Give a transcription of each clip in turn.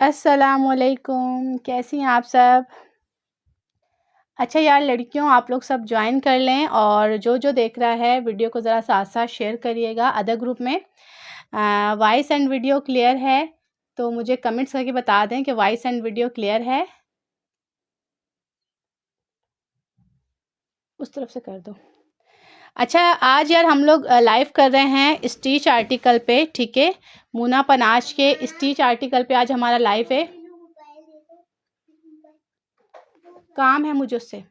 अस्सलामुअलैकुम, कैसी हैं आप सब? अच्छा यार लड़कियों, आप लोग सब ज्वाइन कर लें और जो देख रहा है वीडियो को ज़रा साथ-साथ शेयर करिएगा अदर ग्रुप में। वॉइस एंड वीडियो क्लियर है? तो मुझे कमेंट्स करके बता दें कि वॉइस एंड वीडियो क्लियर है। उस तरफ से कर दो। अच्छा, आज यार हम लोग लाइव कर रहे हैं स्टिच आर्टिकल पे, ठीक है? मूना पनाज के स्टिच आर्टिकल पे आज हमारा लाइव है। काम है मुझे उससे।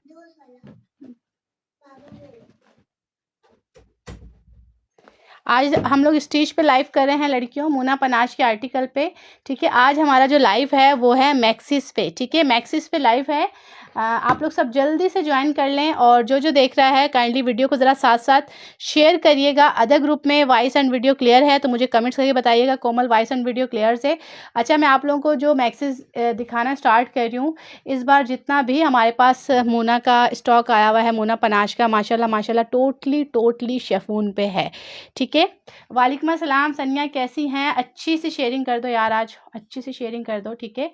आज हम लोग स्टेज पे लाइव कर रहे हैं लड़कियों, मूना पनाज के आर्टिकल पे, ठीक है? आज हमारा जो लाइव है वो है मैक्सिस पे, ठीक है? मैक्सिस पे लाइव है। आप लोग सब जल्दी से ज्वाइन कर लें और जो देख रहा है काइंडली वीडियो को ज़रा साथ साथ शेयर करिएगा अदर ग्रुप में। वॉइस एंड वीडियो क्लियर है तो मुझे कमेंट्स करके बताइएगा कोमल वॉइस एंड वीडियो क्लियर से। अच्छा, मैं आप लोगों को जो मैक्सिस दिखाना स्टार्ट कर रही हूँ, इस बार जितना भी हमारे पास मूना का स्टॉक आया हुआ है, मूना पनाज का, माशाल्लाह माशाल्लाह टोटली शेफून पे है, ठीक है? वालेकुम अस्सलाम सनिया, कैसी हैं? अच्छी सी शेयरिंग कर दो यार, आज अच्छी सी शेयरिंग कर दो, ठीक है?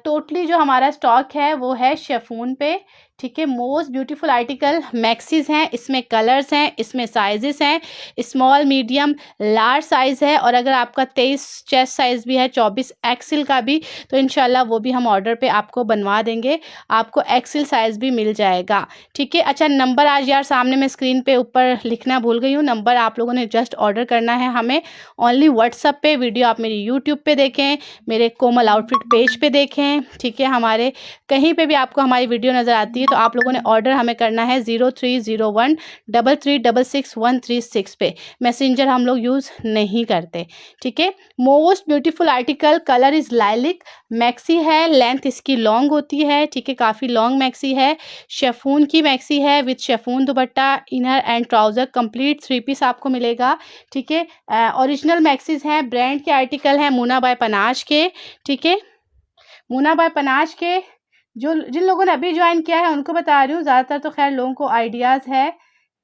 टोटली जो हमारा स्टॉक है वो है शेफून पे, ठीक है? मोस्ट ब्यूटीफुल आर्टिकल मैक्सीज हैं, इसमें कलर्स हैं, इसमें साइजेस हैं, स्मॉल मीडियम लार्ज साइज़ है और अगर आपका 23 चेस्ट साइज़ भी है, 24 एक्सेल का भी, तो इंशाल्लाह वो भी हम ऑर्डर पे आपको बनवा देंगे, आपको एक्सेल साइज़ भी मिल जाएगा, ठीक है? अच्छा, नंबर आज यार सामने मैं स्क्रीन पे ऊपर लिखना भूल गई हूँ। नंबर आप लोगों ने जस्ट ऑर्डर करना है हमें ओनली व्हाट्सअप पे। वीडियो आप मेरी यूट्यूब पे देखें, मेरे कोमल आउटफिट पेज पे देखें, ठीक है? हमारे कहीं पे भी आपको हमारी वीडियो नज़र आती है तो आप लोगों ने ऑर्डर हमें करना है 0301336136 पे। मैसेंजर हम लोग यूज़ नहीं करते, ठीक है? Most beautiful article, colour is lilac, maxi है, लेंथ इसकी लॉन्ग होती है, ठीक है? काफ़ी लॉन्ग मैक्सी है, शेफून की मैक्सी है with chiffon dupatta, inner and trouser complete 3 piece आपको मिलेगा, ठीक है? ओरिजिनल मैक्सीज हैं, ब्रांड के आर्टिकल हैं मूना बाय पनाज के, ठीक है? मूना बाय पनाज के जो जिन लोगों ने अभी ज्वाइन किया है उनको बता रही हूँ, ज़्यादातर तो खैर लोगों को आइडियाज़ है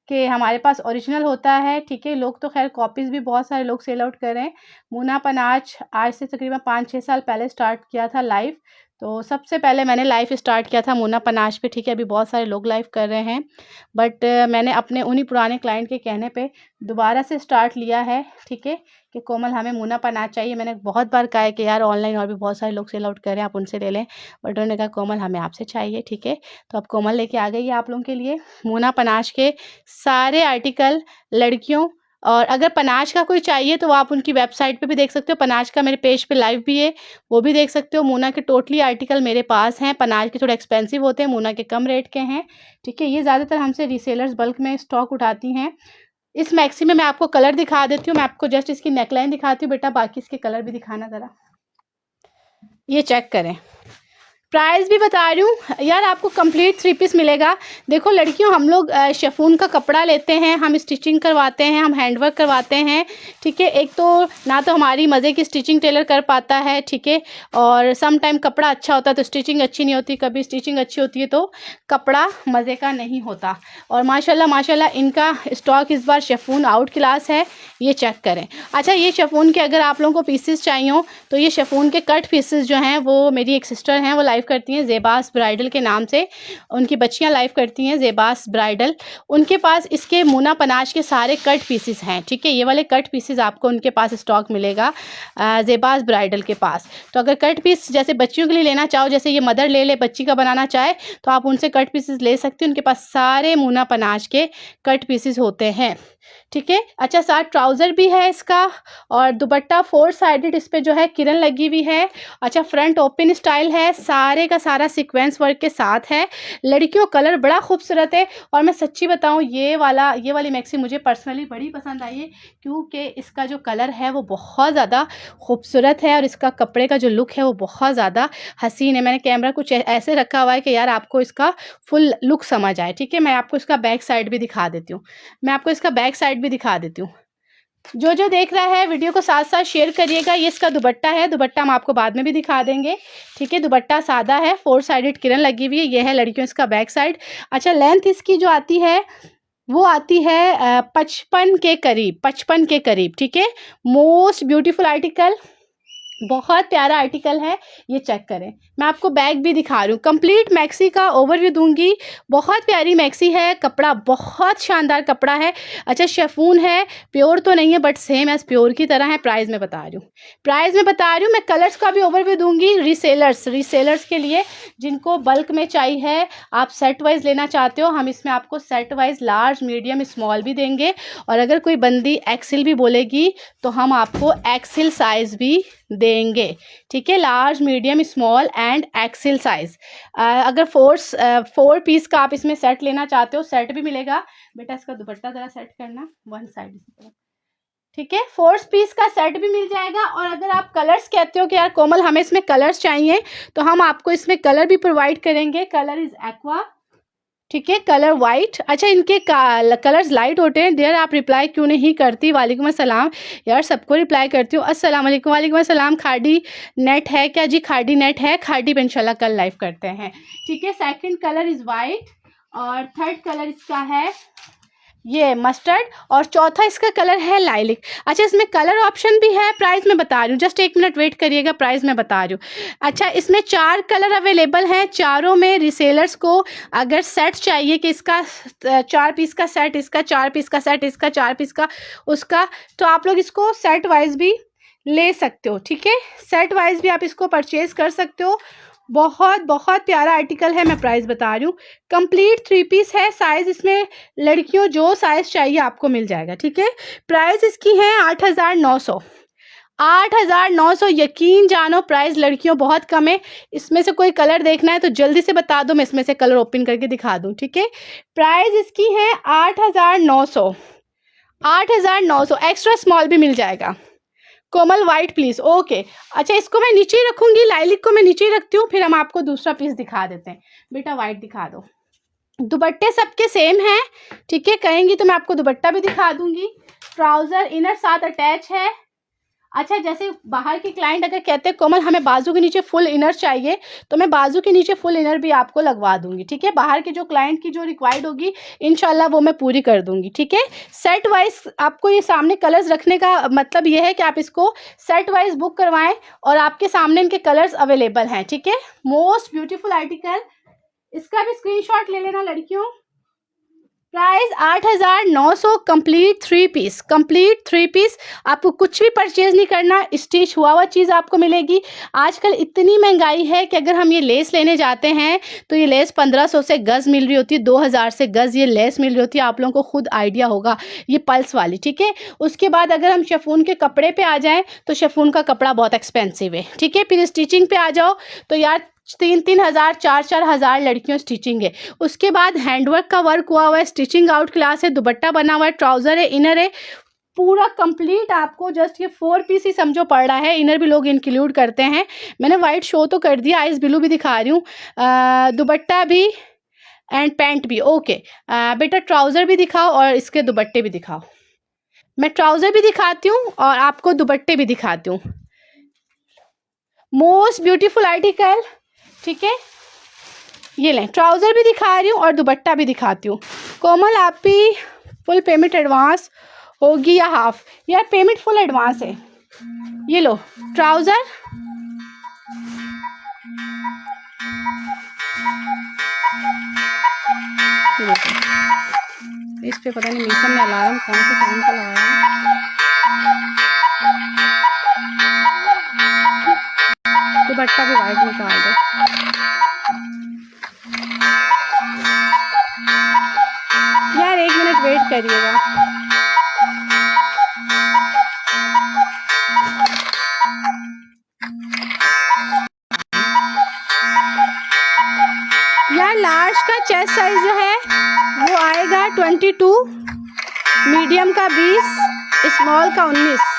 कि हमारे पास ओरिजिनल होता है, ठीक है? लोग तो खैर कॉपीज़ भी बहुत सारे लोग सेल आउट कर रहे हैं। मूना पनाज आज से तकरीबन 5-6 साल पहले स्टार्ट किया था लाइव, तो सबसे पहले मैंने लाइव स्टार्ट किया था मूना पनाज पे, ठीक है? अभी बहुत सारे लोग लाइव कर रहे हैं, बट मैंने अपने उन्हीं पुराने क्लाइंट के कहने पे दोबारा से स्टार्ट लिया है, ठीक है? कि कोमल हमें मूना पनाज चाहिए। मैंने बहुत बार कहा है कि यार ऑनलाइन और भी बहुत सारे लोग सेल आउट कर रहे हैं, आप उनसे ले लें, बट उन्होंने कहा कोमल हमें आपसे चाहिए, ठीक है? तो अब कोमल लेके आ गई है आप लोगों के लिए मूना पनाज के सारे आर्टिकल लड़कियों। और अगर पनाज का कोई चाहिए तो आप उनकी वेबसाइट पे भी देख सकते हो, पनाज का मेरे पेज पे लाइव भी है, वो भी देख सकते हो। मूना के टोटली आर्टिकल मेरे पास हैं, पनाज के थोड़े एक्सपेंसिव होते हैं, मूना के कम रेट के हैं, ठीक है? ये ज़्यादातर हमसे रीसेलर्स बल्क में स्टॉक उठाती हैं। इस मैक्सी में मैं आपको कलर दिखा देती हूँ, मैं आपको जस्ट इसकी नेकलाइन दिखाती हूँ बेटा, बाकी इसके कलर भी दिखाना ज़रा। ये चेक करें, प्राइस भी बता रही हूँ यार, आपको कंप्लीट 3 पीस मिलेगा। देखो लड़कियों, हम लोग शेफून का कपड़ा लेते हैं, हम स्टिचिंग करवाते हैं, हम हैंडवर्क करवाते हैं, ठीक है? एक तो ना तो हमारी मज़े की स्टिचिंग टेलर कर पाता है, ठीक है? और सम टाइम कपड़ा अच्छा होता है तो स्टिचिंग अच्छी नहीं होती, कभी स्टिचिंग अच्छी होती है तो कपड़ा मज़े का नहीं होता। और माशाल्लाह माशाल्लाह इनका स्टॉक इस बार शेफून आउट क्लास है, ये चेक करें। अच्छा, ये शेफून के अगर आप लोगों को पीसेस चाहिए हो तो ये शेफून के कट पीसेस जो हैं वो मेरी एक सिस्टर हैं, वो लाइव करती हैं ज़ेबास ब्राइडल के नाम से, उनकी बच्चियां लाइव करती हैं ज़ेबास ब्राइडल, उनके पास इसके मूना पनाज के सारे कट पीसेस हैं, ठीक है? ये वाले कट पीसेस आपको उनके पास स्टॉक मिलेगा ज़ेबास ब्राइडल के पास। तो अगर कट पीस जैसे बच्चियों के लिए लेना चाहो, जैसे ये मदर ले ले बच्ची का बनाना चाहे, तो आप उनसे कट पीसेस ले सकते हैं, उनके पास सारे मूना पनाज के कट पीसेस होते हैं, ठीक है? अच्छा, साथ ट्राउज़र भी है इसका और दुपट्टा 4 साइडेड इस पे जो है किरण लगी हुई है। अच्छा, फ्रंट ओपन स्टाइल है, सारे का सारा सीक्वेंस वर्क के साथ है। लड़कियों, कलर बड़ा खूबसूरत है और मैं सच्ची बताऊं ये वाली मैक्सी मुझे पर्सनली बड़ी पसंद आई है, क्योंकि इसका जो कलर है वो बहुत ज़्यादा खूबसूरत है और इसका कपड़े का जो लुक है वो बहुत ज़्यादा हसीन है। मैंने कैमरा कुछ ऐसे रखा हुआ है कि यार आपको इसका फुल लुक समझ आए, ठीक है? मैं आपको इसका बैक साइड भी दिखा देती हूँ, मैं आपको इसका बैक साइड भी दिखा देती हूँ। जो देख रहा है वीडियो को साथ साथ शेयर करिएगा। ये इसका दुपट्टा है, दुपट्टा हम आपको बाद में भी दिखा देंगे, ठीक है? दुपट्टा सादा है, 4 साइडेड किरण लगी हुई है, ये है लड़कियों इसका बैक साइड। अच्छा, लेंथ इसकी जो आती है वो आती है 55 के करीब, 55 के करीब, ठीक है? मोस्ट ब्यूटीफुल आर्टिकल, बहुत प्यारा आर्टिकल है, ये चेक करें। मैं आपको बैग भी दिखा रही हूँ, कंप्लीट मैक्सी का ओवरव्यू दूंगी। बहुत प्यारी मैक्सी है, कपड़ा बहुत शानदार कपड़ा है। अच्छा शेफून है, प्योर तो नहीं है बट सेम एज प्योर की तरह है। प्राइस में बता रही हूँ, प्राइस में बता रही हूँ। मैं कलर्स का भी ओवरव्यू दूंगी। रीसेलर्स के लिए जिनको बल्क में चाहिए है, आप सेट वाइज लेना चाहते हो, हम इसमें आपको set wise large medium small भी देंगे। और अगर कोई बंदी एक्सेल भी बोलेगी तो हम आपको एक्सेल साइज़ भी देंगे, ठीक है। Large medium small and XL size. अगर 4 पीस का आप इसमें सेट लेना चाहते हो, सेट भी मिलेगा। बेटा इसका दुपट्टा ज़रा सेट करना वन साइड, ठीक है। 4 पीस का सेट भी मिल जाएगा। और अगर आप कलर्स कहते हो कि यार कोमल हमें इसमें कलर्स चाहिए, तो हम आपको इसमें कलर भी प्रोवाइड करेंगे। कलर इज़ एक्वा, ठीक है, कलर वाइट। अच्छा इनके कलर्स लाइट होते हैं। देयर आप रिप्लाई क्यों नहीं करती? वालेकुम अस्सलाम। यार सबको रिप्लाई करती हूँ। अस्सलाम वालेकुम। वालेकुम अस्सलाम। खाड़ी नेट है क्या जी? खाड़ी नेट है, खाड़ी पे इंशाल्लाह कल लाइव करते हैं, ठीक है। सेकंड कलर इज़ वाइट और थर्ड कलर इसका है ये मस्टर्ड और चौथा इसका कलर है लाइलिक। अच्छा इसमें कलर ऑप्शन भी है, प्राइस मैं बता रही हूँ, जस्ट 1 मिनट वेट करिएगा, प्राइस मैं बता रही हूँ। अच्छा इसमें 4 कलर अवेलेबल हैं। चारों में रीसेलर्स को अगर सेट चाहिए कि इसका 4 पीस का सेट, इसका 4 पीस का सेट, इसका 4 पीस का, उसका, तो आप लोग इसको सेट वाइज भी ले सकते हो, ठीक है। सेट वाइज भी आप इसको परचेज कर सकते हो। बहुत बहुत प्यारा आर्टिकल है। मैं प्राइस बता रही हूँ, कंप्लीट 3 पीस है। साइज़ इसमें लड़कियों जो साइज़ चाहिए आपको मिल जाएगा, ठीक है। प्राइस इसकी है 8,900, 8,900। यकीन जानो प्राइस लड़कियों बहुत कम है। इसमें से कोई कलर देखना है तो जल्दी से बता दो, मैं इसमें से कलर ओपन करके दिखा दूँ, ठीक है। प्राइस इसकी है 8,900, 8,900। एक्स्ट्रा स्मॉल भी मिल जाएगा। कोमल वाइट प्लीज़, ओके। अच्छा इसको मैं नीचे ही रखूँगी, लाइलिक को मैं नीचे ही रखती हूँ, फिर हम आपको दूसरा पीस दिखा देते हैं। बेटा वाइट दिखा दो। दुपट्टे सबके सेम हैं, ठीक है। कहेंगी तो मैं आपको दुपट्टा भी दिखा दूँगी। ट्राउज़र इनर साथ अटैच है। अच्छा जैसे बाहर के क्लाइंट अगर कहते हैं कोमल हमें बाजू के नीचे फुल इनर चाहिए, तो मैं बाजू के नीचे फुल इनर भी आपको लगवा दूंगी, ठीक है। बाहर के जो क्लाइंट की जो रिक्वायर्ड होगी इंशाल्लाह वो मैं पूरी कर दूंगी, ठीक है। सेट वाइज आपको ये सामने कलर्स रखने का मतलब ये है कि आप इसको सेट वाइज बुक करवाएं और आपके सामने इनके कलर्स अवेलेबल हैं, ठीक है। मोस्ट ब्यूटीफुल आर्टिकल, इसका भी स्क्रीनशॉट ले लेना लड़कियों। Price 8,900, complete 3 piece, complete 3 piece. आपको कुछ भी परचेज नहीं करना, स्टिच हुआ हुआ चीज़ आपको मिलेगी। आजकल इतनी महंगाई है कि अगर हम ये लेस लेने जाते हैं तो ये लेस 1500 से गज़ मिल रही होती है, 2000 से गज़ ये लेस मिल रही होती है। आप लोगों को खुद आइडिया होगा, ये पल्स वाली, ठीक है। उसके बाद अगर हम शिफॉन के कपड़े पे आ जाएँ तो शिफॉन का कपड़ा बहुत एक्सपेंसिव है, ठीक है। फिर स्टिचिंग पे आ जाओ तो यार 3-3 हज़ार 4-4 हज़ार लड़कियों स्टिचिंग है। उसके बाद हैंडवर्क का वर्क हुआ हुआ है, स्टिचिंग आउट क्लास है, दुपट्टा बना हुआ है, ट्राउज़र है, इनर है, पूरा कंप्लीट आपको जस्ट ये 4 पीस ही समझो पड़ रहा है। इनर भी लोग इंक्लूड करते हैं। मैंने वाइट शो तो कर दिया, आइस ब्लू भी दिखा रही हूँ, दुपट्टा भी एंड पैंट भी, ओके। बेटा ट्राउज़र भी दिखाओ और इसके दुपट्टे भी दिखाओ। मैं ट्राउज़र भी दिखाती हूँ और आपको दुपट्टे भी दिखाती हूँ। मोस्ट ब्यूटीफुल आर्टिकल, ठीक है। ये लें, ट्राउज़र भी दिखा रही हूँ और दुपट्टा भी दिखाती हूँ। कोमल आपकी फुल पेमेंट एडवांस होगी या हाफ? यार पेमेंट फुल एडवांस है। ये लो ट्राउज़र, इस पे पता नहीं मीशम ने अलार्म कौन से टाइम का लगाया है। दुपट्टा भी वाइट निकाल दो। यार 1 मिनट वेट करिएगा। यार लार्ज का चेस्ट साइज जो है वो आएगा 22, मीडियम का 20, स्मॉल का 19।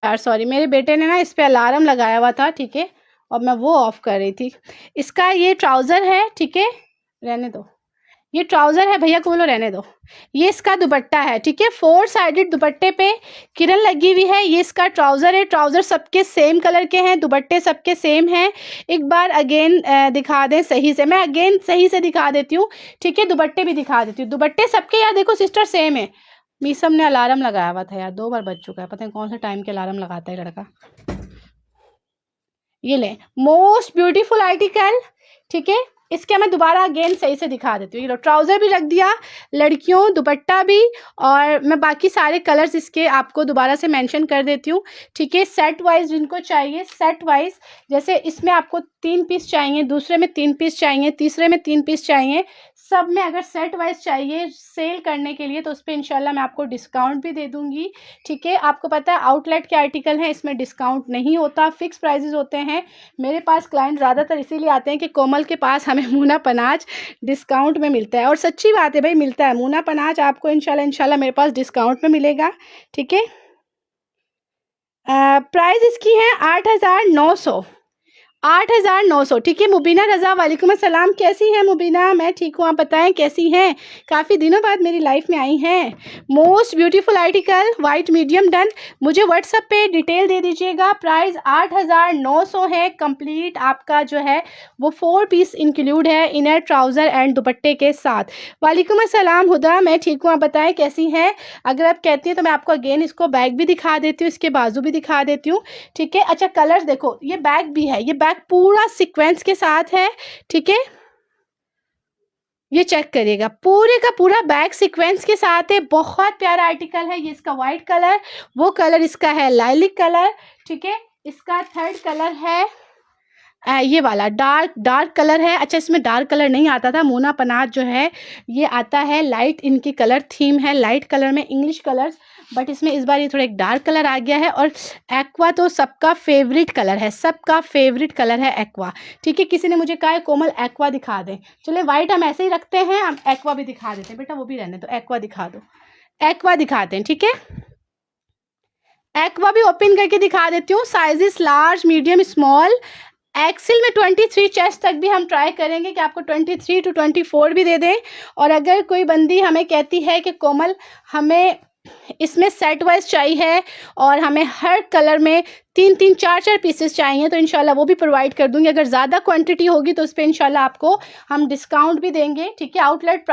यार सॉरी, मेरे बेटे ने ना इस पे अलार्म लगाया हुआ था, ठीक है, और मैं वो ऑफ कर रही थी। इसका ये ट्राउज़र है, ठीक है, रहने दो। ये ट्राउज़र है, भैया को बोलो रहने दो। ये इसका दुपट्टा है, ठीक है। 4 साइडेड दुपट्टे पे किरण लगी हुई है। ये इसका ट्राउज़र है। ट्राउज़र सबके सेम कलर के हैं, दुपट्टे सबके सेम हैं। एक बार अगेन दिखा दें सही से, मैं अगेन सही से दिखा देती हूँ, ठीक है। दुपट्टे भी दिखा देती हूँ। दुपट्टे सबके यार देखो सिस्टर सेम है। मीसम ने अलार्म लगाया हुआ था यार, 2 बार बज चुका है, पता नहीं कौन से टाइम के अलार्म लगाता है लड़का। ये ले, मोस्ट ब्यूटीफुल आर्टिकल, ठीक है। इसके मैं दोबारा अगेन सही से दिखा देती हूँ। ये लो, ट्राउज़र भी रख दिया लड़कियों, दुपट्टा भी, और मैं बाकी सारे कलर्स इसके आपको दोबारा से मेंशन कर देती हूँ, ठीक है। सेट वाइज जिनको चाहिए, सेट वाइज, जैसे इसमें आपको 3 पीस चाहिए, दूसरे में 3 पीस चाहिए, तीसरे में 3 पीस चाहिए, सब में अगर सेट वाइज चाहिए सेल करने के लिए तो उस पर इंशाल्लाह मैं आपको डिस्काउंट भी दे दूँगी, ठीक है। आपको पता है आउटलेट के आर्टिकल हैं, इसमें डिस्काउंट नहीं होता, फिक्स प्राइजेज़ होते हैं। मेरे पास क्लाइंट ज़्यादातर इसीलिए आते हैं कि कोमल के पास हमें मूना पनाज डिस्काउंट में मिलता है, और सच्ची बात है भाई, मिलता है। मूना पनाज आपको इंशाल्लाह मेरे पास डिस्काउंट में मिलेगा, ठीक है। प्राइस इसकी है 8,900, 8,900, ठीक है। मुबीना रज़ा, वालेकुम अस्सलाम, कैसी है मुबीना? मैं ठीक हूँ, आप बताएं कैसी हैं? काफ़ी दिनों बाद मेरी लाइफ में आई हैं। Most beautiful article, white medium done. मुझे व्हाट्सएप पे डिटेल दे दीजिएगा। प्राइस 8,900 है। कंप्लीट आपका जो है वो 4 पीस इंक्लूड है, इनर ट्राउज़र एंड दुपट्टे के साथ। वालेकुम अस्सलाम हुदा, मैं ठीक हूँ, आप बताएं कैसी हैं? अगर आप कहती हैं तो मैं आपको अगेन इसको बैग भी दिखा देती हूँ, इसके बाजू भी दिखा देती हूँ, ठीक है। अच्छा, कलर्स देखो, ये बैग भी है, ये बैग पूरा सीक्वेंस के साथ है, ठीक है। ये चेक करिएगा, पूरे का पूरा बैग सीक्वेंस के साथ है। बहुत प्यारा आर्टिकल है ये। इसका वाइट कलर, वो कलर इसका है लाइलिक कलर, ठीक है। इसका थर्ड कलर है ये वाला डार्क कलर है। अच्छा, इसमें डार्क कलर नहीं आता था, मोना पनाज जो है ये आता है लाइट, इनकी कलर थीम है लाइट कलर में, इंग्लिश कलर्स, बट इसमें इस बार ये थोड़ा एक डार्क कलर आ गया है। और एक्वा तो सबका फेवरेट कलर है, सबका फेवरेट कलर है एक्वा, ठीक है। किसी ने मुझे कहा है कोमल एक्वा दिखा दें, चले वाइट हम ऐसे ही रखते हैं, हम एक्वा भी दिखा देते हैं। बेटा वो भी रहने दो, एक्वा दिखा दो, एक्वा दिखाते हैं, ठीक है। एक्वा भी ओपन करके दिखा देती हूँ। Sizes large, medium, small, XL में 23 चेस्ट तक भी हम ट्राई करेंगे कि आपको 23 to 24 भी दे दें। और अगर कोई बंदी हमें कहती है कि कोमल हमें इसमें सेट वाइज चाहिए और हमें हर कलर में 3-3, 4-4 पीसेस चाहिए, तो इंशाल्लाह वो भी प्रोवाइड कर दूंगी। अगर ज़्यादा क्वांटिटी होगी तो उस पर इंशाल्लाह आपको हम डिस्काउंट भी देंगे, ठीक है। आउटलेट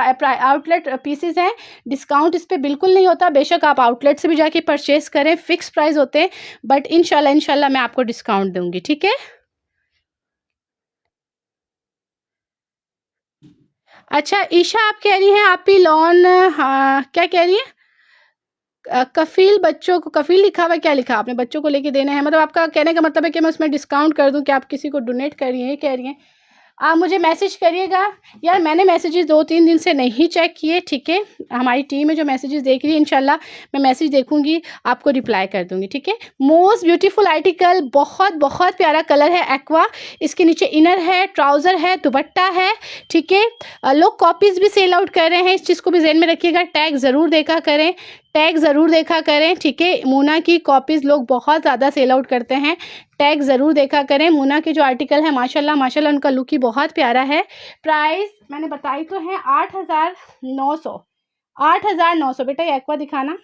पीसेस हैं, डिस्काउंट इस पर बिल्कुल नहीं होता। बेशक आप आउटलेट से भी जाके परचेस करें, फिक्स प्राइस होते हैं, बट इंशाल्लाह मैं आपको डिस्काउंट दूंगी, ठीक है। अच्छा ईशा, आप कह रही हैं आप ही लॉन, हाँ क्या कह रही हैं? कफील, बच्चों को कफील लिखा हुआ है, क्या लिखा आपने? बच्चों को लेके देना है, मतलब आपका कहने का मतलब है कि मैं उसमें डिस्काउंट कर दूं कि आप किसी को डोनेट कर रही हैं, ये कह रही हैं? आप मुझे मैसेज करिएगा यार, मैंने मैसेजेस 2-3 दिन से नहीं चेक किए, ठीक है। हमारी टीम है जो मैसेजेस देख रही है, इंशाल्लाह मैं मैसेज देखूंगी, आपको रिप्लाई कर दूंगी, ठीक है। मोस्ट ब्यूटीफुल आर्टिकल, बहुत बहुत प्यारा कलर है एक्वा। इसके नीचे इनर है, ट्राउज़र है, दुपट्टा है, ठीक है। लोग कॉपीज़ भी सेल आउट कर रहे हैं, इस चीज़ को भी ध्यान में रखिएगा। टैग ज़रूर देखा करें, टैग ज़रूर देखा करें, ठीक है। मूना की कॉपीज़ लोग बहुत ज़्यादा सेल आउट करते हैं, टैग ज़रूर देखा करें। मूना के जो आर्टिकल है माशाल्लाह माशाल्लाह उनका लुक ही बहुत प्यारा है। प्राइस मैंने बताई तो है 8,900, 8,900। बेटा ये एक्वा दिखाना,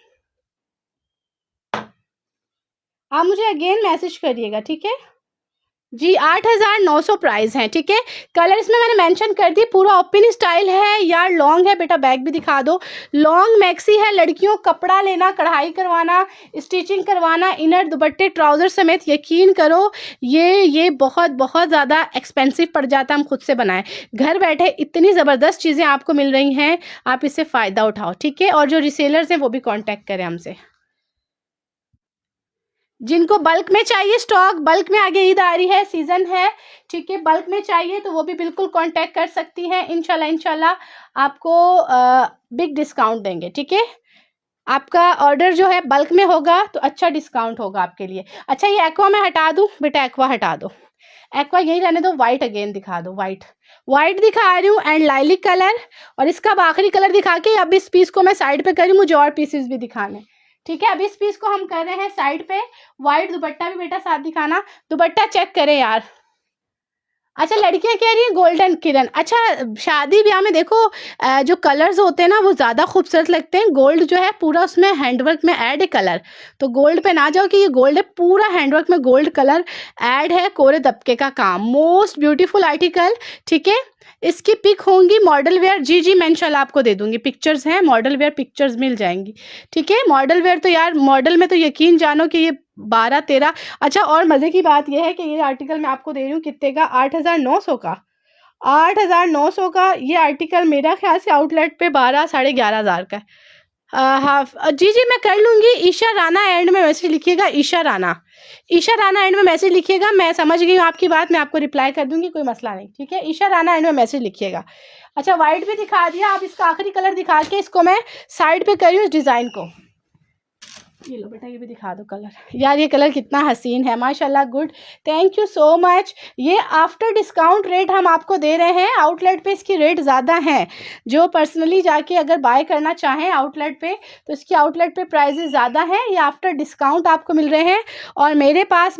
आप मुझे अगेन मैसेज करिएगा, ठीक है जी। 8,900 प्राइस है, ठीक है। कलर इसमें मैंने मेंशन कर दी। पूरा ओपन स्टाइल है यार, लॉन्ग है। बेटा बैग भी दिखा दो, लॉन्ग मैक्सी है। लड़कियों कपड़ा लेना, कढ़ाई करवाना, स्टिचिंग करवाना, इनर दुपट्टे ट्राउज़र समेत, यकीन करो ये बहुत बहुत ज़्यादा एक्सपेंसिव पड़ जाता है हम खुद से बनाएं। घर बैठे इतनी ज़बरदस्त चीज़ें आपको मिल रही हैं, आप इससे फ़ायदा उठाओ, ठीक है। और जो रिसेलर्स हैं वो भी कॉन्टैक्ट करें हमसे। जिनको बल्क में चाहिए स्टॉक, बल्क में आगे ईद आ रही है, सीज़न है, ठीक है। बल्क में चाहिए तो वो भी बिल्कुल कांटेक्ट कर सकती हैं। इंशाल्लाह आपको बिग डिस्काउंट देंगे, ठीक है। आपका ऑर्डर जो है बल्क में होगा तो अच्छा डिस्काउंट होगा आपके लिए। अच्छा ये एक्वा मैं हटा दूँ? बेटा एक्वा हटा दो, एक्वा यही रहने दो। वाइट अगेन दिखा दो, वाइट दिखा रही हूँ एंड लाइलिक कलर। और इसका अब आखिरी कलर दिखा के अब इस पीस को मैं साइड पे करी, मुझे और पीसेस भी दिखाने, ठीक है। अब इस पीस को हम कर रहे हैं साइड पे। वाइट दुपट्टा भी बेटा साथ दिखाना, दुपट्टा चेक करें यार, अच्छा, लड़कियां कह रही हैं गोल्डन किरण। अच्छा, शादी ब्याह में देखो जो कलर्स होते हैं ना वो ज़्यादा खूबसूरत लगते हैं। गोल्ड जो है पूरा उसमें हैंडवर्क में ऐड है कलर, तो गोल्ड पे ना जाओ कि ये गोल्ड है, पूरा हैंडवर्क में गोल्ड कलर ऐड है, कोरे दबके का काम। मोस्ट ब्यूटीफुल आर्टिकल, ठीक है। इसकी पिक होंगी मॉडल वेयर, जी जी मैं इंशाल्लाह आपको दे दूंगी, पिक्चर्स हैं मॉडल वेयर, पिक्चर्स मिल जाएंगी, ठीक है। मॉडल वेयर तो यार मॉडल में तो यकीन जानो कि ये 12-13। अच्छा, और मज़े की बात यह है कि ये आर्टिकल मैं आपको दे रही हूँ कितने का, 8,900 का। 8,900 का ये आर्टिकल मेरा ख्याल से आउटलेट पे 12-11,500 का है। हाँ जी जी मैं कर लूँगी। ईशा राणा एंड में मैसेज लिखिएगा, ईशा राणा, ईशा राणा एंड में मैसेज लिखिएगा। मैं समझ गई हूँ आपकी बात, मैं आपको रिप्लाई कर दूँगी, कोई मसला नहीं, ठीक है। ईशा राणा एंड में मैसेज लिखिएगा। अच्छा, वाइट भी दिखा दिया, अब इसका आखिरी कलर दिखा के इसको मैं साइड पे करी हूँ इस डिज़ाइन को। ये लो बेटा, ये भी दिखा दो कलर। यार ये कलर कितना हसीन है, माशाल्लाह, good, thank you so much. ये आफ्टर डिस्काउंट रेट हम आपको दे रहे हैं, आउटलेट पे इसकी रेट ज़्यादा है। जो पर्सनली जाके अगर बाय करना चाहें आउटलेट पे तो इसकी आउटलेट पे प्राइजेस ज़्यादा हैं, ये आफ्टर डिस्काउंट आपको मिल रहे हैं। और मेरे पास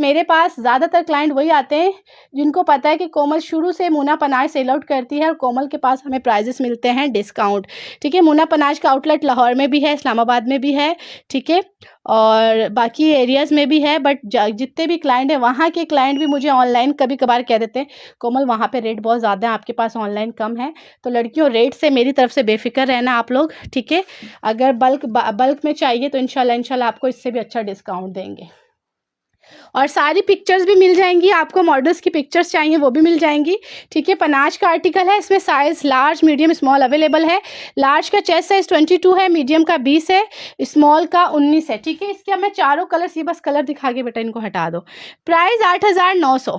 ज़्यादातर क्लाइंट वही आते हैं जिनको पता है कि कोमल शुरू से मुना पनाज सेल आउट करती है और कोमल के पास हमें प्राइजेस मिलते हैं डिस्काउंट, ठीक है। मुना पनाज का आउटलेट लाहौर में भी है, इस्लामाबाद में भी है, ठीक है, और बाकी एरियाज़ में भी है। बट जितने भी क्लाइंट हैं वहाँ के क्लाइंट भी मुझे ऑनलाइन कभी कभार कह देते हैं कोमल वहाँ पे रेट बहुत ज़्यादा है, आपके पास ऑनलाइन कम है। तो लड़कियों, रेट से मेरी तरफ से बेफिक्र रहना आप लोग, ठीक है। अगर बल्क में चाहिए तो इंशाल्लाह आपको इससे भी अच्छा डिस्काउंट देंगे। और सारी पिक्चर्स भी मिल जाएंगी आपको, मॉडल्स की पिक्चर्स चाहिए वो भी मिल जाएंगी, ठीक है। पनाज का आर्टिकल है, इसमें size large medium small available है। लार्ज का चेस्ट साइज़ 22 है, मीडियम का 20 है, स्मॉल का 19 है, ठीक है। इसके अब मैं चारों कलर्स, ये बस कलर दिखा के बेटा इनको हटा दो। प्राइस 8,900,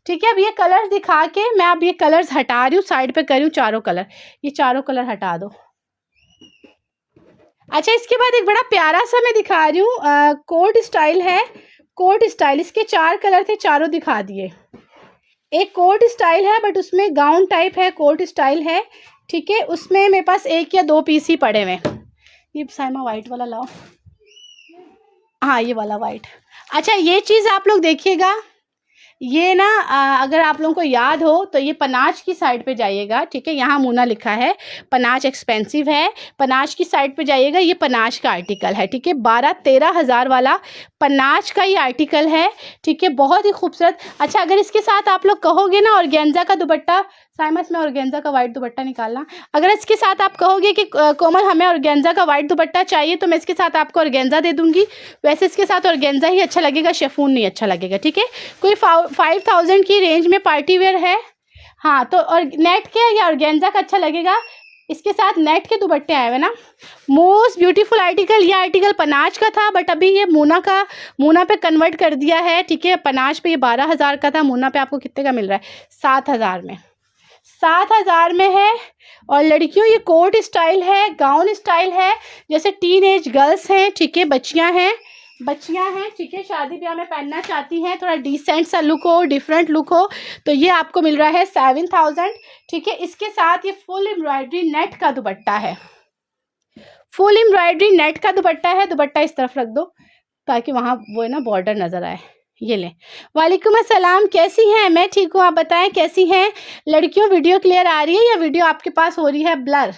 ठीक है। अब ये कलर्स दिखा के मैं अब ये कलर्स हटा रही हूँ, साइड पे कर रही हूँ चारों कलर, ये चारों कलर हटा दो। अच्छा, इसके बाद एक बड़ा प्यारा सा मैं दिखा रही हूँ, कोट स्टाइल है, कोट स्टाइल। इसके 4 कलर थे, चारों दिखा दिए। एक कोट स्टाइल है बट उसमें गाउन टाइप है, कोट स्टाइल है, ठीक है। उसमें मेरे पास 1 या 2 पीस ही पड़े हुए। ये साइमा वाइट वाला लाओ, हाँ ये वाला वाइट। अच्छा, ये चीज़ आप लोग देखिएगा, ये ना अगर आप लोगों को याद हो तो ये पनाज की साइड पे जाइएगा, ठीक है। यहाँ मुना लिखा है, पनाज एक्सपेंसिव है, पनाज की साइड पे जाइएगा। ये पनाज का आर्टिकल है, ठीक है, 12-13 हज़ार वाला पनाज का ये आर्टिकल है, ठीक है, बहुत ही खूबसूरत। अच्छा, अगर इसके साथ आप लोग कहोगे ना ऑर्गेन्जा का दुपट्टा, साइमस में ऑर्गेन्जा का वाइट दुपट्टा निकालना, अगर इसके साथ आप कहोगे कि कोमल हमें ऑर्गेन्जा का वाइट दुपट्टा चाहिए तो मैं इसके साथ आपको ऑर्गेन्जा दे दूंगी। वैसे इसके साथ ऑर्गेन्जा ही अच्छा लगेगा, शिफॉन नहीं अच्छा लगेगा, ठीक है। कोई 5,000 की रेंज में पार्टी वेयर है, हाँ, तो और नेट के या ऑर्गेन्जा का अच्छा लगेगा। इसके साथ नेट के दुपट्टे आए हुए ना, मोस्ट ब्यूटीफुल आर्टिकल। ये आर्टिकल पनाज का था बट अभी ये मुना पे कन्वर्ट कर दिया है, ठीक है। पनाज पे ये 12,000 का था, मुना पे आपको कितने का मिल रहा है, 7,000 में, 7,000 में है। और लड़कियों, ये कोट स्टाइल है, गाउन स्टाइल है, जैसे टीन एज गर्ल्स हैं, ठीक है, बच्चियां हैं, ठीक है, शादी ब्याह में पहनना चाहती हैं, थोड़ा डिसेंट सा लुक हो, डिफरेंट लुक हो, तो ये आपको मिल रहा है 7,000, ठीक है। इसके साथ ये फुल एम्ब्रॉयडरी नेट का दुपट्टा है, फुल एम्ब्रॉयडरी नेट का दुपट्टा है। दुपट्टा इस तरफ रख दो ताकि वहाँ वो है ना बॉर्डर नज़र आए। ये ले, वालेकुम अस्सलाम, कैसी हैं? मैं ठीक हूँ, आप बताएं कैसी हैं लड़कियों। वीडियो क्लियर आ रही है या वीडियो आपके पास हो रही है ब्लर?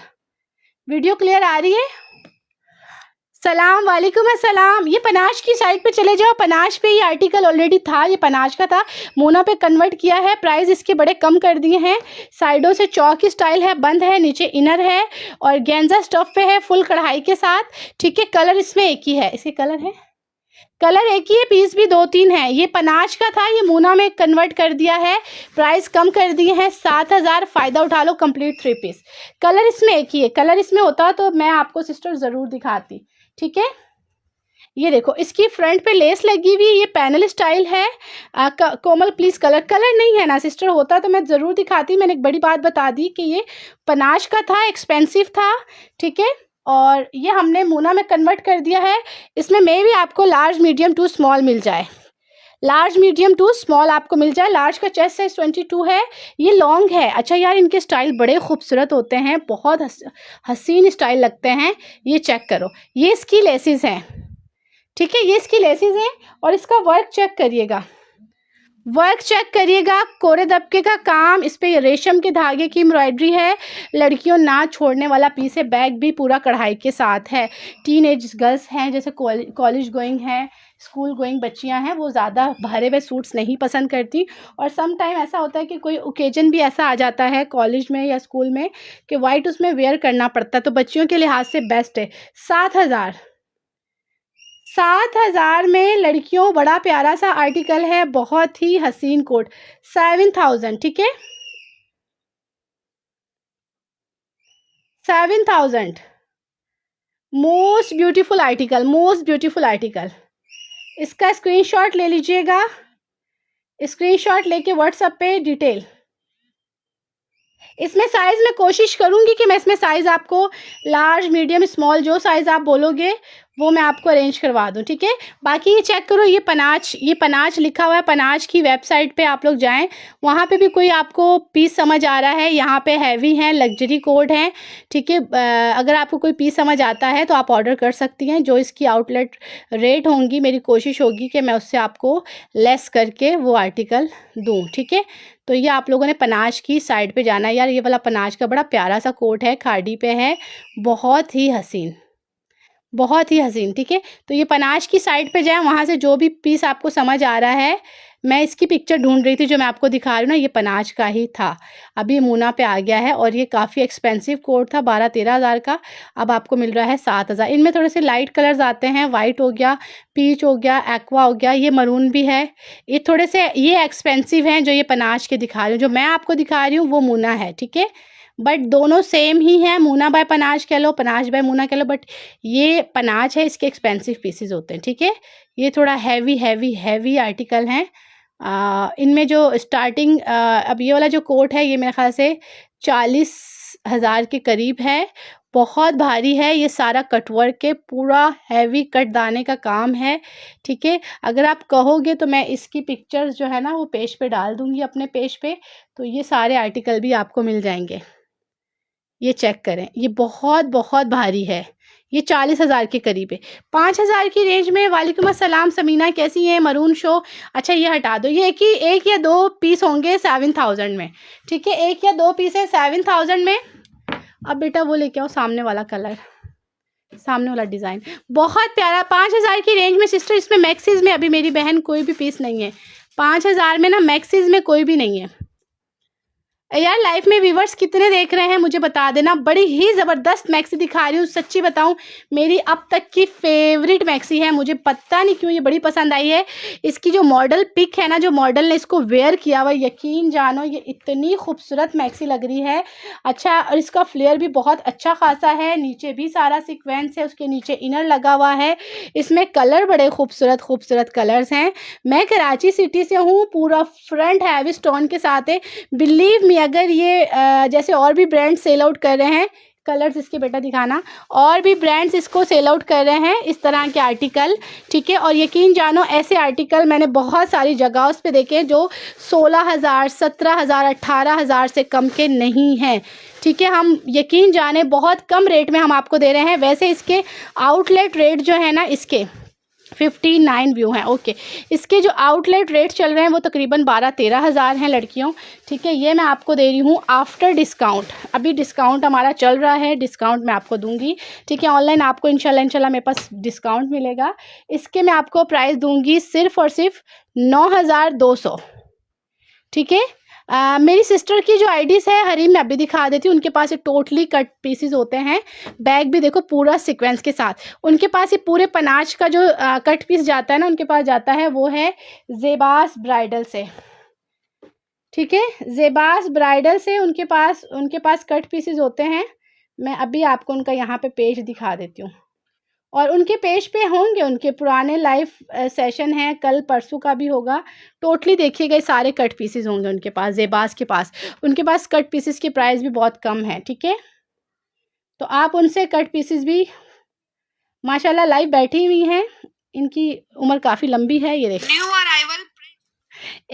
वीडियो क्लियर आ रही है? सलाम, वालेकुम अस्सलाम। ये पनाज की साइड पे चले जाओ, पनाज पे ये आर्टिकल ऑलरेडी था, ये पनाज का था, मोना पे कन्वर्ट किया है, प्राइस इसके बड़े कम कर दिए हैं। साइडों से चौक स्टाइल है, बंद है, नीचे इनर है और गेंजा स्टफ पे है, फुल कढ़ाई के साथ, ठीक है। कलर इसमें एक ही है, इसके कलर है, कलर एक ही है, पीस भी 2-3 है। ये पनाज का था, ये मुना में कन्वर्ट कर दिया है, प्राइस कम कर दिए हैं, 7,000, फ़ायदा उठा लो, कंप्लीट 3 पीस। कलर इसमें एक ही है, कलर इसमें होता तो मैं आपको सिस्टर ज़रूर दिखाती, ठीक है। ये देखो, इसकी फ्रंट पे लेस लगी हुई, ये पैनल स्टाइल है। कोमल प्लीज़, कलर नहीं है ना सिस्टर, होता तो मैं ज़रूर दिखाती। मैंने एक बड़ी बात बता दी कि ये पनाज का था, एक्सपेंसिव था, ठीक है, और ये हमने मुना में कन्वर्ट कर दिया है। इसमें मे भी आपको लार्ज मीडियम टू स्मॉल मिल जाए, लार्ज मीडियम टू स्मॉल आपको मिल जाए। लार्ज का चेस्ट साइज 22 है, ये लॉन्ग है। अच्छा यार, इनके स्टाइल बड़े खूबसूरत होते हैं, बहुत हसीन स्टाइल लगते हैं। ये चेक करो, ये इसकी लेसिस हैं, ठीक है, ये इसकी लेसिस हैं और इसका वर्क चेक करिएगा, वर्क चेक करिएगा, कोरे दबके का काम, इस पे रेशम के धागे की एम्ब्रॉयडरी है, लड़कियों ना छोड़ने वाला पीस है। बैग भी पूरा कढ़ाई के साथ है। टीन एज गर्ल्स हैं, जैसे कॉलेज गोइंग हैं, स्कूल गोइंग बच्चियां हैं, वो ज़्यादा भरे हुए सूट्स नहीं पसंद करती। और सम टाइम ऐसा होता है कि कोई ओकेजन भी ऐसा आ जाता है कॉलेज में या स्कूल में कि वाइट उसमें वेयर करना पड़ता है, तो बच्चियों के लिहाज से बेस्ट है। 7,000, 7,000 में लड़कियों, बड़ा प्यारा सा आर्टिकल है, बहुत ही हसीन कोट। 7,000, ठीक है, 7,000। Most beautiful article, most beautiful article. इसका स्क्रीनशॉट ले लीजिएगा, स्क्रीनशॉट लेके व्हाट्सएप पे डिटेल। इसमें साइज़ मैं कोशिश करूँगी कि मैं इसमें साइज़ आपको लार्ज, मीडियम, स्मॉल, जो साइज़ आप बोलोगे वो मैं आपको अरेंज करवा दूँ, ठीक है। बाकी ये चेक करो, ये पनाच लिखा हुआ है। पनाच की वेबसाइट पे आप लोग जाएं, वहाँ पे भी कोई आपको पीस समझ आ रहा है। यहाँ पे हैवी हैं, लग्जरी कोड हैं, ठीक है। अगर आपको कोई पीस समझ आता है तो आप ऑर्डर कर सकती हैं। जो इसकी आउटलेट रेट होंगी, मेरी कोशिश होगी कि मैं उससे आपको लेस करके वो आर्टिकल दूँ, ठीक है। तो ये आप लोगों ने पनाच की साइड पे जाना है। यार, ये वाला पनाच का बड़ा प्यारा सा कोट है, खाड़ी पे है, बहुत ही हसीन, बहुत ही हसीन, ठीक है। तो ये पनाच की साइड पे जाएं, वहाँ से जो भी पीस आपको समझ आ रहा है, मैं इसकी पिक्चर ढूंढ रही थी, जो मैं आपको दिखा रही हूँ ना, ये पनाच का ही था। अभी मूना पे आ गया है, और ये काफ़ी एक्सपेंसिव कोट था, 12-13 हज़ार का। अब आपको मिल रहा है 7,000। इनमें थोड़े से लाइट कलर्स आते हैं, वाइट हो गया, पीच हो गया, एक्वा हो गया, ये मरून भी है। ये थोड़े से ये एक्सपेंसिव हैं, जो ये पनाच के दिखा रही हूँ। जो मैं आपको दिखा रही हूँ वो मूना है, ठीक है। बट दोनों सेम ही हैं, मूना बाय पनाच कह लो, पनाच बाय मूना कह लो, बट ये पनाच है, इसके एक्सपेंसिव पीसेस होते हैं, ठीक है। ये थोड़ा हैवी हैवी हैवी आर्टिकल हैं। इनमें जो स्टार्टिंग, अब ये वाला जो कोट है, ये मेरे ख्याल से 40,000 के करीब है। बहुत भारी है, ये सारा कटवर्क के, पूरा हैवी कट दाने का काम है, ठीक है। अगर आप कहोगे तो मैं इसकी पिक्चर्स जो है ना वो पेज पे डाल दूँगी, अपने पेज पे, तो ये सारे आर्टिकल भी आपको मिल जाएंगे। ये चेक करें, ये बहुत बहुत भारी है, ये 40,000 के करीब है। 5,000 की रेंज में, वालेकुम अस्सलाम समीना, कैसी हैं? मरून शो, अच्छा ये हटा दो, ये एक या दो पीस होंगे 7,000 में, ठीक है। एक या दो पीस है 7,000 में। अब बेटा वो लेके आओ, सामने वाला कलर, सामने वाला डिज़ाइन बहुत प्यारा। 5,000 की रेंज में सिस्टर, इसमें मैक्सीज में अभी मेरी बहन कोई भी पीस नहीं है। 5,000 में ना मैक्सीज में कोई भी नहीं है। यार, लाइफ में व्यूवर्स कितने देख रहे हैं मुझे बता देना। बड़ी ही ज़बरदस्त मैक्सी दिखा रही हूँ, सच्ची बताऊँ, मेरी अब तक की फेवरेट मैक्सी है। मुझे पता नहीं क्यों ये बड़ी पसंद आई है। इसकी जो मॉडल पिक है ना, जो मॉडल ने इसको वेयर किया हुआ, यकीन जानो ये इतनी खूबसूरत मैक्सी लग रही है। अच्छा, और इसका फ्लेयर भी बहुत अच्छा खासा है, नीचे भी सारा सीक्वेंस है, उसके नीचे इनर लगा हुआ है। इसमें कलर बड़े खूबसूरत खूबसूरत कलर्स हैं। मैं कराची सिटी से हूँ, पूरा फ्रंट हैवी स्टोन के साथ है। बिलीव मी, अगर ये जैसे और भी ब्रांड सेल आउट कर रहे हैं, कलर्स इसके बेटा दिखाना, और भी ब्रांड्स इसको सेल आउट कर रहे हैं इस तरह के आर्टिकल, ठीक है। और यकीन जानो, ऐसे आर्टिकल मैंने बहुत सारी जगहों पे देखे हैं जो 16,000, 17,000, 18,000 से कम के नहीं हैं, ठीक है। हम यकीन जाने बहुत कम रेट में हम आपको दे रहे हैं। वैसे इसके आउटलेट रेट जो है ना, इसके 59 व्यू हैं, ओके। इसके जो आउटलेट रेट चल रहे हैं वो तकरीबन 12-13 हज़ार हैं लड़कियों, ठीक है। ये मैं आपको दे रही हूँ आफ्टर डिस्काउंट। अभी डिस्काउंट हमारा चल रहा है, डिस्काउंट मैं आपको दूंगी, ठीक है। ऑनलाइन आपको इंशाल्लाह मेरे पास डिस्काउंट मिलेगा। इसके मैं आपको प्राइस दूंगी सिर्फ और सिर्फ 9,200, ठीक है। मेरी सिस्टर की जो आईडीज़ है हरीम, मैं अभी दिखा देती हूँ। उनके पास ये टोटली कट पीसेस होते हैं। बैग भी देखो पूरा सीक्वेंस के साथ। उनके पास ये पूरे पनाच का जो कट पीस जाता है ना, उनके पास जाता है, वो है ज़ेबास ब्राइडल से, ठीक है। ज़ेबास ब्राइडल से उनके पास कट पीसेस होते हैं। मैं अभी आपको उनका यहाँ पे पेज दिखा देती हूँ, और उनके पेज पे होंगे उनके पुराने लाइव सेशन हैं, कल परसों का भी होगा। टोटली देखिए गए सारे कट पीसेस होंगे उनके पास, ज़ेबास के पास। उनके पास कट पीसेस की प्राइस भी बहुत कम है, ठीक है। तो आप उनसे कट पीसेस भी, माशाल्लाह लाइव बैठी हुई हैं, इनकी उम्र काफ़ी लंबी है। ये देखिए, न्यू अराइवल,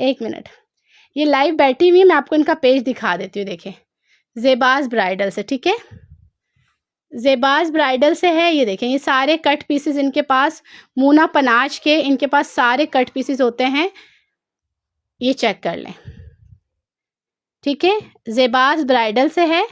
एक मिनट, ये लाइव बैठी हुई है, मैं आपको इनका पेज दिखा देती हूँ। देखें, ज़ेबास ब्राइडल से, ठीक है, ज़ेबास ब्राइडल से है। ये देखें, ये सारे कट पीसेस इनके पास, मूना पनाच के इनके पास सारे कट पीसेस होते हैं। ये चेक कर लें, ठीक है। ज़ेबास ब्राइडल से है।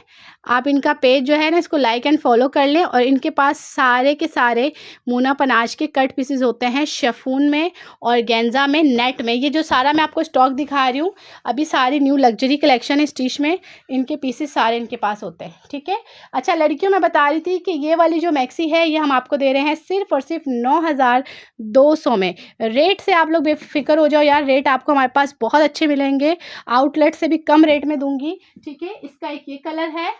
आप इनका पेज जो है ना, इसको लाइक एंड फॉलो कर लें। और इनके पास सारे के सारे मूना पनाज के कट पीसेस होते हैं, शिफॉन में और गेंजा में, नेट में। ये जो सारा मैं आपको स्टॉक दिखा रही हूँ, अभी सारी न्यू लग्जरी कलेक्शन है स्टिच में, इनके पीसेस सारे इनके पास होते हैं, ठीक है। अच्छा लड़कियों, मैं बता रही थी कि ये वाली जो मैक्सी है, ये हम आपको दे रहे हैं सिर्फ और सिर्फ 9,200 में। रेट से आप लोग बेफिक्र हो जाओ यार, रेट आपको हमारे पास बहुत अच्छे मिलेंगे, आउटलेट से भी कम रेट में दूंगी, ठीक है। इसका एक ये कलर है,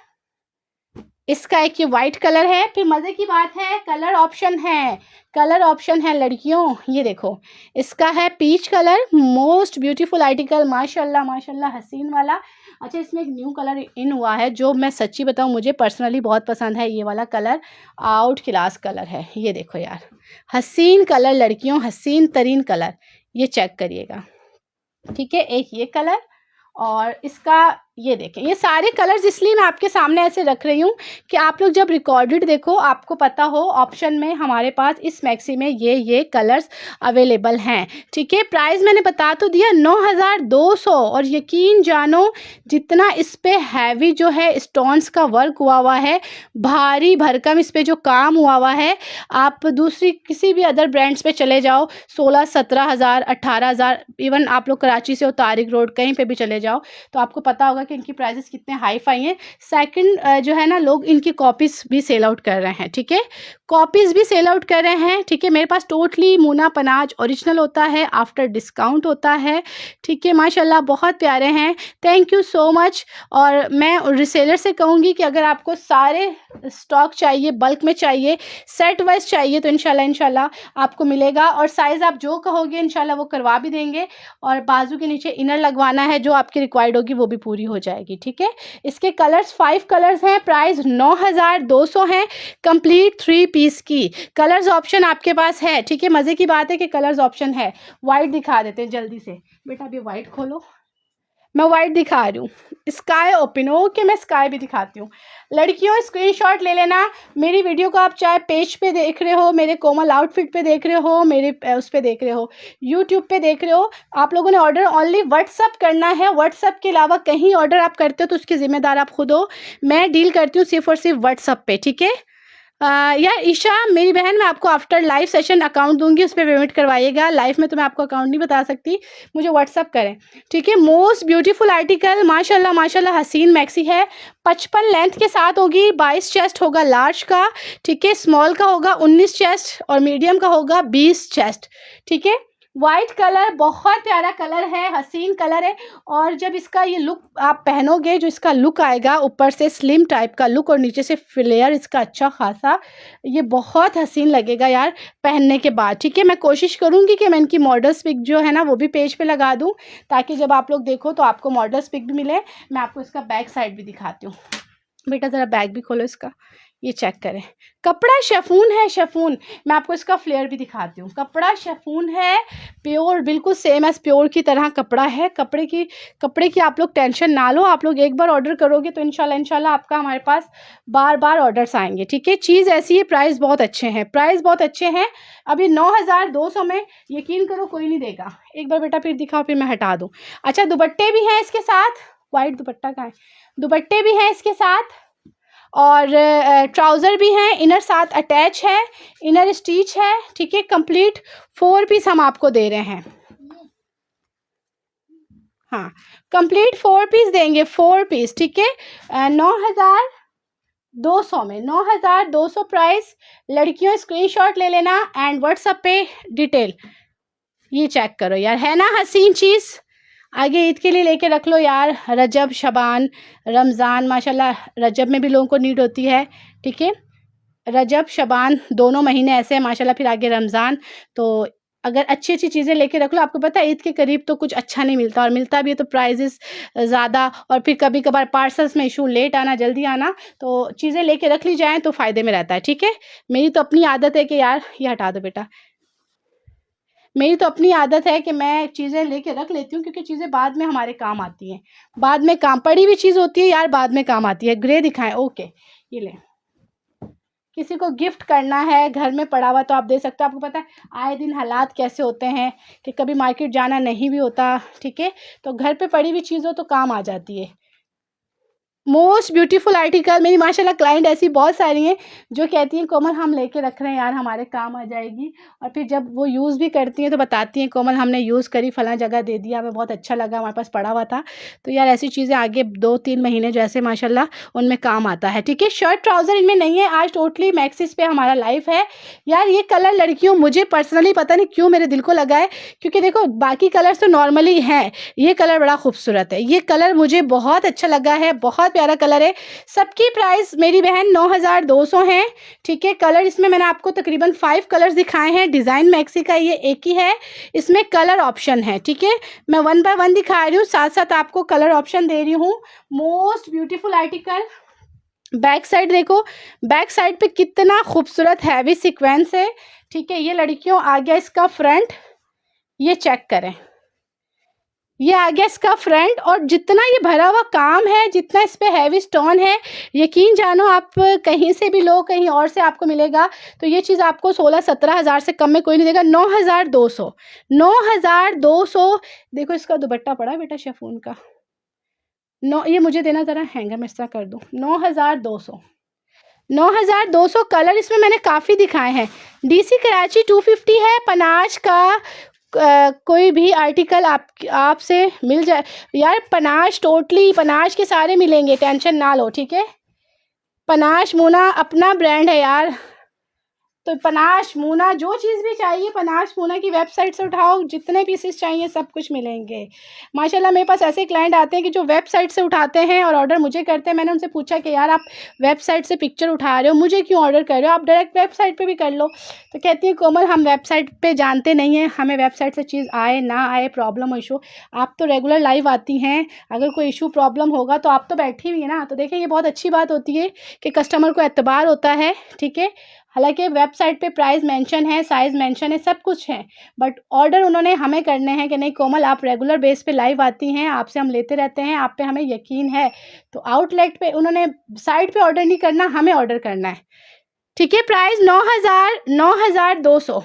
इसका एक ये वाइट कलर है। फिर मज़े की बात है, कलर ऑप्शन है, कलर ऑप्शन है लड़कियों। ये देखो, इसका है peach colour, most beautiful article, माशाल्लाह माशाल्लाह, हसीन वाला। अच्छा, इसमें एक न्यू कलर इन हुआ है जो मैं सच्ची बताऊं मुझे पर्सनली बहुत पसंद है। ये वाला कलर आउट क्लास कलर है। ये देखो यार, हसीन कलर लड़कियों, हसीन तरीन कलर। ये चेक करिएगा, ठीक है। एक ये कलर, और इसका ये देखें, ये सारे कलर्स इसलिए मैं आपके सामने ऐसे रख रही हूँ कि आप लोग जब रिकॉर्डेड देखो आपको पता हो ऑप्शन में हमारे पास इस मैक्सी में ये कलर्स अवेलेबल हैं, ठीक है। प्राइस मैंने बता तो दिया 9,200। और यकीन जानो, जितना इस पे हैवी जो है स्टोन्स का वर्क हुआ है, भारी भरकम इस पे जो काम हुआ है, आप दूसरी किसी भी अदर ब्रांड्स पे चले जाओ, 16-17 हज़ार, 18,000, इवन आप लोग कराची से हो तारिक रोड कहीं पे भी चले जाओ तो आपको पता होगा कि इनकी प्राइसेस कितने हाई फाई हैं। सेकंड जो है ना, लोग इनकी कॉपीज़ भी सेल आउट कर रहे हैं, ठीक है, कॉपीज़ भी सेल आउट कर रहे हैं, ठीक है। मेरे पास टोटली मूना पनाज ओरिजिनल होता है, आफ्टर डिस्काउंट होता है, ठीक है। माशाल्लाह बहुत प्यारे हैं, थैंक यू सो मच। और मैं रिसेलर से कहूँगी कि अगर आपको सारे स्टॉक चाहिए, बल्क में चाहिए, सेट वाइज चाहिए, तो इंशाल्लाह आपको मिलेगा। और साइज़ आप जो कहोगे इंशाल्लाह वो करवा भी देंगे। और बाजू के नीचे इनर लगवाना है जो आपकी रिक्वायर्ड होगी, वो भी पूरी हो जाएगी, ठीक है। इसके कलर्स 5 कलर्स हैं, प्राइस 9,200 है, कंप्लीट 3 पीस की। कलर्स ऑप्शन आपके पास है, ठीक है। मज़े की बात है कि कलर्स ऑप्शन है। वाइट दिखा देते हैं जल्दी से, बेटा अभी वाइट खोलो, मैं वाइट दिखा रही हूँ। स्काई ओपन, ओके, मैं स्काई भी दिखाती हूँ। लड़कियों स्क्रीनशॉट ले लेना, मेरी वीडियो को आप चाहे पेज पे देख रहे हो, मेरे कोमल आउटफिट पे देख रहे हो, मेरे उस पे देख रहे हो, यूट्यूब पे देख रहे हो, आप लोगों ने ऑर्डर ओनली व्हाट्सअप करना है। व्हाट्सअप के अलावा कहीं ऑर्डर आप करते हो तो उसकी ज़िम्मेदार आप खुद हो, मैं डील करती हूँ सिर्फ और सिर्फ व्हाट्सअप पे, ठीक है। यार ईशा मेरी बहन, मैं आपको आफ्टर लाइव सेशन अकाउंट दूंगी, उस पर पेमेंट करवाइएगा। लाइव में तो मैं आपको अकाउंट नहीं बता सकती, मुझे व्हाट्सअप करें, ठीक है। मोस्ट ब्यूटीफुल आर्टिकल, माशाल्लाह माशाल्लाह, हसीन मैक्सी है। 55 लेंथ के साथ होगी, 22 चेस्ट होगा लार्ज का, ठीक है। स्मॉल का होगा 19 चेस्ट और मीडियम का होगा 20 चेस्ट, ठीक है। वाइट कलर बहुत प्यारा कलर है, हसीन कलर है। और जब इसका ये लुक आप पहनोगे, जो इसका लुक आएगा, ऊपर से स्लिम टाइप का लुक और नीचे से फ्लेयर इसका अच्छा खासा, ये बहुत हसीन लगेगा यार पहनने के बाद, ठीक है। मैं कोशिश करूँगी कि मैं इनकी मॉडल्स पिक जो है ना वो भी पेज पे लगा दूँ, ताकि जब आप लोग देखो तो आपको मॉडल्स पिक भी मिले। मैं आपको इसका बैक साइड भी दिखाती हूँ, बेटा ज़रा बैग भी खोलो इसका, ये चेक करें। कपड़ा शिफॉन है, शिफॉन। मैं आपको इसका फ्लेयर भी दिखाती हूँ, कपड़ा शिफॉन है, प्योर, बिल्कुल सेम एज प्योर की तरह कपड़ा है। कपड़े की आप लोग टेंशन ना लो, आप लोग एक बार ऑर्डर करोगे तो इंशाल्लाह आपका हमारे पास बार बार ऑर्डर्स आएंगे, ठीक है। चीज़ ऐसी है, प्राइस बहुत अच्छे हैं, प्राइस बहुत अच्छे हैं। अभी 9,200 में यकीन करो कोई नहीं देगा। एक बार बेटा फिर दिखाओ, फिर मैं हटा दूँ। अच्छा, दुपट्टे भी हैं इसके साथ, वाइट दुपट्टा कहाँ है, दुपट्टे भी हैं इसके साथ, और ट्राउज़र भी हैं, इनर साथ अटैच है, इनर स्टिच है, ठीक है। कंप्लीट 4 पीस हम आपको दे रहे हैं, हाँ, कंप्लीट 4 पीस देंगे, 4 पीस, ठीक है। 9,200 में, 9,200 प्राइस। लड़कियों स्क्रीनशॉट ले लेना एंड व्हाट्सएप पे डिटेल। ये चेक करो यार, है ना हसीन चीज़। आगे ईद के लिए लेके रख लो यार, रजब शबान रमज़ान, माशाल्लाह रजब में भी लोगों को नीड होती है, ठीक है। रजब शबान दोनों महीने ऐसे हैं माशाल्लाह, फिर आगे रमज़ान। तो अगर अच्छी अच्छी चीज़ें लेके रख लो, आपको पता है ईद के करीब तो कुछ अच्छा नहीं मिलता, और मिलता भी है तो प्राइजेस ज़्यादा, और फिर कभी कभार पार्सल्स में इशू, लेट आना जल्दी आना, तो चीज़ें लेके रख ली जाएँ तो फ़ायदे में रहता है, ठीक है। मेरी तो अपनी आदत है कि यार, ये हटा दो बेटा, मेरी तो अपनी आदत है कि मैं चीज़ें लेके रख लेती हूँ, क्योंकि चीज़ें बाद में हमारे काम आती हैं, बाद में काम, पड़ी हुई चीज़ होती है यार, बाद में काम आती है। ग्रे दिखाएं, ओके, ये ले, किसी को गिफ्ट करना है, घर में पड़ा हुआ तो आप दे सकते हो। आपको पता है आए दिन हालात कैसे होते हैं कि कभी मार्केट जाना नहीं भी होता, ठीक है, तो घर पे पड़ी हुई चीज़ हो तो काम आ जाती है। मोस्ट ब्यूटीफुल आर्टिकल, मेरी माशाल्लाह क्लाइंट ऐसी बहुत सारी हैं जो कहती हैं कोमल हम लेके रख रहे हैं यार, हमारे काम आ जाएगी, और फिर जब वो यूज़ भी करती हैं तो बताती हैं कोमल हमने यूज़ करी, फलां जगह दे दिया, हमें बहुत अच्छा लगा, हमारे पास पड़ा हुआ था। तो यार ऐसी चीज़ें आगे 2-3 महीने जैसे माशाल्लाह उनमें काम आता है, ठीक है। शर्ट ट्राउज़र इनमें नहीं है, आज टोटली मैक्सिस पे हमारा लाइव है। यार ये कलर लड़कियों मुझे पर्सनली पता नहीं क्यों मेरे दिल को लगा है, क्योंकि देखो बाकी कलर्स तो नॉर्मली हैं, ये कलर बड़ा खूबसूरत है, ये कलर मुझे बहुत अच्छा लगा है, बहुत प्यारा कलर है। सबकी प्राइस मेरी बहन 9200 है, ठीक है। कलर इसमें मैंने आपको तकरीबन 5 कलर्स दिखाए हैं, डिज़ाइन मैक्सी का ये एक ही है, इसमें कलर ऑप्शन है, ठीक है। मैं 1 बाय 1 दिखा रही हूँ, साथ साथ आपको कलर ऑप्शन दे रही हूँ। Most beautiful article. Back side देखो, बैक साइड पे कितना खूबसूरत हैवी सीक्वेंस है, ठीक है। ये लड़कियों आ गया इसका फ्रंट, ये चेक करें, ये आ गया इसका फ्रंट, और जितना ये भरा हुआ काम है, जितना इस पे हैवी स्टोन है, यकीन जानो आप कहीं से भी लो, कहीं और से आपको मिलेगा तो ये चीज़ आपको 16-17 हज़ार से कम में कोई नहीं देगा। 9200, 9200। देखो इसका दुपट्टा पड़ा है बेटा शिफॉन का, ये मुझे देना ज़रा, हैंगर में इस तरह कर दूँ। 9200, 9200 कलर इसमें मैंने काफ़ी दिखाए हैं। डीसी कराची 250 है, पनाज का कोई भी आर्टिकल आपसे मिल जाए यार, पनाश टोटली पनाश के सारे मिलेंगे, टेंशन ना लो, ठीक है। पनाश मूना अपना ब्रांड है यार, तो पनाश मूना जो चीज़ भी चाहिए पनाश मूना की वेबसाइट से उठाओ, जितने पीसेस चाहिए सब कुछ मिलेंगे। माशाल्लाह मेरे पास ऐसे क्लाइंट आते हैं कि जो वेबसाइट से उठाते हैं और ऑर्डर मुझे करते हैं। मैंने उनसे पूछा कि यार आप वेबसाइट से पिक्चर उठा रहे हो, मुझे क्यों ऑर्डर कर रहे हो, आप डायरेक्ट वेबसाइट पर भी कर लो। तो कहती है कोमल हम वेबसाइट पर जानते नहीं हैं, हमें वेबसाइट से चीज़ आए ना आए, प्रॉब्लम हो इशू, आप तो रेगुलर लाइव आती हैं, अगर कोई इशू प्रॉब्लम होगा तो आप तो बैठी हुई है ना। तो देखिए ये बहुत अच्छी बात होती है कि कस्टमर को एतबार होता है, ठीक है। हालांकि वेबसाइट पे प्राइस मेंशन है, साइज़ मेंशन है, सब कुछ है, बट ऑर्डर उन्होंने हमें करने हैं कि नहीं कोमल आप रेगुलर बेस पे लाइव आती हैं, आपसे हम लेते रहते हैं, आप पे हमें यकीन है। तो आउटलेट पे उन्होंने साइट पे ऑर्डर नहीं करना, हमें ऑर्डर करना है, ठीक है। प्राइस 9200।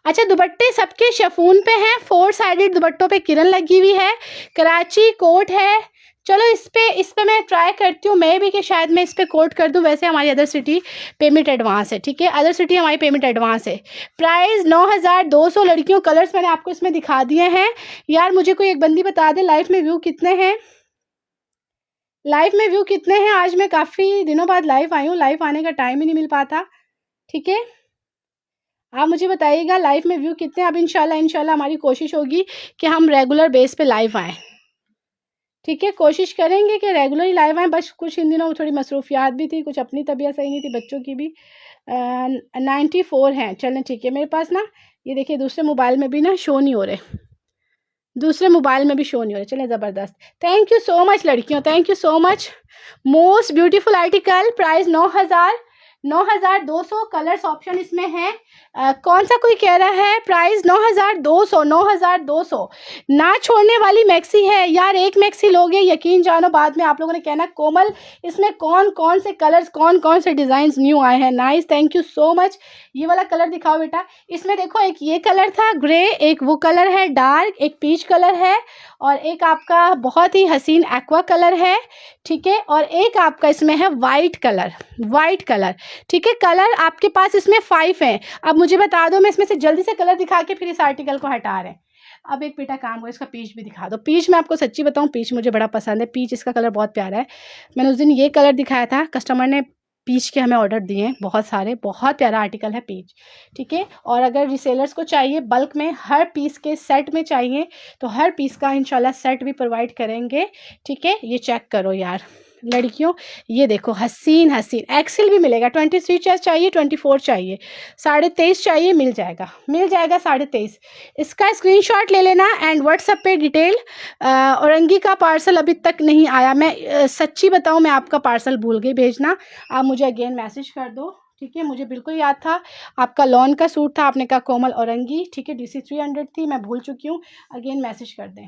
अच्छा दुपट्टे सबके शिफॉन पे हैं, 4 साइडेड दुपट्टों पे किरण लगी हुई है, कराची कोट है। चलो इस पे मैं ट्राई करती हूँ मैं भी कि शायद मैं इस पे कोट कर दूँ। वैसे हमारी अदर सिटी पेमेंट एडवांस है, ठीक है, अदर सिटी हमारी पेमेंट एडवांस है। प्राइस 9200। लड़कियों कलर्स मैंने आपको इसमें दिखा दिए हैं। यार मुझे कोई एक बंदी बता दे लाइव में व्यू कितने हैं, लाइव में व्यू कितने हैं। आज मैं काफ़ी दिनों बाद लाइव आई हूँ, लाइव आने का टाइम ही नहीं मिल पाता, ठीक है। आप मुझे बताइएगा लाइव में व्यू कितने हैं। अब इंशाल्लाह हमारी कोशिश होगी कि हम रेगुलर बेस पे लाइव आएँ, ठीक है। कोशिश करेंगे कि रेगुलर ही लाइव आएँ, बस कुछ इन दिनों थोड़ी मसरूफियात भी थी, कुछ अपनी तबीयत सही नहीं थी, बच्चों की भी। 94 हैं, चलें ठीक है। मेरे पास ना ये देखिए दूसरे मोबाइल में भी ना शो नहीं हो रहे, दूसरे मोबाइल में भी शो नहीं हो रहे। चलें ज़बरदस्त, थैंक यू सो मच लड़कियों, thank you so much. Most beautiful article, price 9200। Colours option इसमें है। कौन सा कोई कह रहा है प्राइस 9200, 9200 ना छोड़ने वाली मैक्सी है यार। एक मैक्सी लोगे यकीन जानो बाद में आप लोगों ने कहना कोमल इसमें कौन कौन से कलर्स, कौन कौन से डिज़ाइंस न्यू आए हैं। Nice, thank you so much. ये वाला कलर दिखाओ बेटा। इसमें देखो एक ये कलर था ग्रे, एक वो कलर है डार्क, एक पीच कलर है, और एक आपका बहुत ही हसीन एक्वा कलर है, ठीक है, और एक आपका इसमें है वाइट कलर, वाइट कलर, ठीक है। कलर आपके पास इसमें 5 हैं। अब मुझे बता दो, मैं इसमें से जल्दी से कलर दिखा के फिर इस आर्टिकल को हटा रहे हैं। अब एक बेटा काम करो, इसका पीच भी दिखा दो। पीच मैं आपको सच्ची बताऊं, पीच मुझे बड़ा पसंद है, पीच इसका कलर बहुत प्यारा है। मैंने उस दिन ये कलर दिखाया था, कस्टमर ने पीच के हमें ऑर्डर दिए हैं बहुत सारे, बहुत प्यारा आर्टिकल है पीच, ठीक है। और अगर रिसेलर्स को चाहिए बल्क में, हर पीस के सेट में चाहिए तो हर पीस का इंशाल्लाह सेट भी प्रोवाइड करेंगे, ठीक है। ये चेक करो यार लड़कियों, ये देखो हसीन हसीन, एक्सेल भी मिलेगा। 23 चेस्ट चाहिए, 24 चाहिए, 23.5 चाहिए, मिल जाएगा, मिल जाएगा 23.5। इसका स्क्रीनशॉट ले लेना एंड व्हाट्सएप पे डिटेल। औरंगी का पार्सल अभी तक नहीं आया, मैं सच्ची बताऊं मैं आपका पार्सल भूल गई भेजना, आप मुझे अगेन मैसेज कर दो, ठीक है। मुझे बिल्कुल याद था आपका लॉन का सूट था, आपने कहा कोमल औरंगी, ठीक है, DC 300 थी, मैं भूल चुकी हूँ, अगेन मैसेज कर दें,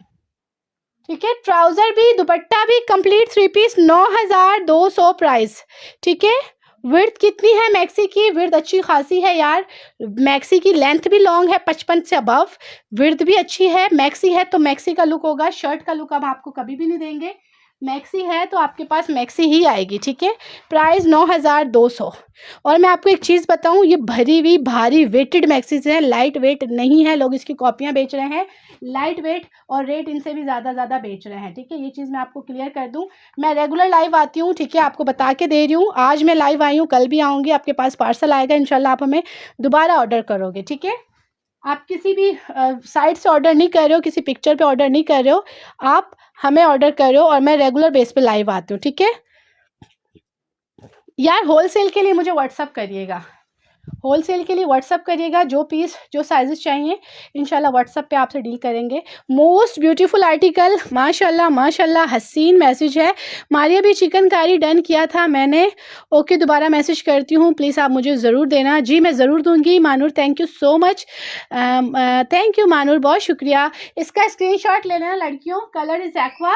ठीक है। ट्राउज़र भी दुपट्टा भी कंप्लीट 3 पीस 9200 प्राइस, ठीक है। विड्थ कितनी है मैक्सी की? विड्थ अच्छी खासी है यार। मैक्सी की लेंथ भी लॉन्ग है 55 से अबव, विड्थ भी अच्छी है। मैक्सी है तो मैक्सी का लुक होगा, शर्ट का लुक हम आपको कभी भी नहीं देंगे। मैक्सी है तो आपके पास मैक्सी ही आएगी, ठीक है। प्राइस 9,200। और मैं आपको एक चीज़ बताऊं, ये भरी हुई भारी वेटेड मैक्सीज हैं, लाइट वेट नहीं है। लोग इसकी कॉपियां बेच रहे हैं लाइट वेट, और रेट इनसे भी ज़्यादा बेच रहे हैं, ठीक है। ये चीज़ मैं आपको क्लियर कर दूं। मैं रेगुलर लाइव आती हूँ, ठीक है, आपको बता के दे रही हूँ। आज मैं लाइव आई हूँ, कल भी आऊँगी, आपके पास पार्सल आएगा इंशाल्लाह, आप हमें दोबारा ऑर्डर करोगे, ठीक है। आप किसी भी साइट से ऑर्डर नहीं कर रहे हो, किसी पिक्चर पे ऑर्डर नहीं कर रहे हो, आप हमें ऑर्डर कर रहे हो, और मैं रेगुलर बेस पे लाइव आती हूँ, ठीक है। यार होलसेल के लिए मुझे व्हाट्सअप करिएगा, होलसेल के लिए व्हाट्सअप करिएगा। जो पीस जो साइजेस चाहिए इंशाल्लाह व्हाट्सअप पे आपसे डील करेंगे। मोस्ट ब्यूटीफुल आर्टिकल, माशाल्लाह माशाल्लाह, हसीन मैसेज है। मारिया भी चिकनकारी डन किया था मैंने, ओके दोबारा मैसेज करती हूँ, प्लीज़ आप मुझे ज़रूर देना। जी मैं ज़रूर दूंगी Manoor, thank you so much, thank you Manoor, बहुत शुक्रिया। इसका स्क्रीनशॉट ले लेना लड़कियों। कलर इज़ एक्वा,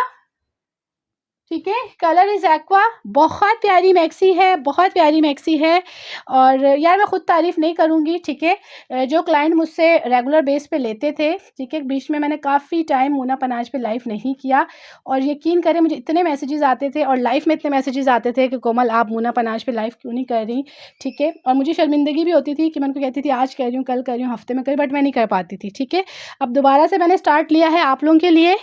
ठीक है, कलर इज़ एक्वा, बहुत प्यारी मैक्सी है, बहुत प्यारी मैक्सी है। और यार मैं खुद तारीफ़ नहीं करूँगी, ठीक है। जो क्लाइंट मुझसे रेगुलर बेस पे लेते थे, ठीक है, बीच में मैंने काफ़ी टाइम मुना पनाज पे लाइव नहीं किया, और यकीन करें मुझे इतने मैसेजेस आते थे, और लाइव में इतने मैसेजेस आते थे कि कोमल आप मुना पनाज पे लाइव क्यों नहीं कर रही, ठीक है। और मुझे शर्मिंदगी भी होती थी कि मैं उनको कहती थी आज कर रही हूँ, कल कर रही हूँ, हफ्ते में कर, बट मैं नहीं कर पाती थी, ठीक है। अब दोबारा से मैंने स्टार्ट लिया है आप लोगों के लिए,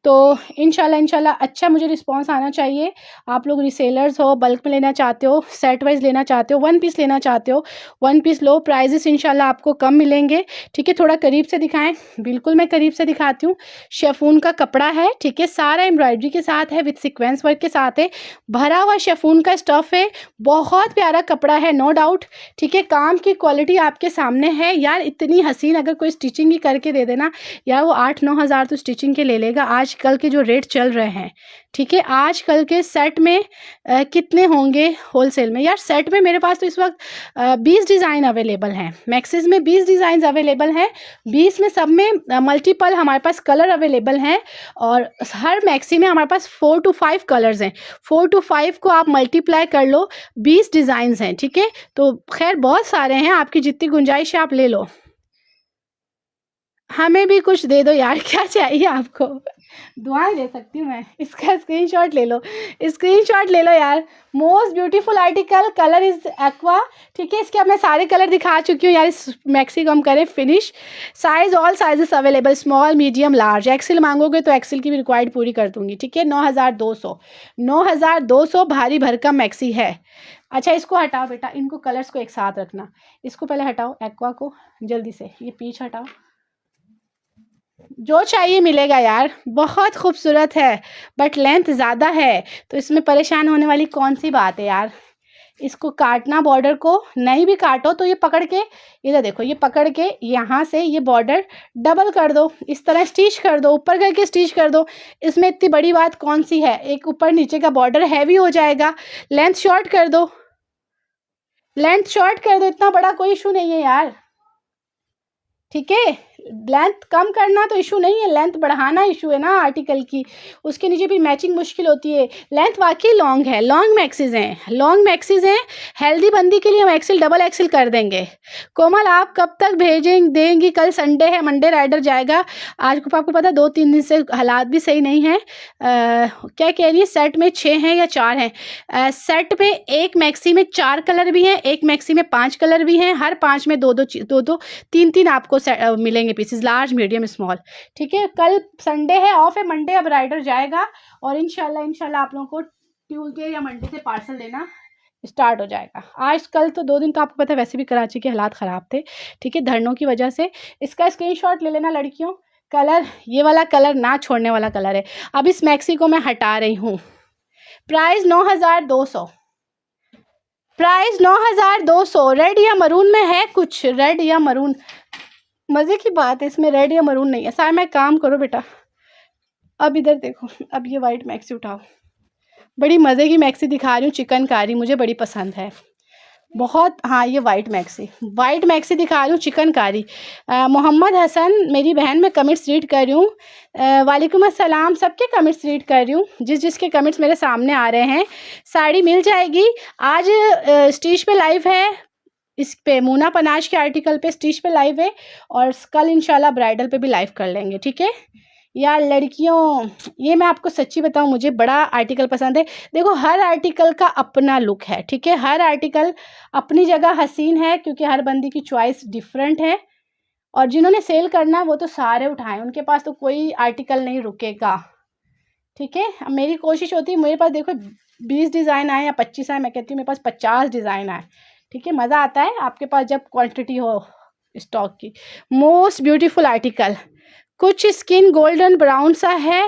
तो इंशाल्लाह अच्छा मुझे रिस्पांस आना चाहिए। आप लोग रीसेलर्स हो, बल्क में लेना चाहते हो, सेट वाइज लेना चाहते हो, वन पीस लेना चाहते हो, वन पीस लो, प्राइजेस इंशाल्लाह आपको कम मिलेंगे, ठीक है। थोड़ा करीब से दिखाएं, बिल्कुल मैं करीब से दिखाती हूँ। शेफून का कपड़ा है, ठीक है, सारा एम्ब्रॉयडरी के साथ है, विथ सीक्वेंस वर्क के साथ है, भरा हुआ शेफून का स्टफ़ है, बहुत प्यारा कपड़ा है, नो डाउट, ठीक है। काम की क्वालिटी आपके सामने है यार, इतनी हसीन। अगर कोई स्टिचिंग ही करके दे देना यार, वो 8-9 हज़ार तो स्टिचिंग के ले लेगा। आजकल के जो रेट चल रहे हैं, ठीक है, आजकल के सेट में कितने होंगे होलसेल में? यार सेट में मेरे पास तो इस वक्त 20 डिज़ाइन अवेलेबल हैं, मैक्सिस में 20 डिज़ाइन अवेलेबल हैं, 20 में सब में मल्टीपल हमारे पास कलर अवेलेबल हैं, और हर मैक्सी में हमारे पास 4 to 5 कलर्स हैं। 4 to 5 को आप मल्टीप्लाई कर लो, 20 डिज़ाइंस हैं, ठीक है। तो खैर बहुत सारे हैं, आपकी जितनी गुंजाइश है आप ले लो। हमें भी कुछ दे दो यार, क्या चाहिए आपको? दुआएं दे सकती हूँ मैं। इसका स्क्रीनशॉट ले लो, स्क्रीनशॉट ले लो यार। Most beautiful article, colour is aqua, ठीक है। इसके अब मैं सारे कलर दिखा चुकी हूँ यार। इस मैक्सी को हम करें finish. Size all sizes available, small medium large. XL मांगोगे तो एक्सेल की भी रिक्वायर्ड पूरी कर दूंगी, ठीक है। 9,200, 9,200 भारी भरकम मैक्सी है। अच्छा इसको हटाओ बेटा, इनको कलर्स को एक साथ रखना। इसको पहले हटाओ, एक्वा को जल्दी से, ये पीच हटाओ। जो चाहिए मिलेगा यार, बहुत खूबसूरत है, बट लेंथ ज़्यादा है, तो इसमें परेशान होने वाली कौन सी बात है यार। इसको काटना, बॉर्डर को नहीं भी काटो तो ये पकड़ के, इधर देखो, ये पकड़ के यहाँ से ये बॉर्डर डबल कर दो, इस तरह स्टिच कर दो, ऊपर करके स्टिच कर दो। इसमें इतनी बड़ी बात कौन सी है? एक ऊपर नीचे का बॉर्डर हैवी हो जाएगा, लेंथ शॉर्ट कर दो, लेंथ शॉर्ट कर दो, इतना बड़ा कोई इशू नहीं है यार, ठीक है। लेंथ कम करना तो इशू नहीं है, लेंथ बढ़ाना इशू है ना आर्टिकल की, उसके नीचे भी मैचिंग मुश्किल होती है। लेंथ वाकई लॉन्ग है, लॉन्ग मैक्सीज हैं, लॉन्ग मैक्सीज हैं। हेल्दी बंदी के लिए हम एक्सेल डबल एक्सेल कर देंगे। कोमल आप कब तक भेजें देंगी? कल संडे है, मंडे राइडर जाएगा। आज को आपको पता 2-3 दिन से हालात भी सही नहीं है। क्या कह रही है, सेट में 6 हैं या 4 हैं? सेट में एक मैक्सी में 4 कलर भी हैं, एक मैक्सी में 5 कलर भी हैं, हर 5 में 2-2 3-3 आपको मिलेंगे पीसेस, लार्ज मीडियम स्मॉल, ठीक है। कल संडे है, ऑफ है, मंडे अब राइडर जाएगा, और इंशाल्लाह आप लोगों को ट्यूसडे या मंडे से पार्सल देना स्टार्ट हो जाएगा। आज कल तो 2 दिन तो आपको पता है वैसे भी कराची के हालात ख़राब थे, ठीक है, धरनों की वजह से। इसका स्क्रीनशॉट ले लेना लड़कियों। कलर, ये वाला कलर ना छोड़ने वाला कलर है। अब इस मैक्सी को मैं हटा रही हूँ। Price 9,200, price 9,200। रेड या मरून में है कुछ, रेड या मरून, मज़े की बात है, इसमें रेड या मरून नहीं है। सारे में काम करो बेटा, अब इधर देखो, अब ये वाइट मैक्सी उठाओ। बड़ी मज़े की मैक्सी दिखा रही हूँ, चिकनकारी, मुझे बड़ी पसंद है। बहुत। हाँ ये वाइट मैक्सी दिखा रही हूँ, चिकनकारी। मोहम्मद हसन मेरी बहन, मैं कमेंट्स रीड कर रही हूँ। वालेकुम अस्सलाम, सबके कमेंट्स रीड कर रही हूँ, जिसके कमेंट्स मेरे सामने आ रहे हैं। साड़ी मिल जाएगी आज। स्टिच पे लाइव है, इस पे मूना पनाज के आर्टिकल पे स्टिच पे लाइव है, और कल इंशाल्लाह ब्राइडल पे भी लाइव कर लेंगे, ठीक है यार। लड़कियों, ये मैं आपको सच्ची बताऊं, मुझे बड़ा आर्टिकल पसंद है। देखो हर आर्टिकल का अपना लुक है, ठीक है, हर आर्टिकल अपनी जगह हसीन है, क्योंकि हर बंदी की चॉइस डिफरेंट है। और जिन्होंने सेल करना है वो तो सारे उठाएं, उनके पास तो कोई आर्टिकल नहीं रुकेगा, ठीक है। अब मेरी कोशिश होती है, मेरे पास देखो 20 डिज़ाइन आए या 25 आए, मैं कहती हूँ मेरे पास 50 डिज़ाइन आए, ठीक है। मज़ा आता है आपके पास जब क्वांटिटी हो स्टॉक की। मोस्ट ब्यूटीफुल आर्टिकल, कुछ स्किन गोल्डन ब्राउन सा है,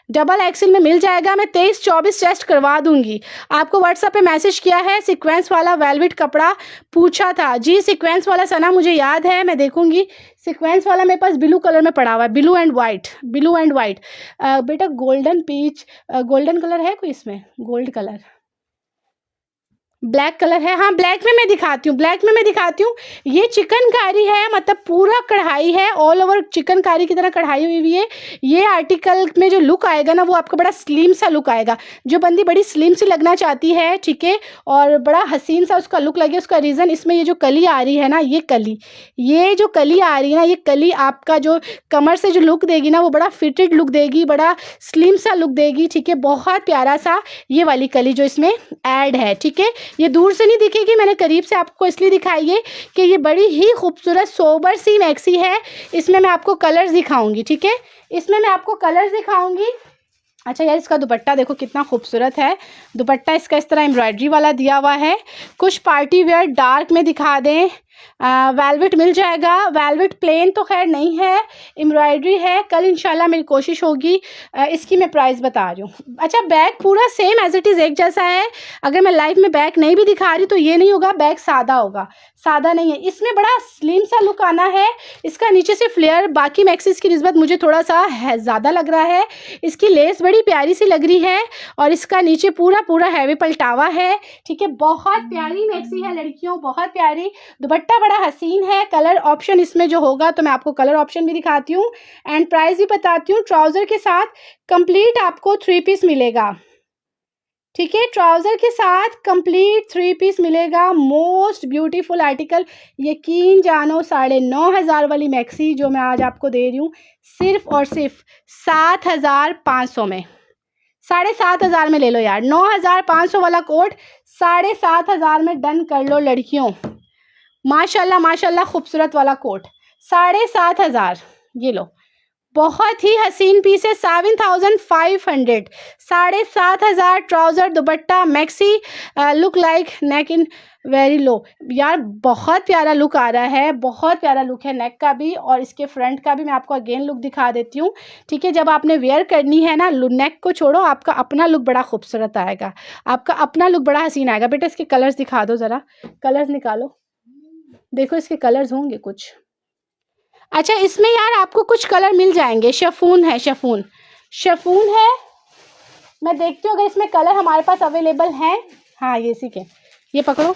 डबल एक्सेल में मिल जाएगा। मैं 23-24 टेस्ट करवा दूंगी। आपको व्हाट्सएप पे मैसेज किया है, सीक्वेंस वाला वेलवेट कपड़ा पूछा था जी। सीक्वेंस वाला सना मुझे याद है, मैं देखूंगी। सीक्वेंस वाला मेरे पास ब्लू कलर में पड़ा हुआ है, ब्लू एंड वाइट। बेटा गोल्डन पीच, गोल्डन कलर है कोई इसमें, गोल्ड कलर, ब्लैक कलर है। हाँ ब्लैक में मैं दिखाती हूँ। ये चिकनकारी है, मतलब पूरा कढ़ाई है, ऑल ओवर चिकनकारी की तरह कढ़ाई हुई है। ये आर्टिकल में जो लुक आएगा ना, वो आपका बड़ा स्लिम सा लुक आएगा। जो बंदी बड़ी स्लिम सी लगना चाहती है, ठीक है, और बड़ा हसीन सा उसका लुक लगे, उसका रीज़न इसमें ये जो कली आ रही है ना, ये जो कली आ रही है ना, ये कली आपका जो कमर से जो लुक देगी ना, वो बड़ा फिटेड लुक देगी, बड़ा स्लिम सा लुक देगी, ठीक है। बहुत प्यारा सा ये वाली कली जो इसमें ऐड है, ठीक है। ये दूर से नहीं दिखेगी, मैंने करीब से आपको इसलिए दिखाई है कि ये बड़ी ही खूबसूरत सोबर सी मैक्सी है। इसमें मैं आपको कलर्स दिखाऊंगी, ठीक है, इसमें मैं आपको कलर्स दिखाऊंगी। अच्छा यार, इसका दुपट्टा देखो कितना खूबसूरत है। दुपट्टा इसका इस तरह एम्ब्रॉयडरी वाला दिया हुआ है। कुछ पार्टी वेयर डार्क में दिखा दें। वेलवेट मिल जाएगा, वेलवेट प्लेन तो खैर नहीं है, एम्ब्रॉयडरी है। कल इंशाल्लाह मेरी कोशिश होगी। इसकी मैं प्राइस बता रही हूँ। अच्छा, बैग पूरा सेम एज इट इज़ एक जैसा है। अगर मैं लाइव में बैग नहीं भी दिखा रही तो ये नहीं होगा बैग सादा होगा, सादा नहीं है। इसमें बड़ा स्लिम सा लुक आना है। इसका नीचे से फ्लेयर बाकी मैक्सीज की निस्बत मुझे थोड़ा सा ज़्यादा लग रहा है। इसकी लेस बड़ी प्यारी सी लग रही है, और इसका नीचे पूरा हैवी पलटावा है, ठीक है। बहुत प्यारी मैक्सी है लड़कियों, बहुत प्यारी। दुपट्टा बड़ा हसीन है। कलर ऑप्शन इसमें जो होगा तो मैं आपको कलर ऑप्शन भी दिखाती हूँ एंड प्राइस भी बताती हूँ। ट्राउज़र के साथ कंप्लीट आपको 3 पीस मिलेगा, ठीक है। ट्राउज़र के साथ कंप्लीट 3 पीस मिलेगा। मोस्ट ब्यूटीफुल आर्टिकल, यकीन जानो 9,500 वाली मैक्सी जो मैं आज आपको दे रही हूँ सिर्फ और सिर्फ 7,500 में। 7,500 में ले लो यार। 9,500 वाला कोट 7,500 में डन कर लो लड़कियों। माशाल्लाह माशाल्लाह, खूबसूरत वाला कोट 7,500, ये लो। बहुत ही हसीन पीस है। 7,500, 7,500। Trouser dupatta maxi, look like neck in very low. यार बहुत प्यारा लुक आ रहा है, बहुत प्यारा लुक है नेक का भी, और इसके फ्रंट का भी मैं आपको अगेन लुक दिखा देती हूँ, ठीक है। जब आपने वेयर करनी है ना, नेक को छोड़ो, आपका अपना लुक बड़ा खूबसूरत आएगा, आपका अपना लुक बड़ा हसीन आएगा। बेटा इसके कलर्स दिखा दो ज़रा, कलर्स निकालो, देखो इसके कलर्स होंगे कुछ। अच्छा, इसमें यार आपको कुछ कलर मिल जाएंगे। शिफॉन है, शिफॉन है। मैं देखती हूँ अगर इसमें कलर हमारे पास अवेलेबल हैं। हाँ ये इसी के, ये पकड़ो।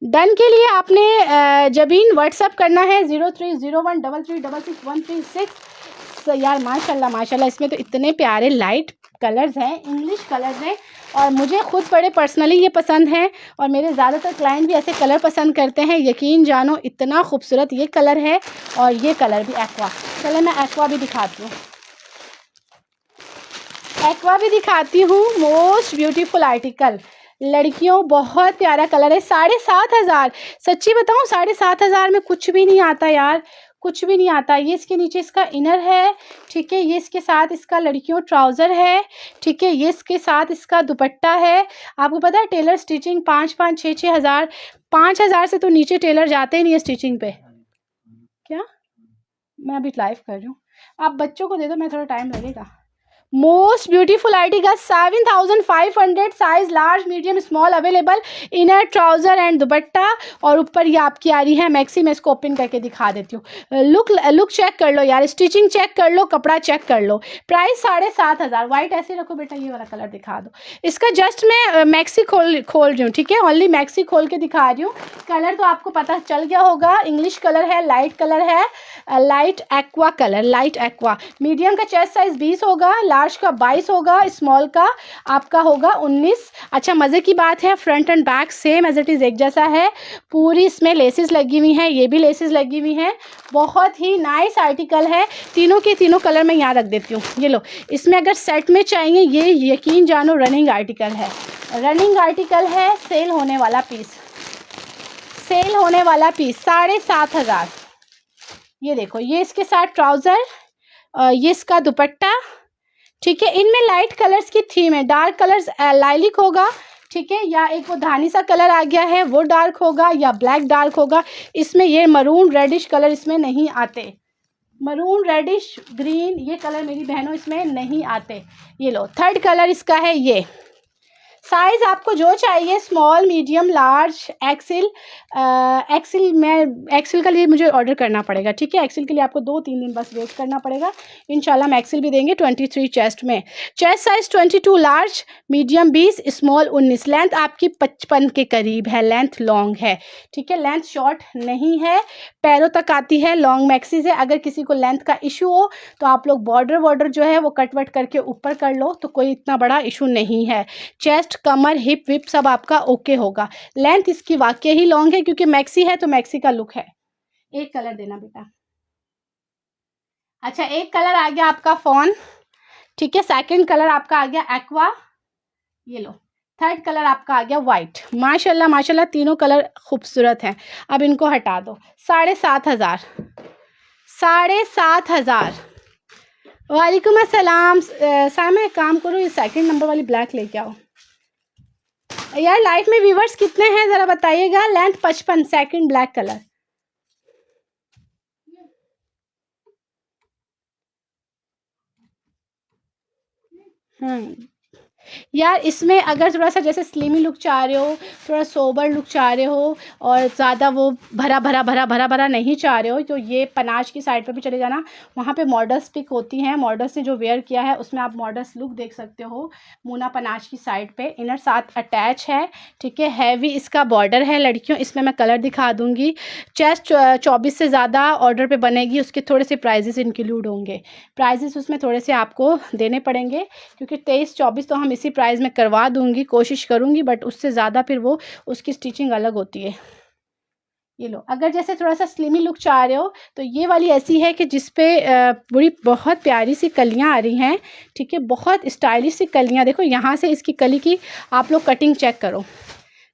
डन के लिए आपने जबीन व्हाट्सअप करना है 030133666136। यार माशाल्लाह माशाल्लाह, इसमें तो इतने प्यारे लाइट कलर्स हैं, इंग्लिश कलर्स हैं, और मुझे खुद बड़े पर्सनली ये पसंद हैं, और मेरे ज़्यादातर क्लाइंट भी ऐसे कलर पसंद करते हैं। यकीन जानो इतना खूबसूरत ये कलर है, और ये कलर भी एक्वा। चलो मैं एक्वा भी दिखाती हूँ, मोस्ट ब्यूटीफुल आर्टिकल लड़कियों, बहुत प्यारा कलर है। 7,500, सच्ची बताऊँ 7,500 में कुछ भी नहीं आता यार, कुछ भी नहीं आता। ये इसके नीचे इसका इनर है, ठीक है। ये इसके साथ इसका लड़कियों ट्राउज़र है, ठीक है। ये इसके साथ इसका दुपट्टा है। आपको पता है टेलर स्टिचिंग 5,500 6,000 5,000 से तो नीचे टेलर जाते ही नहीं है स्टिचिंग पे। क्या, मैं अभी लाइव कर रही हूँ, आप बच्चों को दे दो, मैं थोड़ा टाइम लगेगा। Most beautiful article 7500, size large medium small available, inner trouser and दुपट्टा, और ऊपर ये आपकी आ रही है मैक्सी। मैं इसको ओपन करके दिखा देती हूँ। लुक चेक कर लो यार, स्टिचिंग चेक कर लो, कपड़ा चेक कर लो। प्राइस 7500। वाइट ऐसे रखो बेटा, ये वाला कलर दिखा दो। इसका जस्ट मैं मैक्सी खोल रही हूँ, ठीक है, ओनली मैक्सी खोल के दिखा रही हूँ। कलर तो आपको पता चल गया होगा, इंग्लिश कलर है, लाइट कलर है, light aqua colour, light aqua. Medium का चेस्ट साइज 20 होगा, लार्ज का 22 होगा, स्मॉल का आपका होगा 19। अच्छा, मज़े की बात है, front and back same as it is एक जैसा है। पूरी इसमें लेसेस लगी हुई हैं, ये भी लेसेस लगी हुई हैं। बहुत ही नाइस आर्टिकल है। तीनों के तीनों कलर मैं यहाँ रख देती हूँ। ये लो, इसमें अगर सेट में चाहिए, ये यकीन जानो रनिंग आर्टिकल है, रनिंग आर्टिकल है। सेल होने वाला पीस, सेल होने वाला पीस 7500। ये देखो, ये इसके साथ ट्राउज़र, ये इसका दुपट्टा, ठीक है। इनमें लाइट कलर्स की थीम है, डार्क कलर्स लाइलिक होगा, ठीक है, या एक वो धानी सा कलर आ गया है वो डार्क होगा, या ब्लैक डार्क होगा। इसमें ये मरून रेडिश कलर इसमें नहीं आते, मरून रेडिश ग्रीन ये कलर मेरी बहनों इसमें नहीं आते। ये लो, थर्ड कलर इसका है ये। साइज़ आपको जो चाहिए, small medium large XL, XL में एक्सेल के लिए मुझे ऑर्डर करना पड़ेगा, ठीक है। एक्सेल के लिए आपको 2-3 दिन बस वेट करना पड़ेगा, इंशाल्लाह हम एक्सेल भी देंगे। 23 चेस्ट में, chest size 22 large, medium 20, small 19। Length आपकी 55 के करीब है, लेंथ लॉन्ग है, ठीक है, लेंथ शॉर्ट नहीं है, पैरों तक आती है, लॉन्ग मैक्सी से। अगर किसी को लेंथ का इशू हो तो आप लोग बॉर्डर जो है वो कट वट करके ऊपर कर लो, तो कोई इतना बड़ा इशू नहीं है। चेस्ट, कमर, हिप विप सब आपका ओके होगा। लेंथ इसकी वाकई ही लॉन्ग है, क्योंकि मैक्सी है तो मैक्सी का लुक है। एक कलर देना बेटा। अच्छा, एक कलर आ गया आपका फॉन, ठीक है। सेकंड कलर आपका आ गया एक्वा, ये लो। थर्ड कलर आपका आ गया वाइट। माशाल्लाह माशाल्लाह, तीनों कलर खूबसूरत हैं। अब इनको हटा दो। 7500, 7500। वालेकुम अस्सलाम। सामा एक काम करो, ये सेकंड नंबर वाली ब्लैक लेके आओ यार। लाइफ में व्यूवर्स कितने हैं ज़रा बताइएगा। Length 55, second black colour. यार इसमें अगर थोड़ा सा जैसे स्लिमी लुक चाह रहे हो, थोड़ा सोबर लुक चाह रहे हो, और ज़्यादा वो भरा नहीं चाह रहे हो, तो ये पनाज की साइड पे भी चले जाना। वहाँ पे मॉडल्स पिक होती हैं, मॉडल्स ने जो वेयर किया है उसमें आप मॉडल्स लुक देख सकते हो। मूना पनाज की साइड पे इनर साथ अटैच है, ठीक है। हैवी इसका बॉर्डर है लड़कियों, इसमें मैं कलर दिखा दूँगी। चेस्ट 24 से ज़्यादा ऑर्डर पर बनेगी, उसके थोड़े से प्राइजेस इंक्लूड होंगे। प्राइजेस उसमें थोड़े से आपको देने पड़ेंगे, क्योंकि 23-24 तो हम इसी प्राइस में करवा दूंगी, कोशिश करूंगी, बट उससे ज़्यादा फिर वो उसकी स्टिचिंग अलग होती है। ये लो, अगर जैसे थोड़ा सा स्लिमी लुक चाह रहे हो तो ये वाली ऐसी है कि जिस पे बड़ी बहुत प्यारी सी कलियां आ रही हैं, ठीक है, बहुत स्टाइलिश सी कलियां। देखो यहाँ से इसकी कली की आप लोग कटिंग चेक करो,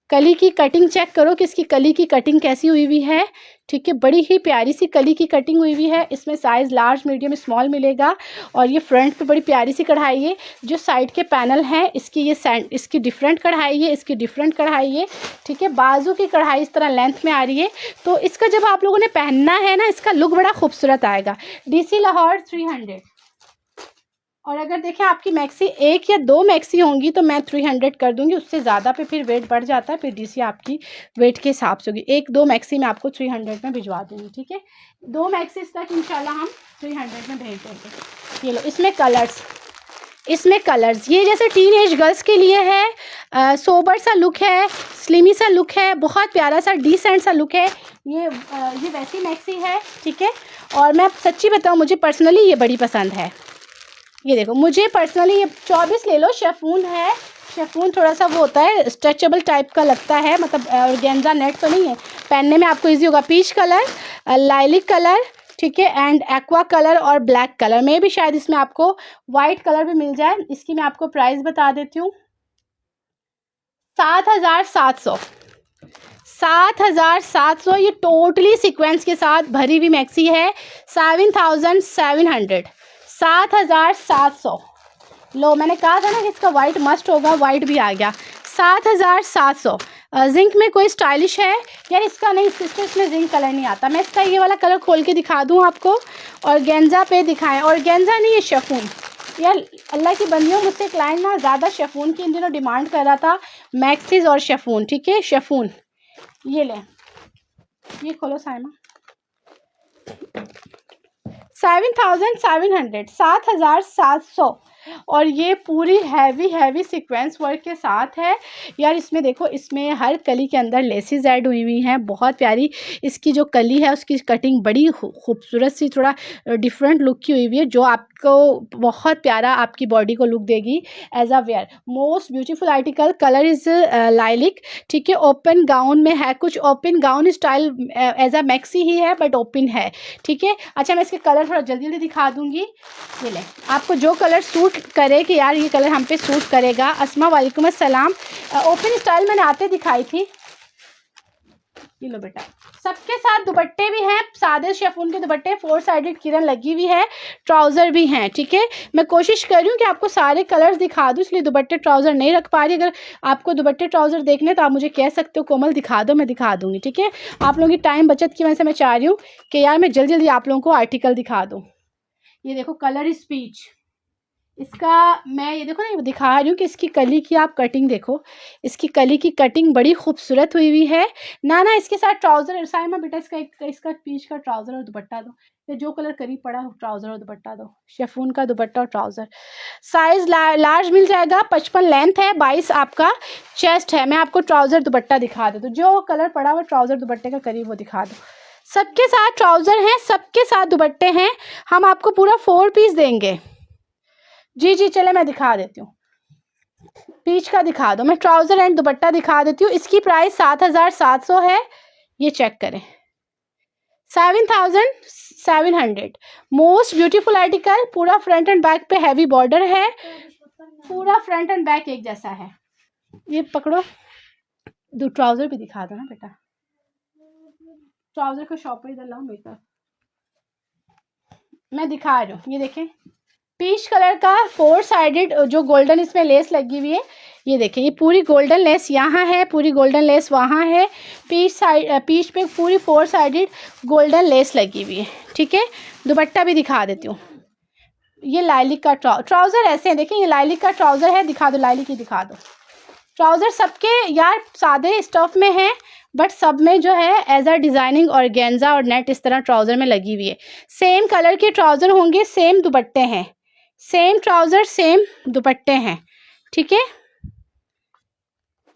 कली की कटिंग चेक करो कि इसकी कली की कटिंग कैसी हुई हुई है, ठीक है। बड़ी ही प्यारी सी कली की कटिंग हुई हुई है। इसमें साइज़ लार्ज मीडियम स्मॉल मिलेगा, और ये फ्रंट पे बड़ी प्यारी सी कढ़ाई है। जो साइड के पैनल हैं इसकी इसकी डिफरेंट कढ़ाई है, इसकी डिफरेंट कढ़ाई है, ठीक है। बाजू की कढ़ाई इस तरह लेंथ में आ रही है, तो इसका जब आप लोगों ने पहनना है ना, इसका लुक बड़ा खूबसूरत आएगा। DC लाहौर 300। और अगर देखें आपकी मैक्सी 1 या 2 मैक्सी होंगी तो मैं 300 कर दूंगी, उससे ज़्यादा पे फिर वेट बढ़ जाता है, फिर DC आपकी वेट के हिसाब से होगी। 1-2 मैक्सी मैं आपको 300 में भिजवा दूंगी, ठीक है। 2 मैक्सीज तक इंशाल्लाह हम 300 में भेज देंगे। ये लो, इसमें कलर्स ये जैसे टीन एज गर्ल्स के लिए है, सोबर सा लुक है, स्लिमी सा लुक है, बहुत प्यारा सा डिसेंट सा लुक है। ये वैसी मैक्सी है, ठीक है। और मैं सच्ची बताऊँ, मुझे पर्सनली ये बड़ी पसंद है। ये देखो, मुझे पर्सनली ये 24 ले लो, शेफून है। शेफून थोड़ा सा वो होता है, स्ट्रेचेबल टाइप का लगता है, मतलब ऑर्गेन्जा नेट तो नहीं है, पहनने में आपको इजी होगा। पीच कलर, लाइलिक कलर, ठीक है, एंड एक्वा कलर और ब्लैक कलर में भी शायद इसमें आपको वाइट कलर भी मिल जाए। इसकी मैं आपको प्राइस बता देती हूँ, 7700। 7700। ये टोटली सीक्वेंस के साथ भरी हुई मैक्सी है। 7700, 7700। लो, मैंने कहा था ना कि इसका वाइट मस्ट होगा, वाइट भी आ गया। 7700। जिंक में कोई स्टाइलिश है यार? इसका नहीं सिस्टर, इसमें जिंक कलर नहीं आता। मैं इसका ये वाला कलर खोल के दिखा दूँ आपको, और गेंजा पे दिखाएं, और गेंजा नहीं, ये शेफून, यार अल्लाह की बंदियों, मुझसे क्लाइंट ना ज़्यादा शेफून की इन दिनों डिमांड कर रहा था, मैक्सीज और शेफून, ठीक है। शेफून ये लें, ये खोलो साइमा, 7,700, 7,700, और ये पूरी हैवी सीक्वेंस वर्क के साथ है यार। इसमें देखो, इसमें हर कली के अंदर लेसेस ऐड हुई हुई हैं, बहुत प्यारी। इसकी जो कली है उसकी कटिंग बड़ी खूबसूरत सी, थोड़ा डिफरेंट लुक की हुई हुई है, जो आपको बहुत प्यारा आपकी बॉडी को लुक देगी as a wear. Most beautiful article, colour is lilac, ठीक है। ओपन गाउन में है, कुछ open gown style as a maxi ही है बट ओपन है, ठीक है। अच्छा, मैं इसके कलर थोड़ा जल्दी दिखा दूंगी। ये ले, आपको जो कलर सूट करे कि यार ये कलर हम पे सूट करेगा। अस्मा वालेकुम अस्सलाम। ओपन स्टाइल मैंने आते दिखाई थी। ये लो बेटा, सबके साथ दुपट्टे भी हैं, सादे शेफून के दुपट्टे, 4 साइडेड किरण लगी हुई है, ट्राउज़र भी हैं, ठीक है। मैं कोशिश कर रही हूँ कि आपको सारे कलर्स दिखा दूँ, इसलिए दुपट्टे ट्राउज़र नहीं रख पा रही। अगर आपको दुपट्टे ट्राउज़र देखने तो आप मुझे कह सकते हो कोमल दिखा दो, मैं दिखा दूँगी, ठीक है। आप लोगों की टाइम बचत की वजह से मैं चाह रही हूँ कि यार मैं जल्दी आप लोगों को आर्टिकल दिखा दूँ। ये देखो, कलर इज पीच, इसका मैं ये देखो ना, ये दिखा रही हूँ कि इसकी कली की आप कटिंग देखो, इसकी कली की कटिंग बड़ी खूबसूरत हुई हुई है ना। इसके साथ ट्राउज़र, साइमा बेटा इसका पीच का ट्राउज़र और दुपट्टा दो, ये जो कलर करीब पड़ा हो, ट्राउज़र और दुपट्टा दो, शेफून का दुपट्टा और ट्राउज़र। साइज़ लार्ज मिल जाएगा, 55 लेंथ है, 22 आपका चेस्ट है। मैं आपको ट्राउज़र दुपट्टा दिखा दे, तो जो कलर पड़ा हुआ ट्राउज़र दुपट्टे का करीब वो दिखा दो। सबके साथ ट्राउज़र हैं, सबके साथ दुपट्टे हैं, हम आपको पूरा 4 पीस देंगे। जी चले, मैं दिखा देती हूँ, पीच का दिखा दो, मैं ट्राउज़र एंड दुपट्टा दिखा देती हूँ। इसकी प्राइस 7,700 है, ये चेक करें, 7,700। मोस्ट ब्यूटीफुल आर्टिकल, पूरा फ्रंट एंड बैक पे हैवी बॉर्डर है, पूरा फ्रंट एंड बैक एक जैसा है। ये पकड़ो, दो ट्राउज़र भी दिखा दो ना बेटा, ट्राउज़र को शॉप इधर लाओ मेरे, मैं दिखा रही हूँ। ये देखें, पीच कलर का 4 साइडेड जो गोल्डन इसमें लेस लगी हुई है, ये देखें, ये पूरी गोल्डन लेस यहाँ है, पूरी गोल्डन लेस वहाँ है, पीच पे पूरी 4 साइडेड गोल्डन लेस लगी हुई है, ठीक है। दुपट्टा भी दिखा देती हूँ। ये लाइलिक का ट्राउज़र ऐसे है, देखें, ये लाइलिक का ट्राउज़र है, दिखा दो, लाइलिक ही दिखा दो। ट्राउज़र सबके यार सादे स्टफ में है, बट सब में जो है एज अ डिज़ाइनिंग और गेंजा और नेट इस तरह ट्राउज़र में लगी हुई है। सेम कलर के ट्राउज़र होंगे, सेम दुपट्टे हैं, सेम ट्राउज़र सेम दुपट्टे हैं, ठीक है।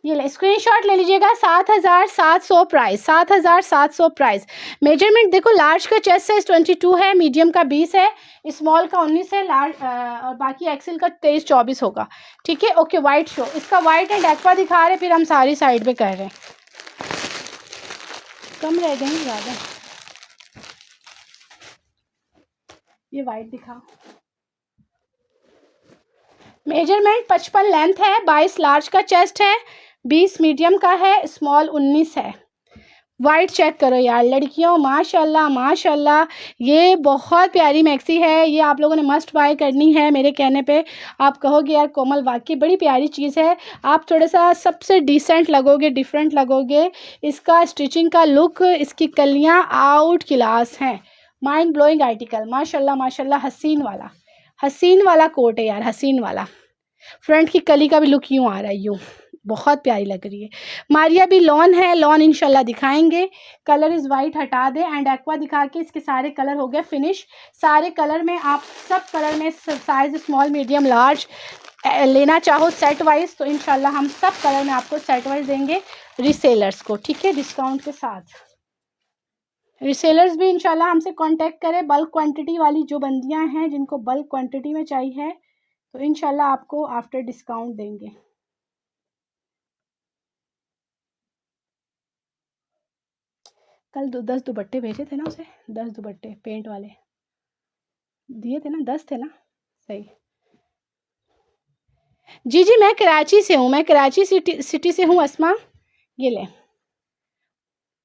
ये ले, स्क्रीनशॉट ले लीजिएगा, 7,700 प्राइस, 7,700 प्राइस। मेजरमेंट देखो, लार्ज का चेस्ट साइज 22 है, मीडियम का 20 है, स्मॉल का 19 है, लार्ज और बाकी एक्सेल का 23-24 होगा, ठीक है। ओके, वाइट शो, इसका वाइट एंड एक्वा दिखा रहे, फिर हम सारी साइड पे कर रहे हैं, कम रह गए ज़्यादा। ये वाइट दिखाओ, मेजरमेंट 55 लेंथ है, 22 लार्ज का चेस्ट है, 20 मीडियम का है, स्मॉल 19 है। वाइट चेक करो यार लड़कियों, माशाल्लाह माशाल्लाह, ये बहुत प्यारी मैक्सी है, ये आप लोगों ने मस्ट बाय करनी है। मेरे कहने पे आप कहोगे यार कोमल वाकई बड़ी प्यारी चीज़ है, आप थोड़ा सा सबसे डिसेंट लगोगे, डिफरेंट लगोगे। इसका स्टिचिंग का लुक, इसकी कलियाँ आउट क्लास हैं, माइंड ब्लोइंग आर्टिकल, माशाल्लाह माशाल्लाह। हसीन वाला कोट है यार, हसीन वाला। फ्रंट की कली का भी लुक यूँ आ रहा है, यूँ बहुत प्यारी लग रही है। मारिया भी लॉन है, लॉन इंशाल्लाह दिखाएंगे। कलर इज़ वाइट हटा दे एंड एक्वा दिखा के इसके सारे कलर हो गए फिनिश। सारे कलर में आप सब कलर में साइज़ स्मॉल मीडियम लार्ज लेना चाहो सेट वाइज, तो इंशाल्लाह हम सब कलर में आपको सेट वाइज देंगे रीसेलर्स को, ठीक है, डिस्काउंट के साथ। रीसेलर्स भी इंशाल्लाह हमसे कांटेक्ट करें, बल्क क्वांटिटी वाली जो बंदियां हैं जिनको बल्क क्वांटिटी में चाहिए है, तो इंशाल्लाह आपको आफ्टर डिस्काउंट देंगे। कल 10 दुपट्टे भेजे थे ना उसे, 10 दुपट्टे पेंट वाले दिए थे ना, 10 थे ना, सही। जी मैं कराची से हूँ, मैं कराची सिटी से हूँ अस्मा। ये ले,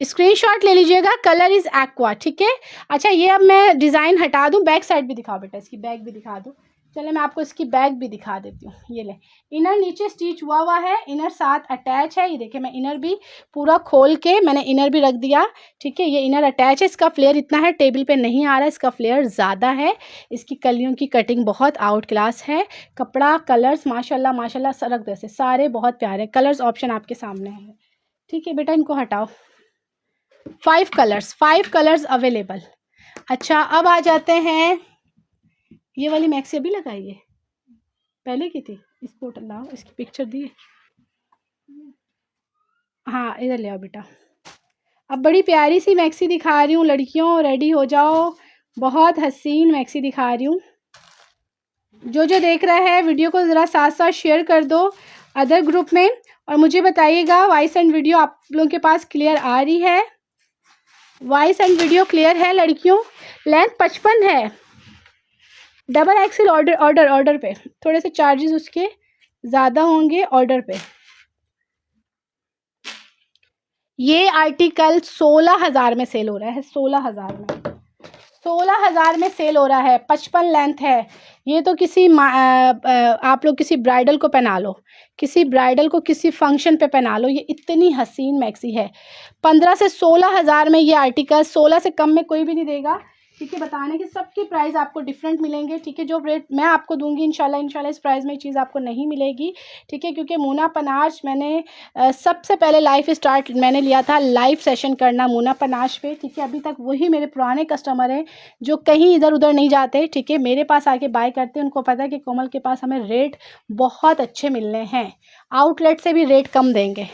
स्क्रीनशॉट ले लीजिएगा, कलर इज़ एक्वा, ठीक है। अच्छा, ये अब मैं डिज़ाइन हटा दूँ, बैक साइड भी दिखाओ बेटा, इसकी बैक भी दिखा दो। चले मैं आपको इसकी बैक भी दिखा देती हूँ। ये ले, इनर नीचे स्टिच हुआ है, इनर साथ अटैच है। ये देखिए मैं इनर भी पूरा खोल के मैंने इनर भी रख दिया, ठीक है। ये इनर अटैच है, इसका फ्लेयर इतना है, टेबल पे नहीं आ रहा है, इसका फ्लेयर ज़्यादा है। इसकी कलियों की कटिंग बहुत आउट क्लास है। कपड़ा कलर्स माशाल्लाह माशाल्लाह सरक जैसे सारे बहुत प्यारे कलर्स, ऑप्शन आपके सामने है, ठीक है बेटा। इनको हटाओ, 5 कलर्स अवेलेबल। अच्छा अब आ जाते हैं, ये वाली मैक्सी अभी लगाई है, पहले की थी, इसको लाओ, इसकी पिक्चर दी, हाँ इधर ले आओ बेटा। अब बड़ी प्यारी सी मैक्सी दिखा रही हूँ लड़कियों, रेडी हो जाओ, बहुत हसीन मैक्सी दिखा रही हूँ। जो जो देख रहा है वीडियो को ज़रा साथ साथ शेयर कर दो अदर ग्रुप में, और मुझे बताइएगा वॉइस एंड वीडियो आप लोगों के पास क्लियर आ रही है? वॉइस एंड वीडियो क्लियर है लड़कियों? लेंथ 55 है, डबल एक्सेल ऑर्डर पे, थोड़े से चार्जेस उसके ज़्यादा होंगे ऑर्डर पे। ये आर्टिकल 16,000 में सेल हो रहा है, 16,000 में, 16,000 में सेल हो रहा है। 55 लेंथ है। ये तो किसी आप लोग किसी ब्राइडल को पहना लो, किसी ब्राइडल को किसी फंक्शन पे पहना लो, ये इतनी हसीन मैक्सी है। 15 से 16,000 में ये आर्टिकल, 16 से कम में कोई भी नहीं देगा, ठीक है। बताने कि सबके प्राइस आपको डिफरेंट मिलेंगे, ठीक है। जो रेट मैं आपको दूंगी इंशाल्लाह इस प्राइस में चीज़ आपको नहीं मिलेगी, ठीक है। क्योंकि मूना पनाश मैंने सबसे पहले लाइव स्टार्ट मैंने लिया था, लाइव सेशन करना मूना पनाश पे, ठीक है। अभी तक वही मेरे पुराने कस्टमर हैं जो कहीं इधर उधर नहीं जाते, ठीक है, मेरे पास आके बाय करते हैं। उनको पता है कि कोमल के पास हमें रेट बहुत अच्छे मिलने हैं, आउटलेट से भी रेट कम देंगे।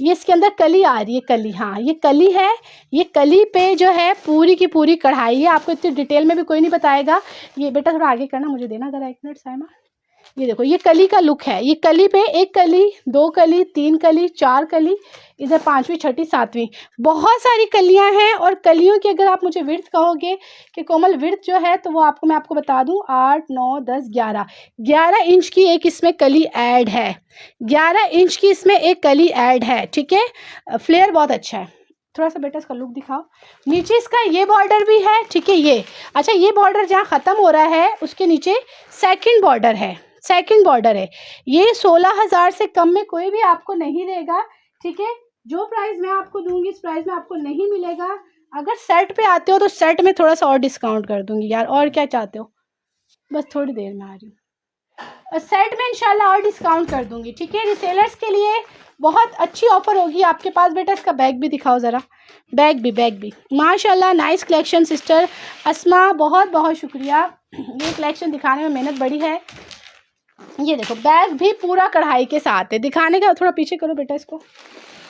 ये इसके अंदर कली आ रही है, कली, हाँ ये कली है। ये कली पे जो है पूरी की पूरी कढ़ाई है, आपको इतनी डिटेल में भी कोई नहीं बताएगा। ये बेटा थोड़ा आगे करना, मुझे देना ज़रा 1 मिनट साइमा। ये देखो ये कली का लुक है। ये कली पे 1 कली, 2 कली, 3 कली, 4 कली, इधर 5वीं 6ठी 7वीं, बहुत सारी कलियां हैं। और कलियों की अगर आप मुझे विड्थ कहोगे कि कोमल विड्थ जो है, तो वो आपको मैं आपको बता दूं 8 9 10 11 इंच की एक इसमें कली ऐड है, 11 इंच की इसमें एक कली ऐड है, ठीक है। फ्लेयर बहुत अच्छा है। थोड़ा सा बेटा इसका लुक दिखाओ। नीचे इसका ये बॉर्डर भी है, ठीक है। ये अच्छा, ये बॉर्डर जहाँ ख़त्म हो रहा है उसके नीचे सेकंड बॉर्डर है, सेकंड बॉर्डर है। ये 16,000 से कम में कोई भी आपको नहीं देगा, ठीक है। जो प्राइस मैं आपको दूंगी इस प्राइस में आपको नहीं मिलेगा। अगर सेट पे आते हो तो सेट में थोड़ा सा और डिस्काउंट कर दूंगी यार, और क्या चाहते हो, बस थोड़ी देर में आ रही हूँ। सेट में इंशाल्लाह और डिस्काउंट कर दूंगी, ठीक है। रिसेलर्स के लिए बहुत अच्छी ऑफर होगी आपके पास। बेटा इसका बैग भी दिखाओ ज़रा, बैग भी माशाल्लाह नाइस कलेक्शन सिस्टर अस्मा, बहुत बहुत शुक्रिया। ये कलेक्शन दिखाने में मेहनत बड़ी है। ये देखो बैग भी पूरा कढ़ाई के साथ है, दिखाने का थोड़ा पीछे करो बेटा इसको,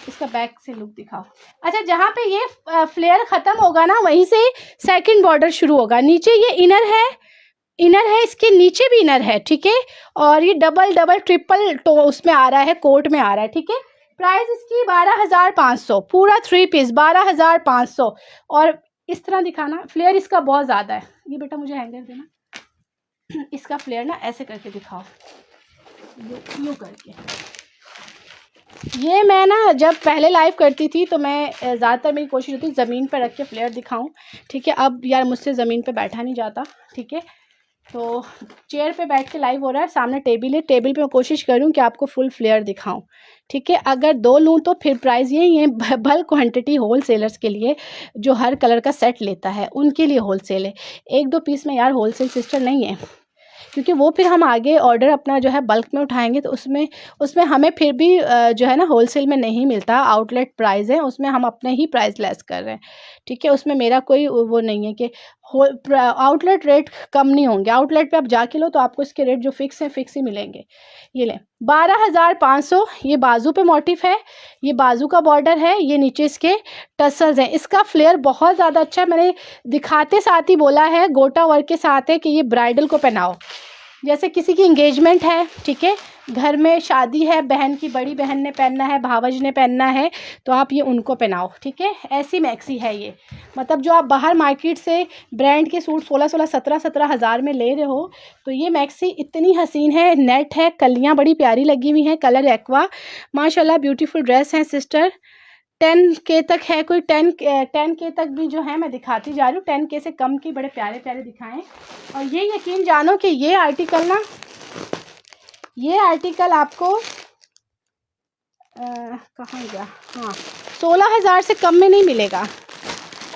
इसका बैक से लुक दिखाओ। अच्छा, जहाँ पे ये फ्लेयर ख़त्म होगा ना वहीं से सेकंड बॉर्डर शुरू होगा। नीचे ये इनर है, इसके नीचे भी इनर है, ठीक है। और ये डबल ट्रिपल तो उसमें आ रहा है, कोट में आ रहा है, ठीक है। प्राइस इसकी 12,500, पूरा 3 पीस 12,500। और इस तरह दिखाना, फ्लेयर इसका बहुत ज़्यादा है। ये बेटा मुझे हैंगर देना, इसका फ्लेयर ना ऐसे करके दिखाओ, यूँ करके। ये मैं ना जब पहले लाइव करती थी तो मैं ज़्यादातर मेरी कोशिश होती ज़मीन पर रख के फ्लेयर दिखाऊं, ठीक है। अब यार मुझसे ज़मीन पे बैठा नहीं जाता, ठीक है। तो चेयर पे बैठ के लाइव हो रहा है, सामने टेबल है, टेबल पे मैं कोशिश करूं कि आपको फुल फ्लेयर दिखाऊं, ठीक है। अगर 2 लूँ तो फिर प्राइस यही है। बल्क क्वांटिटी होल सेलर्स के लिए, जो हर कलर का सेट लेता है उनके लिए होल सेल है। 1-2 पीस में यार होल सेल सिस्टम नहीं है, क्योंकि वो फिर हम आगे ऑर्डर अपना जो है बल्क में उठाएंगे तो उसमें हमें फिर भी जो है ना होलसेल में नहीं मिलता। आउटलेट प्राइस है, उसमें हम अपने ही प्राइस लेस कर रहे हैं, ठीक है। उसमें मेरा कोई वो नहीं है कि आउटलेट रेट कम नहीं होंगे। आउटलेट पे आप जाके लो तो आपको इसके रेट जो फिक्स हैं फिक्स ही मिलेंगे। ये लें 12,500। ये बाजू पे मोटिफ है, ये बाजू का बॉर्डर है, ये नीचे इसके टसल्स हैं। इसका फ्लेयर बहुत ज़्यादा अच्छा है। मैंने दिखाते साथ ही बोला है गोटा वर्क के साथ है कि ये ब्राइडल को पहनाओ, जैसे किसी की इंगेजमेंट है, ठीक है, घर में शादी है, बहन की बड़ी बहन ने पहनना है, भावज ने पहनना है, तो आप ये उनको पहनाओ, ठीक है। ऐसी मैक्सी है ये। मतलब जो आप बाहर मार्केट से ब्रांड के सूट 16-16, 17-17 हज़ार में ले रहे हो, तो ये मैक्सी इतनी हसीन है। नेट है, कलियाँ बड़ी प्यारी लगी हुई हैं, कलर एक्वा, माशाल्लाह ब्यूटीफुल ड्रेस है सिस्टर। 10K तक है कोई, 10K तक भी जो है मैं दिखाती जा रही हूँ। 10K से कम की बड़े प्यारे प्यारे दिखाएं। और ये यकीन जानो कि ये आर्टिकल ना, ये आर्टिकल आपको कहाँ गया, हाँ 16,000 से कम में नहीं मिलेगा।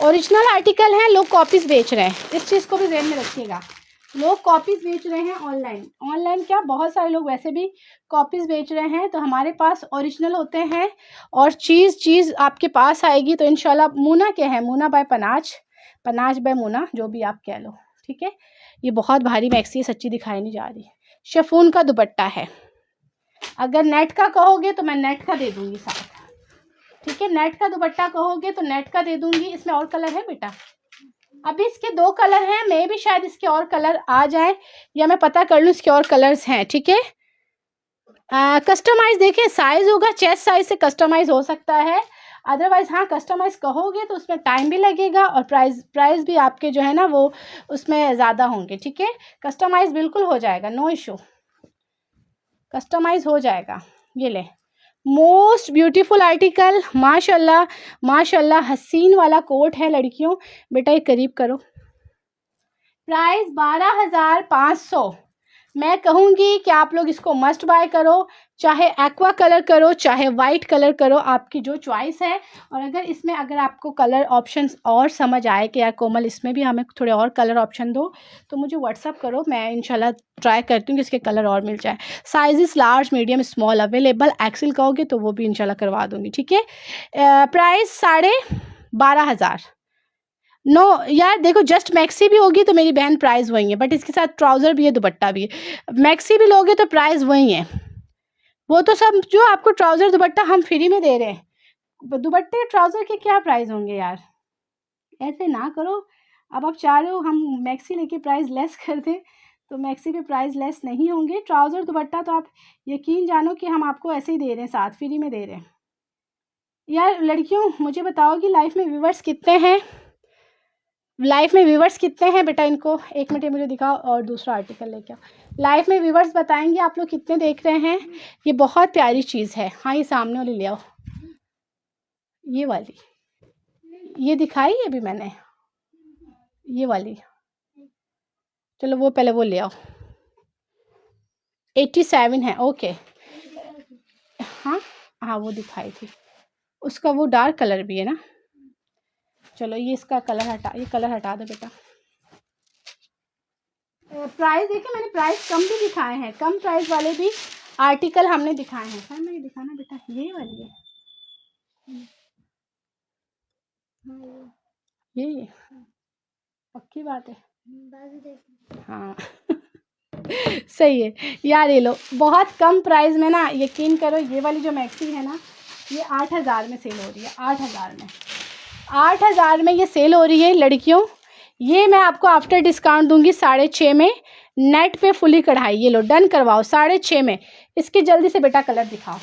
ओरिजिनल आर्टिकल है, लोग कॉपीज़ बेच रहे हैं, इस चीज़ को भी ध्यान में रखिएगा। लोग कॉपीज़ बेच रहे हैं ऑनलाइन क्या, बहुत सारे लोग वैसे भी कॉपीज़ बेच रहे हैं। तो हमारे पास ओरिजिनल होते हैं और चीज़ आपके पास आएगी। तो इंशाल्लाह मूना क्या है, मूना बाय पनाज बाय मूना, जो भी आप कह लो, ठीक है। ये बहुत भारी मैक्सी है, सच्ची दिखाई नहीं जा रही। शिफॉन का दुपट्टा है। अगर नेट का कहोगे तो मैं नेट का दे दूँगी साथ, ठीक है। नेट का दुपट्टा कहोगे तो नेट का दे दूँगी। इसमें और कलर है बेटा, अभी इसके 2 कलर हैं, मे भी शायद इसके और कलर आ जाए, या मैं पता कर लूँ इसके और कलर्स हैं, ठीक है। कस्टमाइज देखें, साइज होगा चेस्ट साइज से कस्टमाइज हो सकता है, अदरवाइज हाँ कस्टमाइज कहोगे तो उसमें टाइम भी लगेगा और प्राइस भी आपके जो है ना वो उसमें ज़्यादा होंगे, ठीक है। कस्टमाइज बिल्कुल हो जाएगा, नो इशू, कस्टमाइज हो जाएगा। ये ले, मोस्ट ब्यूटीफुल आर्टिकल, माशाल्लाह माशाल्लाह, हसीन वाला कोट है लड़कियों। बेटा ये करीब करो, प्राइस 12,500। मैं कहूँगी कि आप लोग इसको मस्ट बाय करो, चाहे एक्वा कलर करो चाहे वाइट कलर करो, आपकी जो चॉइस है। और अगर आपको कलर ऑप्शंस और समझ आए कि यार कोमल इसमें भी हमें थोड़े और कलर ऑप्शन दो, तो मुझे व्हाट्सअप करो, मैं इंशाल्लाह ट्राई करती हूँ कि इसके कलर और मिल जाए। Sizes large medium small available, XL कहोगे तो वो भी इंशाल्लाह करवा दूँगी, ठीक है। प्राइस 12,500। नो यार देखो, जस्ट मैक्सी भी होगी तो मेरी बहन प्राइस वही है, बट इसके साथ ट्राउज़र भी है, दुपट्टा भी है। मैक्सी भी लोगे तो प्राइस वही है, वो तो सब जो आपको ट्राउज़र दुपट्टा हम फ्री में दे रहे हैं। दुपट्टे ट्राउज़र के क्या प्राइस होंगे यार, ऐसे ना करो। अब आप चाह रहे हो हम मैक्सी लेके प्राइस लेस कर दें, तो मैक्सी पे प्राइस लेस नहीं होंगे। ट्राउज़र दुपट्टा तो आप यकीन जानो कि हम आपको ऐसे ही दे रहे हैं, साथ फ्री में दे रहे हैं। यार लड़कियों मुझे बताओ कि लाइफ में व्यूवर्स कितने हैं, लाइफ में व्यूवर्स कितने हैं बेटा, इनको एक मिनट मुझे दिखाओ और दूसरा आर्टिकल लेके आओ। लाइफ में व्यूवर्स बताएंगे आप लोग कितने देख रहे हैं। ये बहुत प्यारी चीज़ है। हाँ ये सामने वाली ले आओ, ये वाली, ये दिखाई है अभी मैंने, ये वाली, चलो वो पहले वो ले आओ। 87 है, ओके। हाँ हाँ वो दिखाई थी, उसका वो डार्क कलर भी है ना। चलो ये इसका कलर हटा, ये कलर हटा दो बेटा। प्राइस देखिए, मैंने प्राइस कम भी दिखाए हैं, कम प्राइस वाले भी आर्टिकल हमने दिखाए हैं। सर मैं दिखाना बेटा, ये वाली है, ये पक्की बात है, हाँ सही है यार। ये लो बहुत कम प्राइस में ना, यकीन करो ये वाली जो मैक्सी है ना, ये 8,000 में सेल हो रही है। 8,000 में, 8,000 में ये सेल हो रही है लड़कियों। ये मैं आपको आफ्टर डिस्काउंट दूंगी 6.5 में, नेट पे फुली कढ़ाई। ये लो डन करवाओ 6.5 में। इसकी जल्दी से बेटा कलर दिखाओ।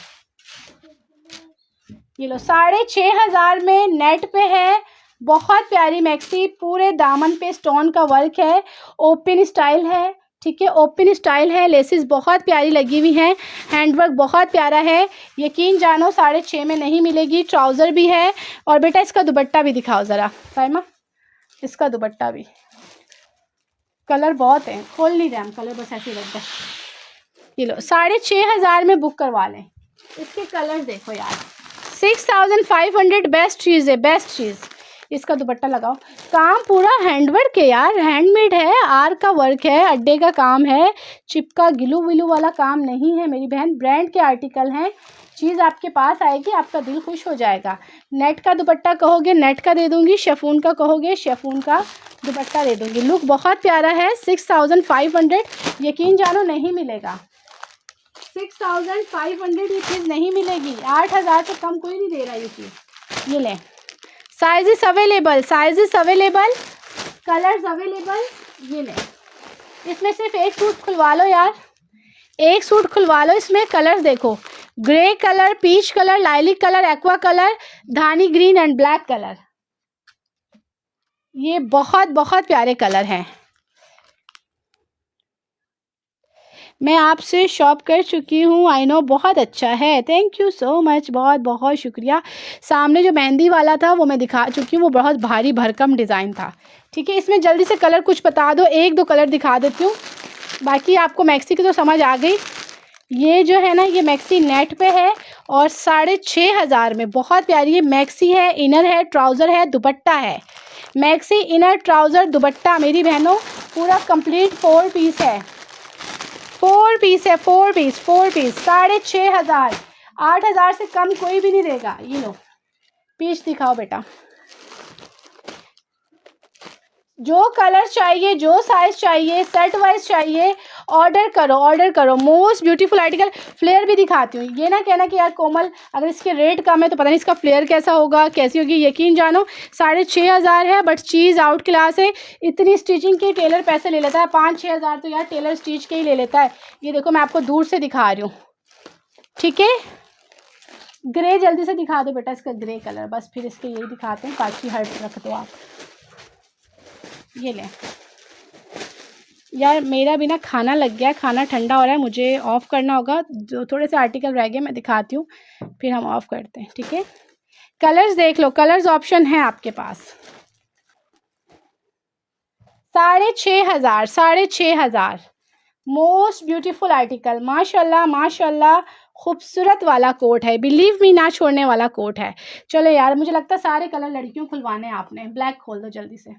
ये लो 6,500 में नेट पे है, बहुत प्यारी मैक्सी, पूरे दामन पे स्टोन का वर्क है, ओपन स्टाइल है, ठीक है, ओपन स्टाइल है। लेसेस बहुत प्यारी लगी हुई हैं, हैंडवर्क बहुत प्यारा है। यकीन जानो 6.5 में नहीं मिलेगी। ट्राउज़र भी है। और बेटा इसका दुपट्टा भी दिखाओ ज़रा फाइमा, इसका दुपट्टा भी, कलर बहुत है, खोल नहीं रहे हम कलर, बस ऐसे ही लगता है। ये लो 6,500 में बुक करवा लें। इसके कलर देखो यार, 6,500, बेस्ट चीज़ है, बेस्ट चीज़। इसका दुपट्टा लगाओ, काम पूरा हैंडवर्क है यार, हैंडमेड है, आर का वर्क है, अड्डे का काम है, चिपका गिलू विलू वाला काम नहीं है मेरी बहन। ब्रांड के आर्टिकल हैं, चीज़ आपके पास आएगी, आपका दिल खुश हो जाएगा। नेट का दुपट्टा कहोगे नेट का दे दूंगी, शेफून का कहोगे शेफून का दुपट्टा दे दूंगी। लुक बहुत प्यारा है। 6,500, यकीन जानो नहीं मिलेगा। 6,500 ये चीज़ नहीं मिलेगी। 8,000 से कम कोई नहीं दे रहा ये चीज़। ये लें, sizes available, sizes available, colours available. ये लें, इसमें सिर्फ एक सूट खुलवा लो यार, एक सूट खुलवा लो। इसमें कलर्स देखो, grey colour, peach colour, lilac colour, aqua colour, धानी ग्रीन एंड ब्लैक कलर। ये बहुत बहुत प्यारे कलर हैं। मैं आपसे शॉप कर चुकी हूँ, आई नो, बहुत अच्छा है, थैंक यू सो मच, बहुत बहुत शुक्रिया। सामने जो मेहंदी वाला था वो मैं दिखा चुकी हूँ, वो बहुत भारी भरकम डिज़ाइन था। ठीक है, इसमें जल्दी से कलर कुछ बता दो, एक दो कलर दिखा देती हूँ, बाकी आपको मैक्सी की तो समझ आ गई। ये जो है ना, ये मैक्सी नेट पे है और 6,500 में, बहुत प्यारी है मैक्सी है। इनर है, ट्राउज़र है, दुपट्टा है। मैक्सी इनर ट्राउज़र दुपट्टा मेरी बहनों, पूरा कंप्लीट 4 पीस है, 4 पीस है, 4 पीस, 4 पीस, 6,500, 8,000 से कम कोई भी नहीं देगा। ये लो पीस दिखाओ बेटा, जो कलर चाहिए, जो साइज़ चाहिए, सेट वाइज चाहिए, ऑर्डर करो, ऑर्डर करो। Most beautiful article. फ्लेयर भी दिखाती हूँ, ये ना कहना कि यार कोमल अगर इसके रेट कम है तो पता नहीं इसका फ्लेयर कैसा होगा, कैसी होगी। यकीन जानो 6,500 है, बट चीज़ आउट क्लास है। इतनी स्टिचिंग के टेलर पैसे ले लेता है, 5-6 हज़ार तो यार टेलर स्टिच के ही ले लेता है। ये देखो मैं आपको दूर से दिखा रही हूँ, ठीक है। ग्रे जल्दी से दिखा दो बेटा, इसका ग्रे कलर, बस फिर इसके यही दिखाते हैं, बाकी हट रख दो आप। ये लें यार, मेरा भी ना खाना लग गया है, खाना ठंडा हो रहा है, मुझे ऑफ़ करना होगा। जो थोड़े से आर्टिकल रह गए मैं दिखाती हूँ, फिर हम ऑफ़ करते हैं, ठीक है। कलर्स देख लो, कलर्स ऑप्शन है आपके पास। 6,500, 6,500, मोस्ट ब्यूटीफुल आर्टिकल, माशाल्लाह माशाल्लाह। खूबसूरत वाला कोट है, बिलीव मी ना छोड़ने वाला कोट है। चलो यार, मुझे लगता है सारे कलर लड़कियों खुलवाने हैं आपने। ब्लैक खोल दो जल्दी से,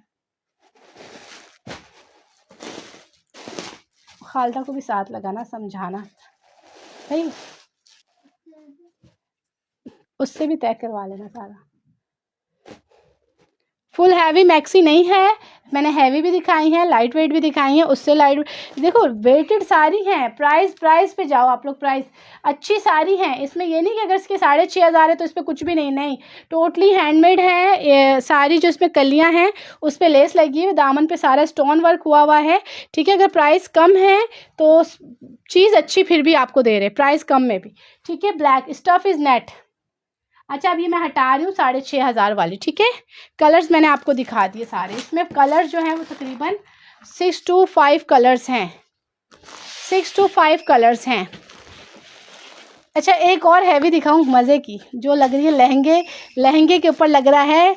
खालदा को भी साथ लगाना, समझाना भाई, उससे भी तय करवा लेना सारा। फुल हैवी मैक्सी नहीं है, मैंने हैवी भी दिखाई हैं, लाइट वेट भी दिखाई हैं, उससे लाइट। देखो वेटेड साड़ी हैं। प्राइस पे जाओ आप लोग, प्राइस अच्छी साड़ी हैं। इसमें ये नहीं कि अगर इसके 6,500 है तो इस पर कुछ भी नहीं, नहीं, टोटली हैंडमेड है। साड़ी जो इसमें कलियां हैं उस पर लेस लगी हुई, दामन पे सारा स्टोन वर्क हुआ हुआ है, ठीक है। अगर प्राइस कम है तो चीज़ अच्छी फिर भी आपको दे रहे, प्राइस कम में भी, ठीक है। Black stuff is net. अच्छा, अब ये मैं हटा रही हूँ 6,500 वाली, ठीक है। कलर्स मैंने आपको दिखा दिए सारे। इसमें कलर जो हैं वो तकरीबन 6 to 5 कलर्स हैं, 6 to 5 कलर्स हैं। अच्छा, एक और हैवी दिखाऊं मज़े की, जो लग रही है लहंगे, लहंगे के ऊपर लग रहा है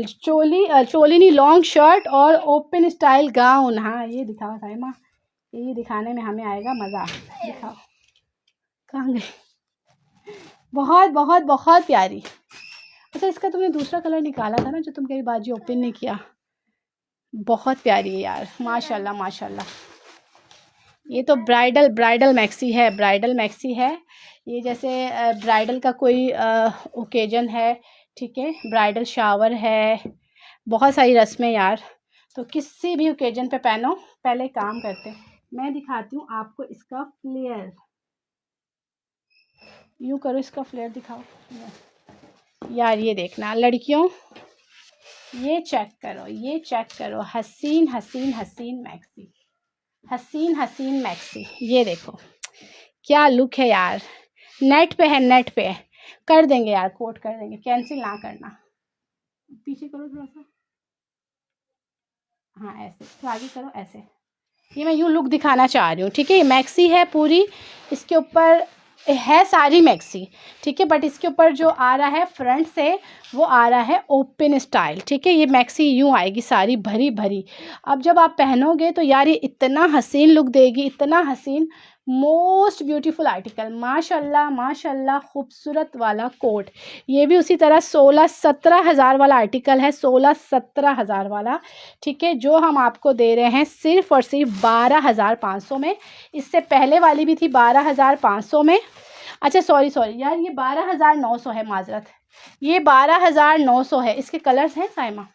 चोली नहीं, लॉन्ग शर्ट और ओपन स्टाइल गाउन। हाँ, ये दिखाओ साइमा, ये दिखाने में हमें आएगा मज़ा। दिखाओ, कहाँ गई, बहुत बहुत बहुत प्यारी। अच्छा, इसका तुमने दूसरा कलर निकाला था ना, जो तुम कहीं बाजी ओपन नहीं किया, बहुत प्यारी है यार, माशाल्लाह माशाल्लाह। ये तो ब्राइडल ब्राइडल मैक्सी है, ब्राइडल मैक्सी है ये। जैसे ब्राइडल का कोई ओकेजन है, ठीक है, ब्राइडल शावर है, बहुत सारी रस्में यार, तो किसी भी ओकेजन पे पहनो। पहले काम करते, मैं दिखाती हूँ आपको इसका फ्लेयर। यूँ करो, इसका फ्लेयर दिखाओ यार। ये देखना लड़कियों, ये चेक करो, ये चेक करो, हसीन हसीन हसीन मैक्सी, हसीन हसीन मैक्सी। ये देखो क्या लुक है यार, नेट पे है, नेट पे है। कर देंगे यार, कोट कर देंगे, कैंसिल ना करना। पीछे करो थोड़ा सा, हाँ ऐसे, तो आगे करो ऐसे। ये मैं यूँ लुक दिखाना चाह रही हूँ, ठीक है। ये मैक्सी है पूरी, इसके ऊपर है सारी मैक्सी, ठीक है, बट इसके ऊपर जो आ रहा है फ्रंट से वो आ रहा है ओपन स्टाइल, ठीक है। ये मैक्सी यूँ आएगी सारी भरी भरी। अब जब आप पहनोगे तो यार ये इतना हसीन लुक देगी, इतना हसीन। मोस्ट ब्यूटीफुल आर्टिकल, माशाल्लाह माशाल्लाह, खूबसूरत वाला कोट। ये भी उसी तरह 16-17 हज़ार वाला आर्टिकल है, 16-17 हज़ार वाला, ठीक है, जो हम आपको दे रहे हैं सिर्फ़ और सिर्फ 12,500 में। इससे पहले वाली भी थी 12,500 में। अच्छा सॉरी सॉरी यार, ये 12,900 है, माजरत, ये 12,900 है। इसके कलर्स हैं साइमा,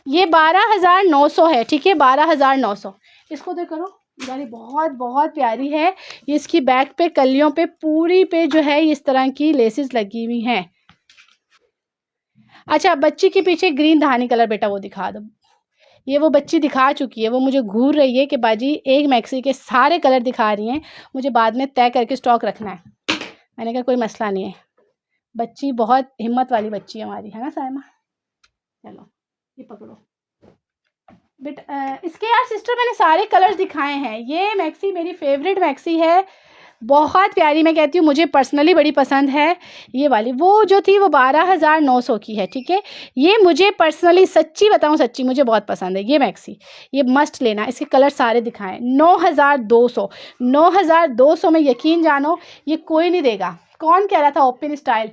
ये 12,900 है, ठीक है, 12,900। इसको तो करो यार, ये बहुत बहुत प्यारी है। ये इसकी बैक पे कलियों पे पूरी पे जो है इस तरह की लेसेस लगी हुई हैं। अच्छा, बच्ची के पीछे ग्रीन धानी कलर बेटा वो दिखा दो। ये वो बच्ची दिखा चुकी है, वो मुझे घूर रही है कि बाजी एक मैक्सी के सारे कलर दिखा रही हैं, मुझे बाद में तय करके स्टॉक रखना है। मैंने कहा कोई मसला नहीं है, बच्ची बहुत हिम्मत वाली बच्ची है हमारी, है ना साइमा। चलो ये पकड़ो, बट इसके यार सिस्टर मैंने सारे कलर्स दिखाए हैं। ये मैक्सी मेरी फेवरेट मैक्सी है, बहुत प्यारी, मैं कहती हूँ मुझे पर्सनली बड़ी पसंद है। ये वाली वो जो थी वो 12,900 की है, ठीक है। ये मुझे पर्सनली सच्ची बताऊँ, सच्ची मुझे बहुत पसंद है ये मैक्सी, ये मस्ट लेना। इसके कलर सारे दिखाएं। 9,200, 9,200 में यकीन जानो ये कोई नहीं देगा। कौन कह रहा था ओपन स्टाइल,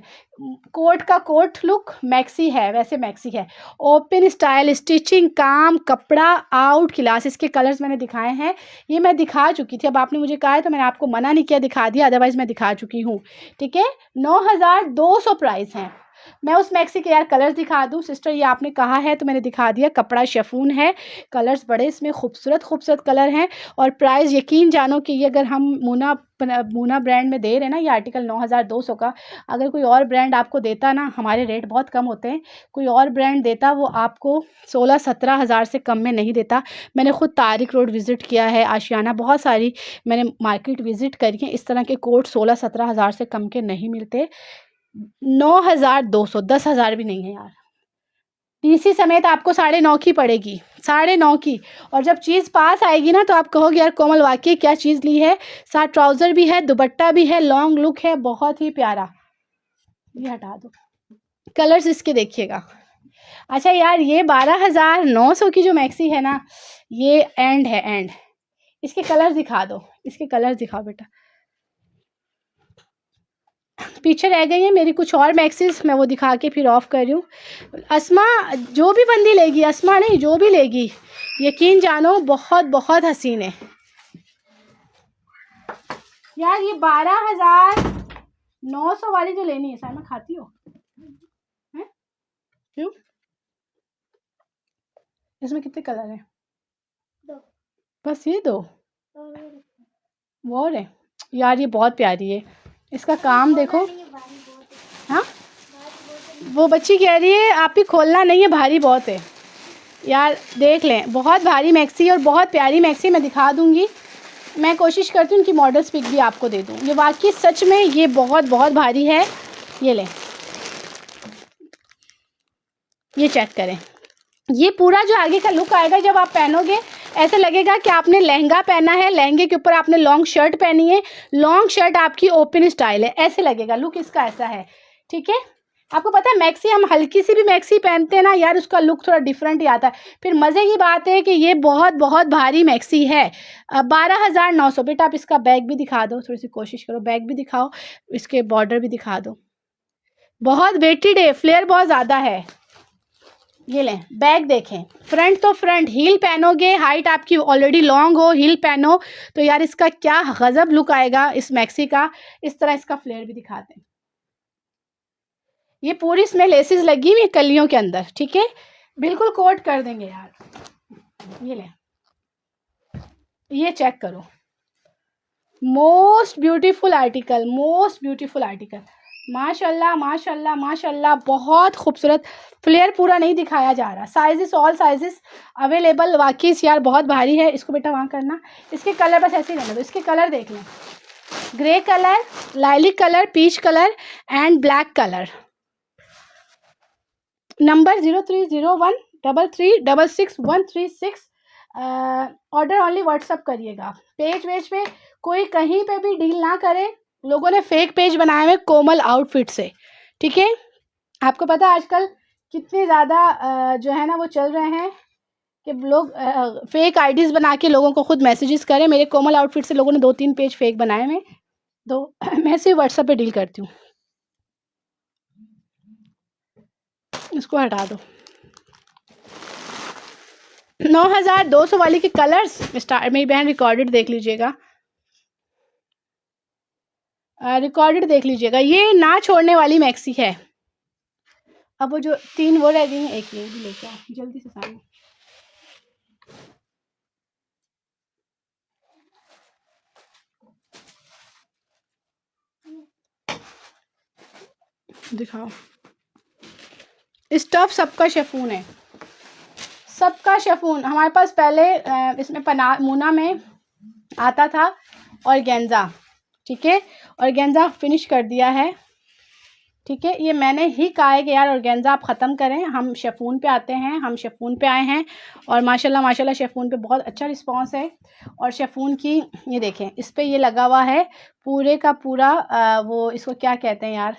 कोट का कोट लुक मैक्सी है, वैसे मैक्सी है। ओपन स्टाइल, स्टिचिंग, काम, कपड़ा आउट क्लास। इसके कलर्स मैंने दिखाए हैं, ये मैं दिखा चुकी थी। अब आपने मुझे कहा है तो मैंने आपको मना नहीं किया, दिखा दिया, अदरवाइज़ मैं दिखा चुकी हूँ, ठीक है। 9,200 प्राइस है। मैं उस मैक्सी के यार कलर्स दिखा दूँ सिस्टर, ये आपने कहा है तो मैंने दिखा दिया। कपड़ा शेफून है, कलर्स बड़े इसमें खूबसूरत खूबसूरत कलर हैं, और प्राइस यकीन जानो कि ये अगर हम मूना ब्रांड में दे रहे हैं ना, ये आर्टिकल 9,200 का, अगर कोई और ब्रांड आपको देता ना, हमारे रेट बहुत कम होते हैं, कोई और ब्रांड देता वो आपको 16-17 हज़ार से कम में नहीं देता। मैंने ख़ुद तारिक रोड विज़िट किया है, आशियाना, बहुत सारी मैंने मार्केट विज़िट करी है। इस तरह के कोट 16-17 हज़ार से कम के नहीं मिलते। 9,200, 10,000 भी नहीं है यार। टीसी समेत आपको 9.5 की पड़ेगी, 9.5 की। और जब चीज़ पास आएगी ना तो आप कहोगे यार कोमल वाकई क्या चीज़ ली है। साथ ट्राउज़र भी है, दुपट्टा भी है, लॉन्ग लुक है, बहुत ही प्यारा। ये हटा दो, कलर्स इसके देखिएगा। अच्छा यार ये 12,900 की जो मैक्सी है ना, ये एंड है, एंड। इसके कलर्स दिखा दो, इसके कलर्स दिखाओ बेटा। पीछे रह गई है मेरी कुछ और मैक्सीज, मैं वो दिखा के फिर ऑफ कर रही हूँ। अस्मा, जो भी बंदी लेगी, अस्मा नहीं, जो भी लेगी यकीन जानो बहुत बहुत हसीन है यार। ये 12,900 वाली जो लेनी है, साइमा खाती हो हैं? क्यों? इसमें कितने कलर हैं? दो, बस ये दो, वो और है यार। ये बहुत प्यारी है, इसका काम देखो। हाँ, वो बच्ची कह रही है आप ही खोलना नहीं है, भारी बहुत है यार। देख लें, बहुत भारी मैक्सी और बहुत प्यारी मैक्सी, मैं दिखा दूंगी। मैं कोशिश करती हूँ उनकी मॉडल्स पिक भी आपको दे दूँ। ये वाकई सच में ये बहुत बहुत भारी है। ये लें, ये चेक करें। ये पूरा जो आगे का लुक आएगा जब आप पहनोगे, ऐसे लगेगा कि आपने लहंगा पहना है, लहंगे के ऊपर आपने लॉन्ग शर्ट पहनी है, लॉन्ग शर्ट आपकी ओपन स्टाइल है, ऐसे लगेगा। लुक इसका ऐसा है, ठीक है। आपको पता है मैक्सी, हम हल्की सी भी मैक्सी पहनते हैं ना यार, उसका लुक थोड़ा डिफरेंट ही आता है। फिर मज़े की बात है कि ये बहुत बहुत भारी मैक्सी है। 12,900। बेटा आप इसका बैग भी दिखा दो, थोड़ी सी कोशिश करो, बैग भी दिखाओ, इसके बॉर्डर भी दिखा दो। बहुत वेटेड है, फ्लेयर बहुत ज़्यादा है। ये लें, बैग देखें, फ्रंट तो फ्रंट, हील पहनोगे, हाइट आपकी ऑलरेडी लॉन्ग हो, हील पहनो तो यार इसका क्या गजब लुक आएगा इस मैक्सी का। इस तरह इसका फ्लेयर भी दिखाते हैं। ये पूरी इसमें लेसेस लगी हुई कलियों के अंदर, ठीक है, बिल्कुल कोट कर देंगे यार। ये लें, ये चेक करो, most beautiful article, most beautiful article, माशाल्लाह माशाल्लाह माशाल्लाह, बहुत खूबसूरत। फ्लेयर पूरा नहीं दिखाया जा रहा, साइजेस ऑल साइजेस अवेलेबल। वाकई यार बहुत भारी है। इसको बेटा वहाँ करना, इसके कलर बस ऐसे ही रहने दो। इसके कलर देख लें, grey colour, lilac colour, peach colour and black colour. Number 030133666136। Order only WhatsApp करिएगा। पेज वेज पे कोई कहीं पे भी डील ना करे। लोगों ने फेक पेज बनाए हुए कोमल आउटफिट से, ठीक है। आपको पता है आजकल कितने ज़्यादा जो है ना वो चल रहे हैं कि लोग फेक आईडीज़ बना के लोगों को खुद मैसेजेस करें। मेरे कोमल आउटफिट से लोगों ने 2-3 पेज फेक बनाए हुए, तो मैं सिर्फ व्हाट्सएप पे डील करती हूँ। इसको हटा दो। 9,200 वाली के कलर्स स्टार, मेरी बहन रिकॉर्डेड देख लीजिएगा, रिकॉर्डेड देख लीजिएगा। ये ना छोड़ने वाली मैक्सी है। अब वो जो 3 वो रह गई हैं, एक ये भी लेके आओ जल्दी से सामने। दिखाओ, स्टफ सबका शेफून है, सबका शेफून। हमारे पास पहले इसमें मूना में आता था, और गेंजा, ठीक है, और गेंजा फिनिश कर दिया है। ठीक है, ये मैंने ही कहा है कि यार ऑर्गेन्जा आप ख़त्म करें, हम शिफॉन पे आते हैं, हम शिफॉन पे आए हैं और माशाल्लाह माशाल्लाह शिफॉन पे बहुत अच्छा रिस्पांस है। और शिफॉन की ये देखें, इस पे ये लगा हुआ है पूरे का पूरा वो इसको क्या कहते हैं यार,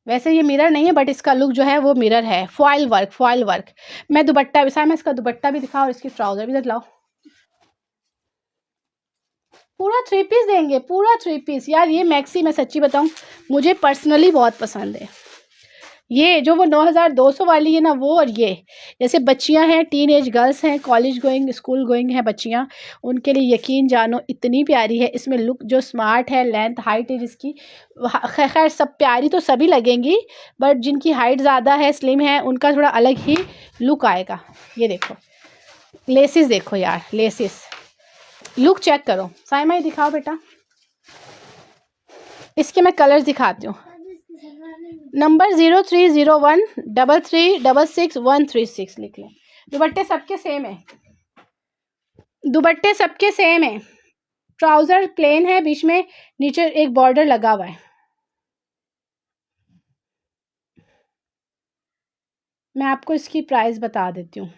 वैसे ये मिरर नहीं है बट इसका लुक जो है वो मिरर है, फॉइल वर्क, फॉइल वर्क। मैं दुपट्टा भी मैं इसका दुपट्टा भी दिखाऊँ और इसकी ट्राउज़र भी दिखलाओ। पूरा 3 पीस देंगे, पूरा 3 पीस। यार ये मैक्सी मैं सच्ची बताऊं मुझे पर्सनली बहुत पसंद है। ये जो वो 9200 वाली है ना वो, और ये जैसे बच्चियां हैं, टीन एज गर्ल्स हैं, कॉलेज गोइंग स्कूल गोइंग हैं बच्चियां, उनके लिए यकीन जानो इतनी प्यारी है। इसमें लुक जो स्मार्ट है, लेंथ हाइट है जिसकी, खैर सब प्यारी तो सभी लगेंगी बट जिनकी हाइट ज़्यादा है, स्लिम है, उनका थोड़ा अलग ही लुक आएगा। ये देखो लेसिस, देखो यार लेसिस, लुक चेक करो। साइमा ये दिखाओ बेटा, इसके मैं कलर्स दिखाती हूँ। नंबर 030133666136 लिख लें। दुपट्टे सबके सेम है, दुपट्टे सबके सेम है। ट्राउजर प्लेन है, बीच में नीचे एक बॉर्डर लगा हुआ है। मैं आपको इसकी प्राइस बता देती हूँ।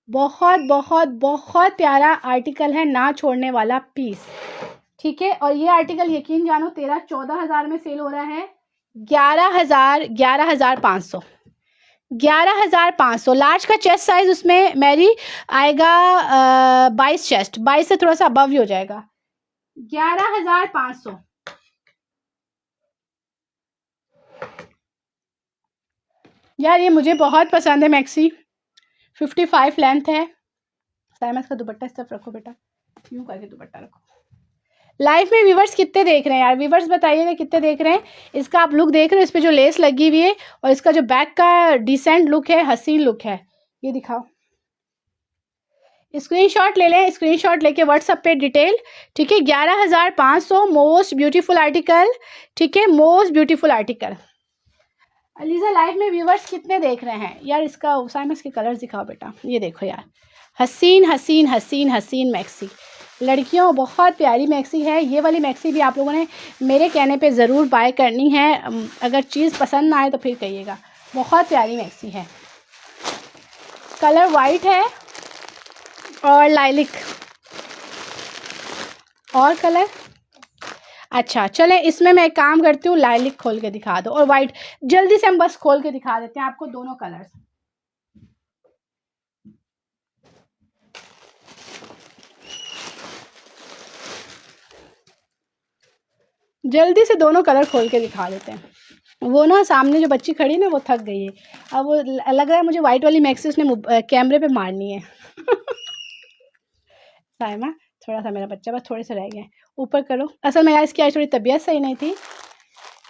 बहुत बहुत बहुत प्यारा आर्टिकल है, ना छोड़ने वाला पीस। ठीक है, और ये आर्टिकल यकीन जानो 13-14 हज़ार में सेल हो रहा है। 11,500 11,500। लार्ज का चेस्ट साइज उसमें मेरी आएगा 22 चेस्ट, 22 से थोड़ा सा अबव ही हो जाएगा। 11,500। यार ये मुझे बहुत पसंद है मैक्सी, 55 लेंथ है। साइमा इसका दुपट्टा इस तरफ रखो बेटा, यूं करके दुपट्टा रखो। लाइफ में व्यूवर्स कितने देख रहे हैं यार, व्यूवर्स बताइएगा कितने देख रहे हैं। इसका आप लुक देख रहे हो, इस पे जो लेस लगी हुई है और इसका जो बैक का डिसेंट लुक है, हसीन लुक है। ये दिखाओ, स्क्रीनशॉट ले लें, स्क्रीनशॉट लेके व्हाट्सएप पे डिटेल। ठीक है, 11,500, मोस्ट ब्यूटीफुल आर्टिकल। ठीक है, most beautiful article. ELISA life में व्यूवर्स कितने देख रहे हैं यार। इसका साइमा इसके कलर्स दिखाओ बेटा। ये देखो यार, हसीन हसीन हसीन हसीन मैक्सी, लड़कियों बहुत प्यारी मैक्सी है। ये वाली मैक्सी भी आप लोगों ने मेरे कहने पे ज़रूर बाय करनी है। अगर चीज़ पसंद ना आए तो फिर कहिएगा। बहुत प्यारी मैक्सी है, कलर वाइट है और लाइलिक और कलर। अच्छा चलें, इसमें मैं एक काम करती हूँ, लाइलिक खोल के दिखा दो और वाइट जल्दी से हम बस खोल के दिखा देते हैं आपको दोनों कलर्स। जल्दी से दोनों कलर खोल के दिखा देते हैं। वो ना सामने जो बच्ची खड़ी ना वो थक गई है, अब वो लग रहा है मुझे वाइट वाली मैक्सी उसने कैमरे पे मारनी है। साइमा थोड़ा सा, मेरा बच्चा बस थोड़े से रह गए, ऊपर करो। असल में यार इसकी आज थोड़ी तबीयत सही नहीं थी।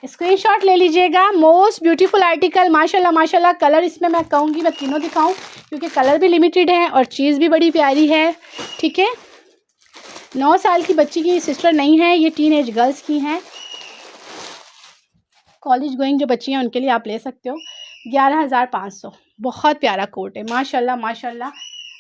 स्क्रीनशॉट ले लीजिएगा। मोस्ट ब्यूटीफुल आर्टिकल, माशाल्लाह माशाल्लाह। कलर इसमें मैं कहूँगी मैं तीनों दिखाऊं क्योंकि कलर भी लिमिटेड है और चीज़ भी बड़ी प्यारी है। ठीक है, 9 साल की बच्ची की सिस्टर नहीं है, ये टीन एज गर्ल्स की हैं, कॉलेज गोइंग जो बच्ची हैं उनके लिए आप ले सकते हो। 11,500। बहुत प्यारा कोट है, माशाल्लाह माशाल्लाह।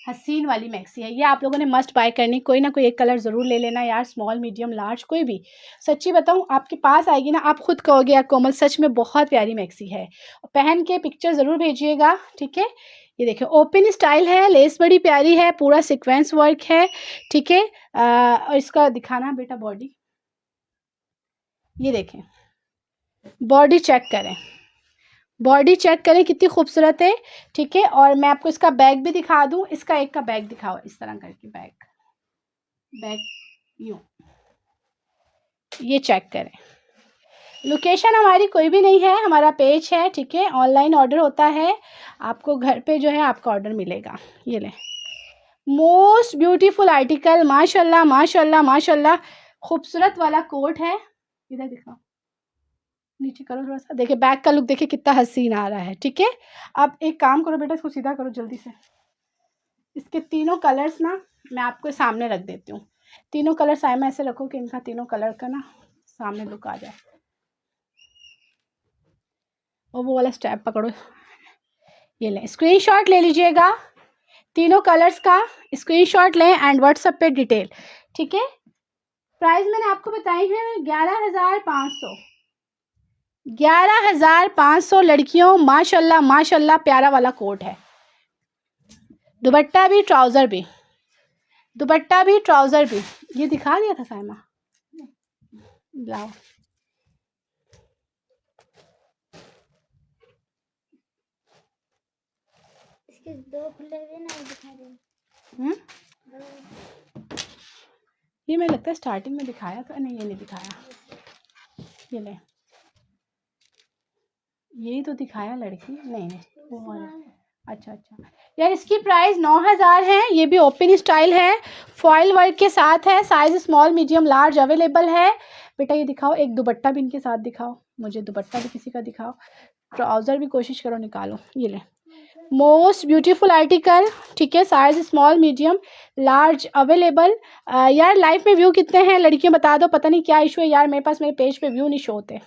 हसीन वाली मैक्सी है ये, आप लोगों ने मस्ट बाय करनी। कोई ना कोई एक कलर ज़रूर ले लेना यार, स्मॉल मीडियम लार्ज कोई भी। सच्ची बताऊँ आपके पास आएगी ना, आप खुद कहोगे यार कोमल सच में बहुत प्यारी मैक्सी है। पहन के पिक्चर ज़रूर भेजिएगा। ठीक है, ये देखिए ओपन स्टाइल है, लेस बड़ी प्यारी है, पूरा सीक्वेंस वर्क है। ठीक है, और इसका दिखाना बेटा बॉडी, ये देखें बॉडी चेक करें, बॉडी चेक करें कितनी खूबसूरत है। ठीक है, और मैं आपको इसका बैग भी दिखा दूं। इसका एक का बैग दिखाओ, इस तरह करके बैग यूँ, ये चेक करें। लोकेशन हमारी कोई भी नहीं है, हमारा पेज है। ठीक है, ऑनलाइन ऑर्डर होता है, आपको घर पे जो है आपका ऑर्डर मिलेगा। ये ले, मोस्ट ब्यूटीफुल आर्टिकल, माशाल्लाह माशाल्लाह माशाल्लाह। खूबसूरत वाला कोट है, इधर दिखाओ, नीचे करो थोड़ा सा, देखिए बैक का लुक देखिए कितना हसीन आ रहा है। ठीक है, अब एक काम करो बेटा, इसको सीधा करो जल्दी से। इसके तीनों कलर्स ना मैं आपको सामने रख देती हूँ। तीनों कलर साइमा ऐसे रखो कि इनका तीनों कलर का ना सामने लुक आ जाए। और वो वाला स्टेप पकड़ो, ये लें, स्क्रीनशॉट ले लीजिएगा तीनों कलर्स का, स्क्रीनशॉट लें एंड व्हाट्सएप पे डिटेल। ठीक है, प्राइस मैंने आपको बताई है 11,500। 11,500 लड़कियों, माशाल्लाह माशाल्लाह प्यारा वाला कोट है। दुपट्टा भी ट्राउज़र भी, दुपट्टा भी ट्राउज़र भी। ये दिखा दिया था साइमा, लाओ। इसके दो खुले हुए ना दिखा रहे। ये मैं लगता है स्टार्टिंग में दिखाया था, नहीं ये नहीं दिखाया। ये ले, यही तो दिखाया लड़की, नहीं वो अच्छा अच्छा यार। इसकी प्राइस 9,000 है। ये भी ओपन स्टाइल है, फॉइल वर्क के साथ है। Size small medium large available है। बेटा ये दिखाओ, एक दुपट्टा भी इनके साथ दिखाओ, मुझे दुपट्टा भी किसी का दिखाओ। ट्राउज़र भी कोशिश करो निकालो। ये ले, मोस्ट ब्यूटीफुल आर्टिकल, ठीक है। Size small medium large available. यार लाइफ में व्यू कितने हैं लड़कियों बता दो, पता नहीं क्या इशू है यार, मेरे पास मेरे पेज पे व्यू नहीं शो होते,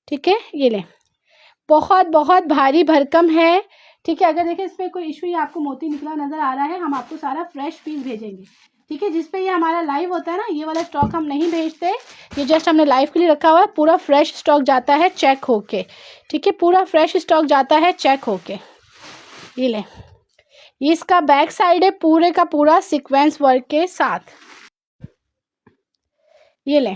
ठीक है। ये ले, बहुत बहुत भारी भरकम है, ठीक है। अगर देखें इसमें कोई इशू या आपको मोती निकला नज़र आ रहा है, हम आपको सारा फ्रेश पीस भेजेंगे, ठीक है। जिस पे ये हमारा लाइव होता है ना, ये वाला स्टॉक हम नहीं भेजते, ये जस्ट हमने लाइव के लिए रखा हुआ है। पूरा फ्रेश स्टॉक जाता है चेक होके, ठीक है। पूरा फ्रेश स्टॉक जाता है चेक होके। ये ले, ये इसका बैक साइड है पूरे का पूरा सीक्वेंस वर्क के साथ। ये ले,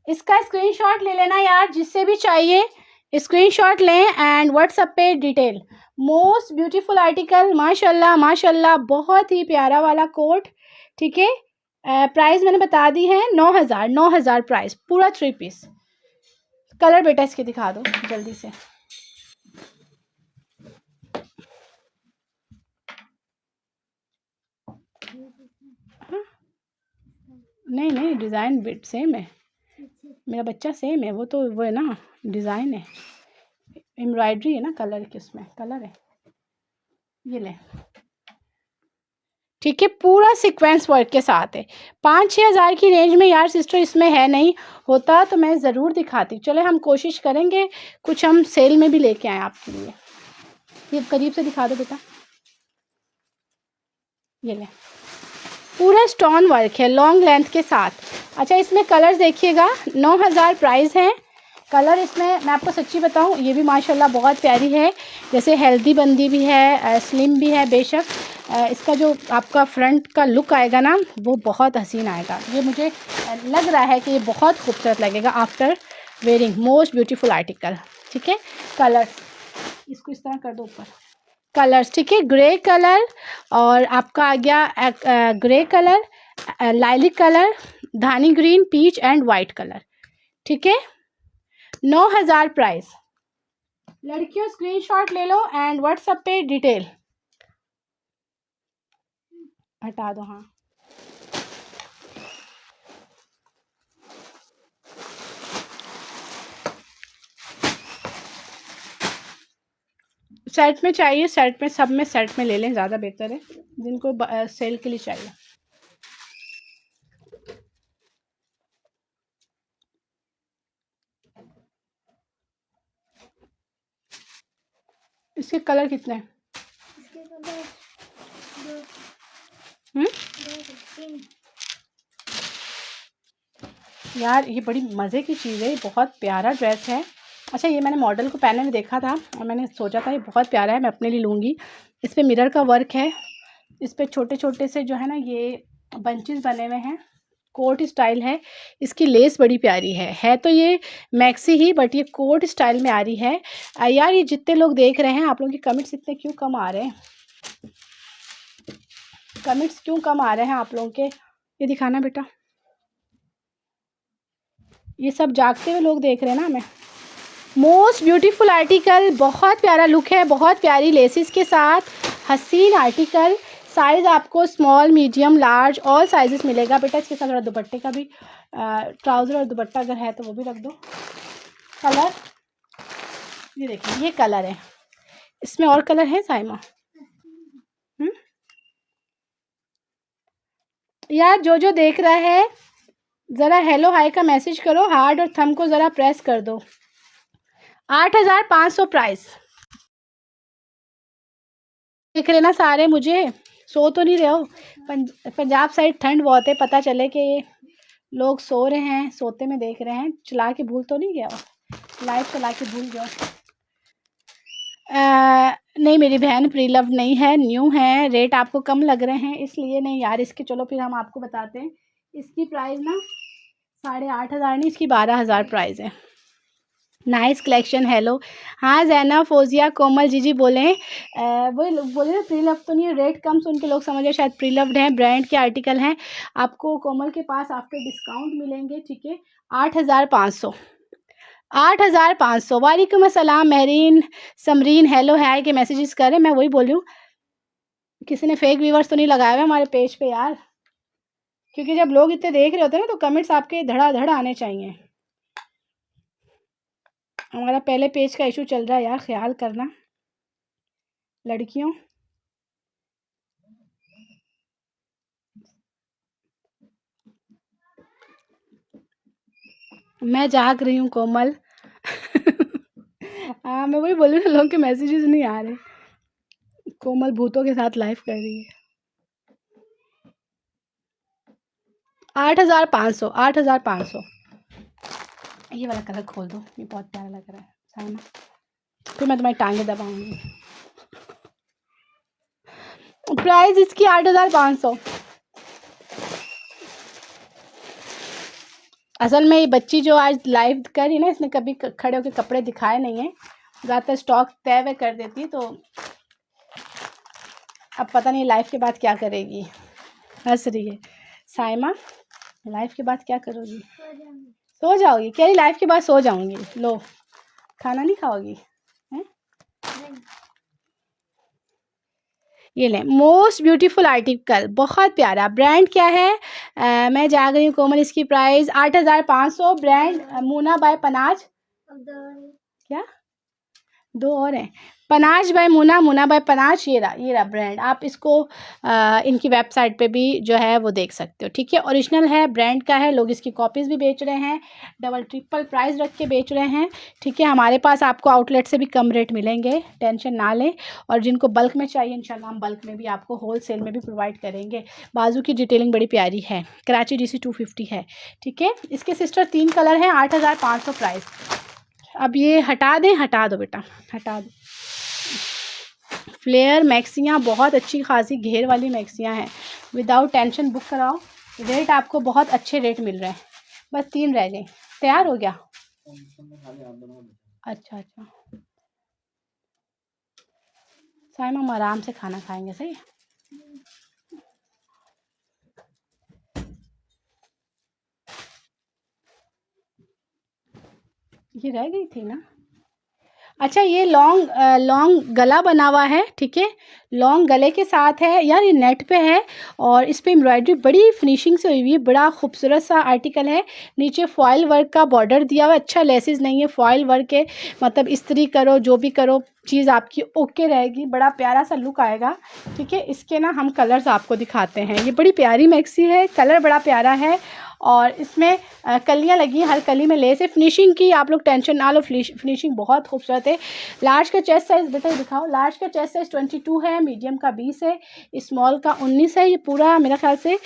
इसका स्क्रीनशॉट ले लेना यार, जिससे भी चाहिए स्क्रीनशॉट लें एंड व्हाट्सएप पे डिटेल। मोस्ट ब्यूटीफुल आर्टिकल, माशाल्लाह माशाल्लाह, बहुत ही प्यारा वाला कोट, ठीक है। प्राइस मैंने बता दी है 9,000, 9,000 प्राइस, पूरा 3 पीस। कलर बेटा इसके दिखा दो जल्दी से। हाँ? नहीं नहीं, डिज़ाइन बिट सेम है, मेरा बच्चा सेम है, वो तो वो है ना, डिज़ाइन है, एम्ब्रॉयडरी है ना, कलर किसमें कलर है। ये ले, ठीक है। पूरा सीक्वेंस वर्क के साथ है। 5-6 हज़ार की रेंज में यार सिस्टर इसमें है नहीं, होता तो मैं ज़रूर दिखाती। चले हम कोशिश करेंगे कुछ हम सेल में भी लेके आए आपके लिए। ये करीब से दिखा दो बेटा। ये ले, पूरा स्टोन वर्क है लॉन्ग लेंथ के साथ। अच्छा इसमें कलर्स देखिएगा, 9,000 प्राइस है। कलर इसमें मैं आपको सच्ची बताऊं, ये भी माशाल्लाह बहुत प्यारी है। जैसे हेल्दी बंदी भी है, स्लिम भी है बेशक। इसका जो आपका फ्रंट का लुक आएगा ना, वो बहुत हसीन आएगा। ये मुझे लग रहा है कि ये बहुत खूबसूरत लगेगा after wearing. Most beautiful article, ठीक है। कलर्स इसको इस तरह कर दो ऊपर, कलर्स, ठीक है। ग्रे कलर और आपका आ गया ग्रे कलर, लाइलिक कलर, धानी green, peach and white colour, ठीक है। 9,000 प्राइस। लड़कियों स्क्रीनशॉट ले लो एंड व्हाट्सएप पे डिटेल हटा दो। हाँ सेट में चाहिए, सेट में, सब में सेट में ले लें, ज़्यादा बेहतर है जिनको सेल के लिए चाहिए। इसके कलर कितने हैं? इसके कलर यार ये बड़ी मज़े की चीज़ है, ये बहुत प्यारा ड्रेस है। अच्छा ये मैंने मॉडल को पहले में देखा था और मैंने सोचा था ये बहुत प्यारा है, मैं अपने लिए लूँगी। इस पर मिरर का वर्क है, इस पर छोटे छोटे से जो है ना ये बंचेस बने हुए हैं, कोट स्टाइल है। इसकी लेस बड़ी प्यारी है तो ये मैक्सी ही, बट ये कोट स्टाइल में आ रही है। यार ये जितने लोग देख रहे हैं, आप लोगों के कमेंट्स इतने क्यों कम आ रहे हैं, कमेंट्स क्यों कम आ रहे हैं आप लोगों के? ये दिखाना बेटा, ये सब जागते हुए लोग देख रहे हैं ना हमें। मोस्ट ब्यूटीफुल आर्टिकल, बहुत प्यारा लुक है, बहुत प्यारी लेसिस के साथ हसीन आर्टिकल। साइज़ आपको small medium large all sizes मिलेगा बेटा। इसके साथ थोड़ा दुपट्टे का भी ट्राउज़र और दुपट्टा अगर है तो वो भी रख दो। कलर ये देखिए, ये कलर है, इसमें और कलर है साइमा। यार जो देख रहा है ज़रा हेलो हाय का मैसेज करो, हार्ट और थंब को ज़रा प्रेस कर दो। 8,500 प्राइस। देख रहे ना सारे, मुझे सो तो नहीं रहे हो? पंजाब साइड ठंड बहुत है, पता चले कि लोग सो रहे हैं, सोते में देख रहे हैं, चला के भूल तो नहीं गया हो? लाइव चला के भूल जाओ। नहीं मेरी बहन प्री लव नहीं है, न्यू है, रेट आपको कम लग रहे हैं इसलिए नहीं यार इसके। चलो फिर हम आपको बताते हैं, इसकी प्राइस ना 8,500 नहीं, इसकी 12,000 प्राइस है। Nice collection. हेलो, हाँ जैना, फोजिया, कोमल जी बोले वही लोग बोले ना प्री लव तो नहीं है, रेट कम सुन के लोग समझे शायद प्री लव्ड हैं, ब्रांड के आर्टिकल हैं। आपको कोमल के पास आफ्टर डिस्काउंट मिलेंगे, ठीक है, 8,500। 8,500। वालेकुम अस्सलाम महरीन, समरीन, हेलो हाय के मैसेजेस कर रहे हैं। मैं वही बोल रही हूँ, किसी ने फेक व्यूवर्स तो नहीं लगाए हुए हमारे पेज पे यार, क्योंकि जब लोग इतने देख रहे होते हैं ना तो कमेंट्स आपके धड़ाधड़ आने चाहिए। हमारा पहले पेज का इशू चल रहा है यार, ख्याल करना लड़कियों। मैं जाग रही हूँ कोमल। हाँ मैं वही बोल रही हूँ, लोगों के मैसेजेस नहीं आ रहे। कोमल भूतों के साथ लाइव कर रही है। 8,500। 8,500। ये वाला कलर खोल दो, ये बहुत प्यारा लग रहा है साइमा, फिर मैं तुम्हारी टांगे दबाऊंगी। प्राइस इसकी 8,500। असल में ये बच्ची जो आज लाइव कर रही ना, इसने कभी खड़े होकर कपड़े दिखाए नहीं है, ज़्यादातर स्टॉक तय वे कर देती है, तो अब पता नहीं लाइव के बाद क्या करेगी। हंस रही है साइमा, लाइव के बाद क्या करोगी? सो जाओगी? कह रही लाइव के बाद सो जाऊंगी। लो, खाना नहीं खाओगी? हैं? ये लें, मोस्ट ब्यूटीफुल आर्टिकल, बहुत प्यारा। ब्रांड क्या है? मैं जाग रही हूँ कोमल, इसकी प्राइस 8,500। ब्रांड मुना बाय पनाज। क्या? दो और हैं, पनाज बाय मुना, मुना बाय पनाज। ये रहा ब्रांड। आप इसको इनकी वेबसाइट पे भी जो है वो देख सकते हो, ठीक है। ओरिजिनल है, ब्रांड का है, लोग इसकी कॉपीज़ भी बेच रहे हैं, डबल ट्रिपल प्राइस रख के बेच रहे हैं, ठीक है। हमारे पास आपको आउटलेट से भी कम रेट मिलेंगे, टेंशन ना लें। और जिनको बल्क में चाहिए इंशाल्लाह हम बल्क में भी आपको होल सेल में भी प्रोवाइड करेंगे। बाजू की डिटेलिंग बड़ी प्यारी है, कराची DC 250 है, ठीक है। इसके सिस्टर 3 कलर हैं, 8,500 प्राइस। अब ये हटा दें, हटा दो बेटा, हटा दो। फ्लेयर मैक्सियाँ बहुत अच्छी खासी घेर वाली मैक्सियाँ हैं, विदाउट टेंशन बुक कराओ, रेट आपको बहुत अच्छे रेट मिल रहे हैं। बस 3 रह गए, तैयार हो गया? अच्छा अच्छा, साइम हम आराम से खाना खाएंगे, सही है। ये रह गई थी ना? अच्छा, ये लॉन्ग गला बना हुआ है, ठीक है, लॉन्ग गले के साथ है यार, ये नेट पे है और इस पे एम्ब्रॉयडरी बड़ी फिनिशिंग से हुई हुई है, बड़ा खूबसूरत सा आर्टिकल है। नीचे फॉइल वर्क का बॉर्डर दिया हुआ है, अच्छा लेसेस नहीं है, फॉइल वर्क है, मतलब इस्त्री करो जो भी करो चीज़ आपकी ओके रहेगी, बड़ा प्यारा सा लुक आएगा, ठीक है। इसके ना हम कलर्स आपको दिखाते हैं। ये बड़ी प्यारी मैक्सी है, कलर बड़ा प्यारा है और इसमें कलियां लगी, हर कली में लेस है। फिनिशिंग की आप लोग टेंशन ना लो, फिनिशिंग बहुत खूबसूरत है। लार्ज का चेस्ट साइज़ बेटा दिखाओ। लार्ज का चेस्ट साइज़ 22 है, मीडियम का 20 है, स्मॉल का 19 है। ये पूरा मेरा ख्याल से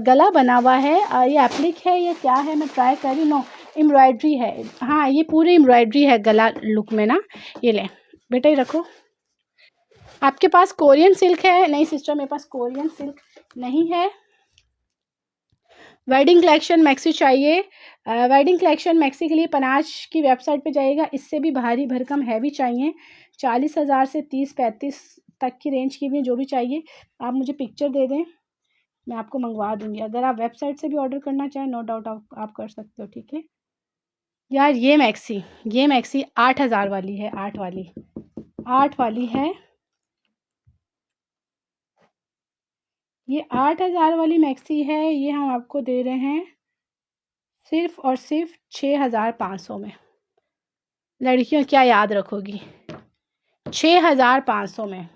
गला बना हुआ है। ये एप्लिक है, ये क्या है मैं ट्राई कर रही, नो एम्ब्रॉयड्री है, हाँ ये पूरी एम्ब्रॉयड्री है गला लुक में ना। ये ले बेटा, ही रखो। आपके पास कोरियन सिल्क है? नहीं सिस्टर, मेरे पास कोरियन सिल्क नहीं है। वेडिंग कलेक्शन मैक्सी चाहिए? वेडिंग कलेक्शन मैक्सी के लिए पनाज की वेबसाइट पे जाइएगा। इससे भी भारी भरकम हैवी चाहिए, 40,000 से 30-35 तक की रेंज की भी जो भी चाहिए आप मुझे पिक्चर दे दें, मैं आपको मंगवा दूंगी। अगर आप वेबसाइट से भी ऑर्डर करना चाहें नो डाउट आप कर सकते हो, ठीक है। यार ये मैक्सी 8,000 वाली है, 8 वाली है। ये 8,000 वाली मैक्सी है, ये हम आपको दे रहे हैं सिर्फ और सिर्फ 6,500 में। लड़कियों क्या याद रखोगी, 6,500 में।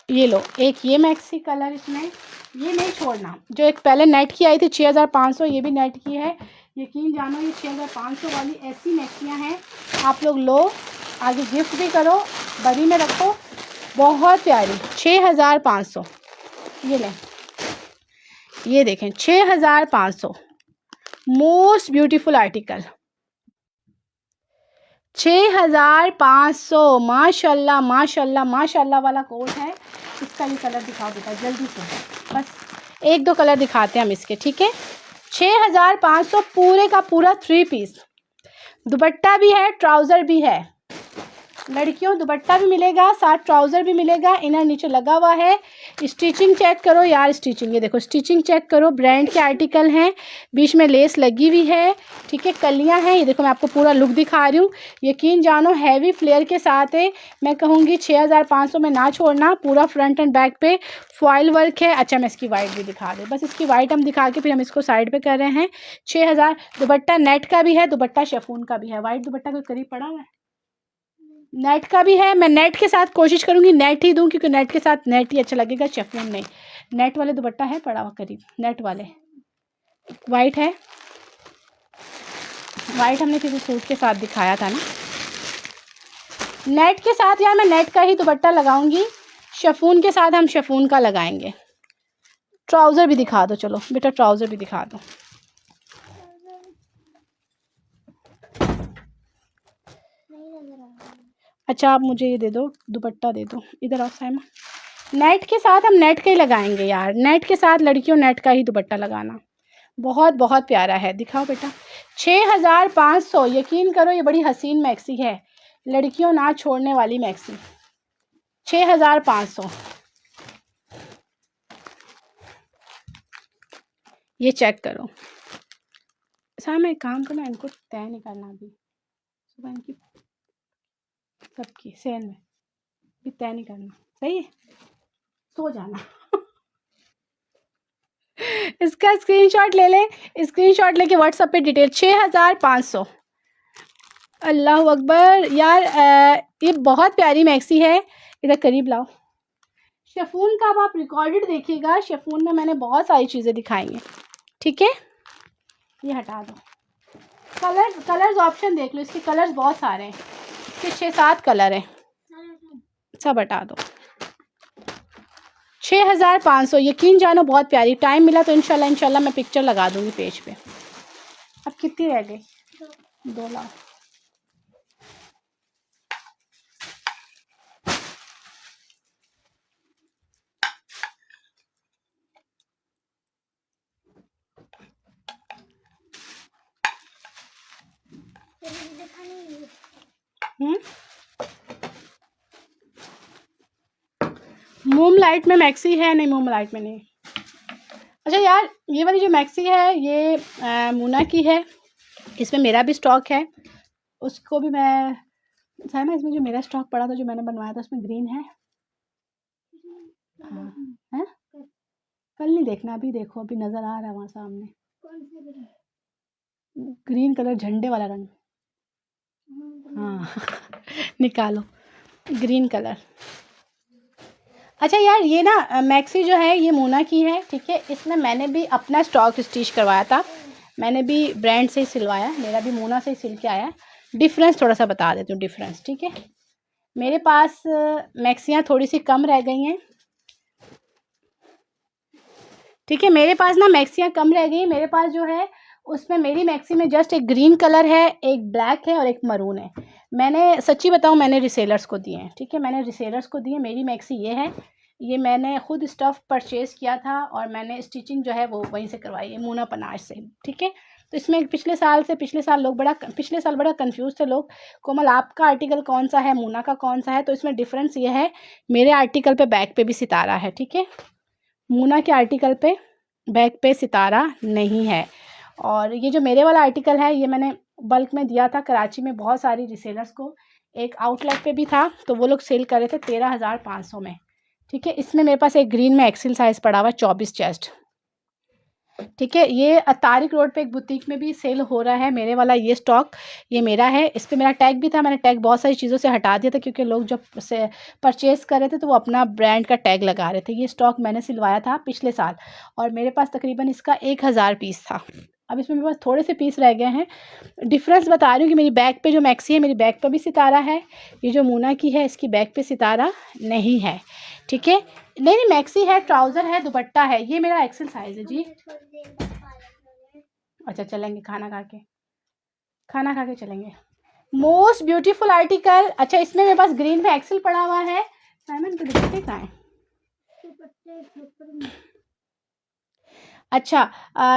ये लो, एक ये मैक्सी कलर, इसमें ये नहीं छोड़ना, जो एक पहले नेट की आई थी 6,500, ये भी नेट की है। यकीन जानो ये 6,500 वाली ऐसी मैक्सियाँ हैं, आप लोग लो, आगे गिफ्ट भी करो, बड़ी में रखो, बहुत प्यारी। 6,500। ये लें, ये देखें 6,500, मोस्ट ब्यूटीफुल आर्टिकल। 6,500। माशाल्लाह माशाल्लाह माशाल्लाह वाला कोट है। इसका भी कलर दिखाओ बेटा जल्दी से, बस 1-2 कलर दिखाते हैं हम इसके, ठीक है। 6,500 पूरे का पूरा 3 पीस। दुपट्टा भी है, ट्राउज़र भी है। लड़कियों दुपट्टा भी मिलेगा, साथ ट्राउज़र भी मिलेगा, इनर नीचे लगा हुआ है। स्टिचिंग चेक करो यार, स्टिचिंग ये देखो, स्टिचिंग चेक करो। ब्रांड के आर्टिकल हैं, बीच में लेस लगी हुई है, ठीक है। कलियां हैं, ये देखो मैं आपको पूरा लुक दिखा रही हूँ। यकीन जानो हैवी फ्लेयर के साथ है। मैं कहूँगी 6,500 में ना छोड़ना। पूरा फ्रंट एंड बैक पे फॉइल वर्क है। अच्छा मैं इसकी वाइट भी दिखा दूँ, बस इसकी वाइट हम दिखा के फिर हम इसको साइड पर कर रहे हैं। 6,000। दुपट्टा नेट का भी है, दुपट्टा शिफॉन का भी है। वाइट दुपट्टा कोई करीब पड़ा हुआ है, नेट का भी है। मैं नेट के साथ कोशिश करूंगी नेट ही दूं, क्योंकि नेट के साथ नेट ही अच्छा लगेगा, शिफॉन नहीं। नेट वाले दुपट्टा है पड़ा हुआ करीब, नेट वाले। वाइट है, वाइट हमने किसी सूट के साथ दिखाया था ना। नेट के साथ यार मैं नेट का ही दुपट्टा लगाऊंगी, शिफॉन के साथ हम शिफॉन का लगाएंगे। ट्राउज़र भी दिखा दो, चलो बेटा ट्राउज़र भी दिखा दो। अच्छा आप मुझे ये दे दो, दुपट्टा दे दो, इधर आओ साइमा। नेट के साथ हम नेट का ही लगाएंगे यार, नेट के साथ लड़कियों नेट का ही दुपट्टा लगाना। बहुत बहुत प्यारा है, दिखाओ बेटा। 6,500। यकीन करो ये बड़ी हसीन मैक्सी है, लड़कियों ना छोड़ने वाली मैक्सी। 6,500। ये चेक करो। साइमा एक काम करना, इनको तय नहीं करना अभी, सुबह इनकी सबकी सेल में भी तय नहीं करना, सही है, सो जाना। इसका स्क्रीनशॉट ले ले, स्क्रीनशॉट लेके व्हाट्सएप पे डिटेल। 6,500। अल्लाह अकबर यार, ये बहुत प्यारी मैक्सी है। इधर करीब लाओ। शिफॉन का अब आप रिकॉर्डेड देखिएगा, शिफॉन में मैंने बहुत सारी चीज़ें दिखाई हैं, ठीक है। ये हटा दो। कलर्स ऑप्शन देख लो, इसके कलर्स बहुत सारे हैं, इसके 6-7 कलर हैं, सब हटा दो। 6,500। यकीन जानो बहुत प्यारी। टाइम मिला तो इंशाल्लाह मैं पिक्चर लगा दूंगी पेज पे। अब कितनी रह गई? 2 लाख। मूम लाइट में मैक्सी है नहीं, मूम लाइट में नहीं। अच्छा यार ये वाली जो मैक्सी है ये मूना की है, इसमें मेरा भी स्टॉक है, उसको भी मैं साइमा, इसमें जो मेरा स्टॉक पड़ा था जो मैंने बनवाया था उसमें ग्रीन है। हाँ है, कल नहीं देखना, अभी देखो, अभी नज़र आ रहा है वहाँ सामने। ग्रीन कलर, झंडे वाला रंग। हाँ निकालो, ग्रीन कलर। अच्छा यार ये ना मैक्सी जो है ये मूना की है, ठीक है। इसमें मैंने भी अपना स्टॉक स्टिच करवाया था, मैंने भी ब्रांड से ही सिलवाया, मेरा भी मूना से ही सिल के आया। डिफरेंस थोड़ा सा बता देती हूँ, डिफरेंस, ठीक है। मेरे पास मैक्सियाँ थोड़ी सी कम रह गई हैं, ठीक है। मेरे पास ना मैक्सियाँ कम रह गई, मेरे पास जो है उसमें मेरी मैक्सी में जस्ट एक ग्रीन कलर है, एक ब्लैक है और एक मरून है। मैंने सच्ची बताऊँ मैंने रिसेलर्स को दिए हैं, ठीक है, मैंने रिसेलर्स को दिए। मेरी मैक्सी ये है, ये मैंने खुद स्टफ़ परचेज़ किया था और मैंने स्टिचिंग जो है वो वहीं से करवाई है, मूना पनाज से, ठीक है। तो इसमें पिछले साल लोग पिछले साल बड़ा कंफ्यूज थे लोग, कोमल आपका आर्टिकल कौन सा है, मूना का कौन सा है। तो इसमें डिफरेंस ये है, मेरे आर्टिकल पे बैक पे भी सितारा है, ठीक है। मूना के आर्टिकल पे बैक पे सितारा नहीं है। और ये जो मेरे वाला आर्टिकल है ये मैंने बल्क में दिया था कराची में बहुत सारी रिसेलर्स को, एक आउटलेट पे भी था, तो वो लोग सेल कर रहे थे 13,500 में, ठीक है। इसमें मेरे पास एक ग्रीन में एक्सेल साइज़ पड़ा हुआ है, 24 चेस्ट, ठीक है। ये तारिक रोड पे एक बुटीक में भी सेल हो रहा है मेरे वाला ये स्टॉक, ये मेरा है। इस पर मेरा टैग भी था, मैंने टैग बहुत सारी चीज़ों से हटा दिया था, क्योंकि लोग जब से परचेज़ कर रहे थे तो वो अपना ब्रांड का टैग लगा रहे थे। ये स्टॉक मैंने सिलवाया था पिछले साल और मेरे पास तकरीबन इसका 1,000 पीस था। अब इसमें मेरे पास थोड़े से पीस रह गए हैं। डिफरेंस बता रही हूँ कि मेरी बैक पे जो मैक्सी है मेरी बैक पे भी सितारा है, ये जो मूना की है इसकी बैक पे सितारा नहीं है, ठीक है। नहीं मैक्सी है, ट्राउज़र है, दुपट्टा है। ये मेरा एक्सेल साइज़ है जी। अच्छा चलेंगे, खाना खा के चलेंगे। Most beautiful article. अच्छा, इसमें मेरे पास ग्रीन में एक्सेल पड़ा हुआ है। साइमन के दुपट्टे कहाँ हैं? अच्छा,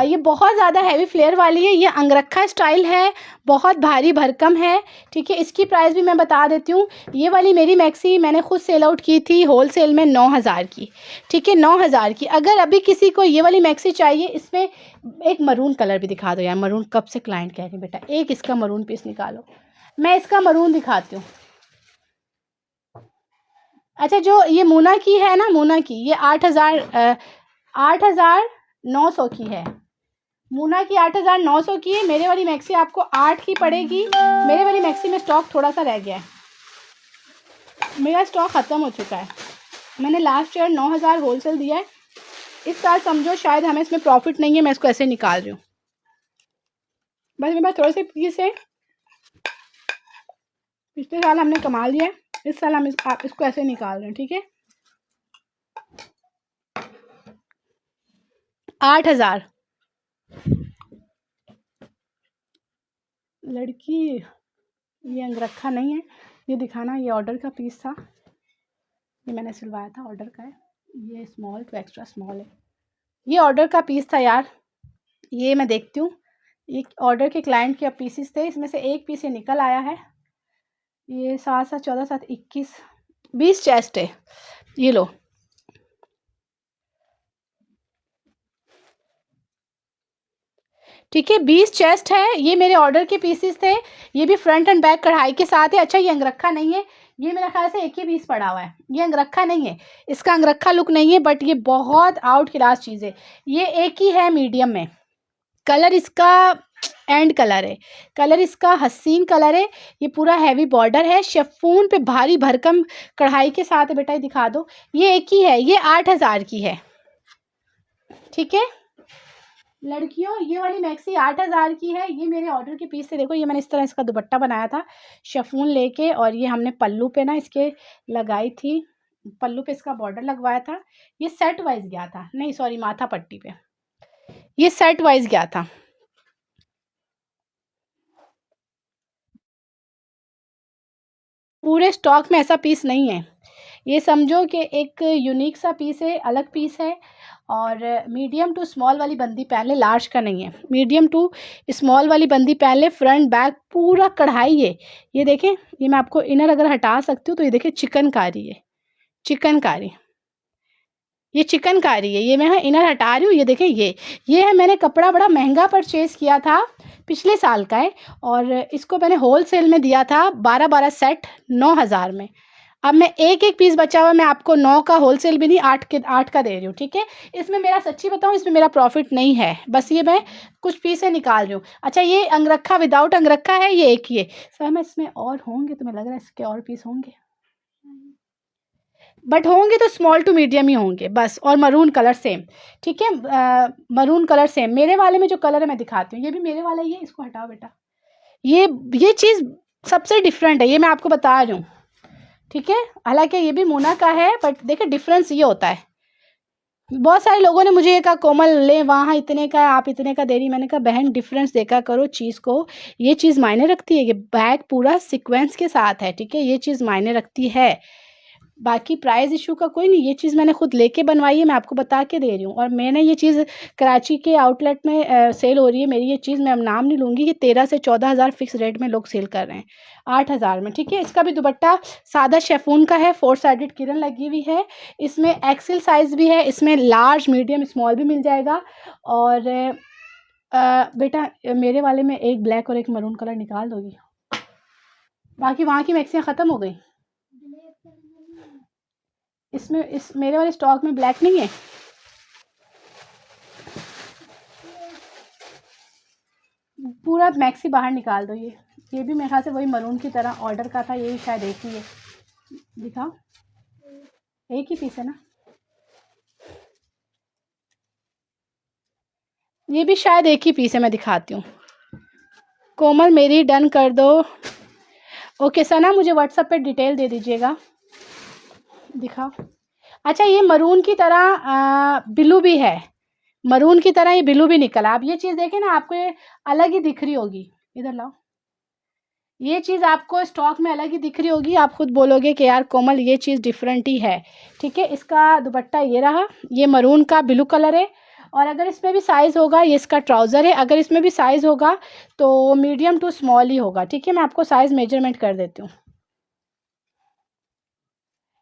ये बहुत ज़्यादा हैवी फ्लेयर वाली है, ये अंगरखा स्टाइल है, बहुत भारी भरकम है। ठीक है, इसकी प्राइस भी मैं बता देती हूँ। ये वाली मेरी मैक्सी मैंने खुद सेल आउट की थी होलसेल में 9,000 की। ठीक है, 9,000 की। अगर अभी किसी को ये वाली मैक्सी चाहिए, इसमें एक मरून कलर भी दिखा दो यार। मरून कब से क्लाइंट कह रही बेटा, एक इसका मरून पीस निकालो। मैं इसका मरून दिखाती हूँ। अच्छा, जो ये मूना की है ना, मूना की, ये 8,900 की है। मूना की 8,900 की है। मेरे वाली मैक्सी आपको 8 की पड़ेगी। मेरे वाली मैक्सी में स्टॉक थोड़ा सा रह गया है, मेरा स्टॉक ख़त्म हो चुका है। मैंने लास्ट ईयर 9,000 होलसेल दिया है। इस साल समझो शायद हमें इसमें प्रॉफिट नहीं है, मैं इसको ऐसे निकाल रही हूँ। बस मेरे पास थोड़े से पीस है। पिछले साल हमने कमा लिया है, इस साल हम इसको ऐसे निकाल रहे हैं। ठीक है, 8,000। लड़की, ये अंगरखा नहीं है, ये दिखाना। ये ऑर्डर का पीस था, ये मैंने सिलवाया था, ऑर्डर का है। ये स्मॉल टू एक्स्ट्रा स्मॉल है, ये ऑर्डर का पीस था यार। ये मैं देखती हूँ, ये ऑर्डर के क्लाइंट के पीसेस थे, इसमें से एक पीस ये निकल आया है। ये 7 7 14 7 21 20 चेस्ट है। ये लो, ठीक है, 20 चेस्ट है। ये मेरे ऑर्डर के पीसेस थे। ये भी फ्रंट एंड बैक कढ़ाई के साथ है। अच्छा, ये अंगरखा नहीं है, ये मेरे ख्याल से एक ही पीस पड़ा हुआ है। ये अंगरखा नहीं है, इसका अंगरखा लुक नहीं है, बट ये बहुत आउट क्लास चीज़ है। ये एक ही है मीडियम में। कलर इसका एंड कलर है, कलर इसका हसीन कलर है। ये पूरा हैवी बॉर्डर है, शिफॉन पे भारी भरकम कढ़ाई के साथ है। बेटा ये दिखा दो, ये एक ही है, ये 8,000 की है। ठीक है लड़कियों, ये वाली मैक्सी 8,000 की है। ये मेरे ऑर्डर के पीस से। देखो, ये मैंने इस तरह इसका दुपट्टा बनाया था शिफॉन लेके, और ये हमने पल्लू पे ना इसके लगाई थी, पल्लू पे इसका बॉर्डर लगवाया था। ये सेट वाइज गया था, नहीं सॉरी, माथा पट्टी पे ये सेट वाइज गया था। पूरे स्टॉक में ऐसा पीस नहीं है। ये समझो कि एक यूनिक सा पीस है, अलग पीस है। और मीडियम टू स्मॉल वाली बंदी पहन ले, लार्ज का नहीं है, मीडियम टू स्मॉल वाली बंदी पहन ले। फ्रंट बैक पूरा कढ़ाई है। ये देखें, ये मैं आपको इनर अगर हटा सकती हूँ तो ये देखें, चिकनकारी है, चिकनकारी, ये चिकनकारी है। ये मैं इनर हटा रही हूँ, ये देखें, ये है। मैंने कपड़ा बड़ा महंगा परचेज़ किया था, पिछले साल का है, और इसको मैंने होल सेल में दिया था 12-12 सेट 9,000 में। अब मैं एक एक पीस बचा हुआ, मैं आपको 9 का होलसेल भी नहीं, 8 का दे रही हूँ। ठीक है, इसमें मेरा सच्ची बताऊँ, इसमें मेरा प्रॉफिट नहीं है, बस ये मैं कुछ पीस निकाल रही हूँ। अच्छा, ये अंगरखा विदाउट अंगरखा है, ये एक ही है। सर मैं इसमें और होंगे, तुम्हें लग रहा है इसके और पीस होंगे, बट होंगे तो स्मॉल टू मीडियम ही होंगे बस। और मरून कलर सेम। ठीक है, मरून कलर सेम। मेरे वाले में जो कलर है मैं दिखाती हूँ, ये भी मेरे वाला ही है, इसको हटाओ बेटा। ये चीज़ सबसे डिफरेंट है, ये मैं आपको बता रही हूँ। ठीक है, हालांकि ये भी मोना का है, बट देखिए डिफरेंस ये होता है। बहुत सारे लोगों ने मुझे ये कहा, कोमल ले वहाँ इतने का है, आप इतने का दे रही। मैंने कहा बहन, डिफरेंस देखा करो चीज़ को, ये चीज़ मायने रखती है। ये बैग पूरा सीक्वेंस के साथ है, ठीक है, ये चीज़ मायने रखती है। बाकी प्राइस इशू का कोई नहीं, ये चीज़ मैंने खुद लेके बनवाई है, मैं आपको बता के दे रही हूँ। और मैंने ये चीज़ कराची के आउटलेट में सेल हो रही है मेरी ये चीज़, मैं अब नाम नहीं लूँगी। ये 13 से 14,000 फिक्स रेट में लोग सेल कर रहे हैं, 8,000 में। ठीक है, इसका भी दुपट्टा सादा शेफून का है, 4 साइडेड किरण लगी हुई है। इसमें एक्सेल साइज़ भी है, इसमें लार्ज मीडियम स्मॉल भी मिल जाएगा। और बेटा मेरे वाले में एक ब्लैक और एक मरून कलर निकाल दोगी, बाकी वहाँ की मैक्सियाँ ख़त्म हो गई। इसमें इस मेरे वाले स्टॉक में ब्लैक नहीं है। पूरा मैक्सी बाहर निकाल दो। ये भी मेरे ख्याल से वही मरून की तरह ऑर्डर का था, ये भी शायद एक ही है। दिखाओ, एक ही पीस है ना, ये भी शायद एक ही पीस है, मैं दिखाती हूँ। कोमल मेरी डन कर दो। ओके सना, मुझे व्हाट्सएप पे डिटेल दे दीजिएगा। दिखाओ। अच्छा, ये मरून की तरह ब्लू भी है, मरून की तरह ये ब्लू भी निकला। आप ये चीज़ देखें ना, आपको ये अलग ही दिख रही होगी। इधर लाओ, ये चीज़ आपको स्टॉक में अलग ही दिख रही होगी, आप खुद बोलोगे कि यार कोमल ये चीज़ डिफरेंट ही है। ठीक है, इसका दुपट्टा ये रहा, ये मरून का ब्लू कलर है। और अगर इसमें भी साइज़ होगा, ये इसका ट्राउज़र है, अगर इसमें भी साइज़ होगा तो मीडियम टू स्मॉल ही होगा। ठीक है, मैं आपको साइज़ मेजरमेंट कर देती हूँ।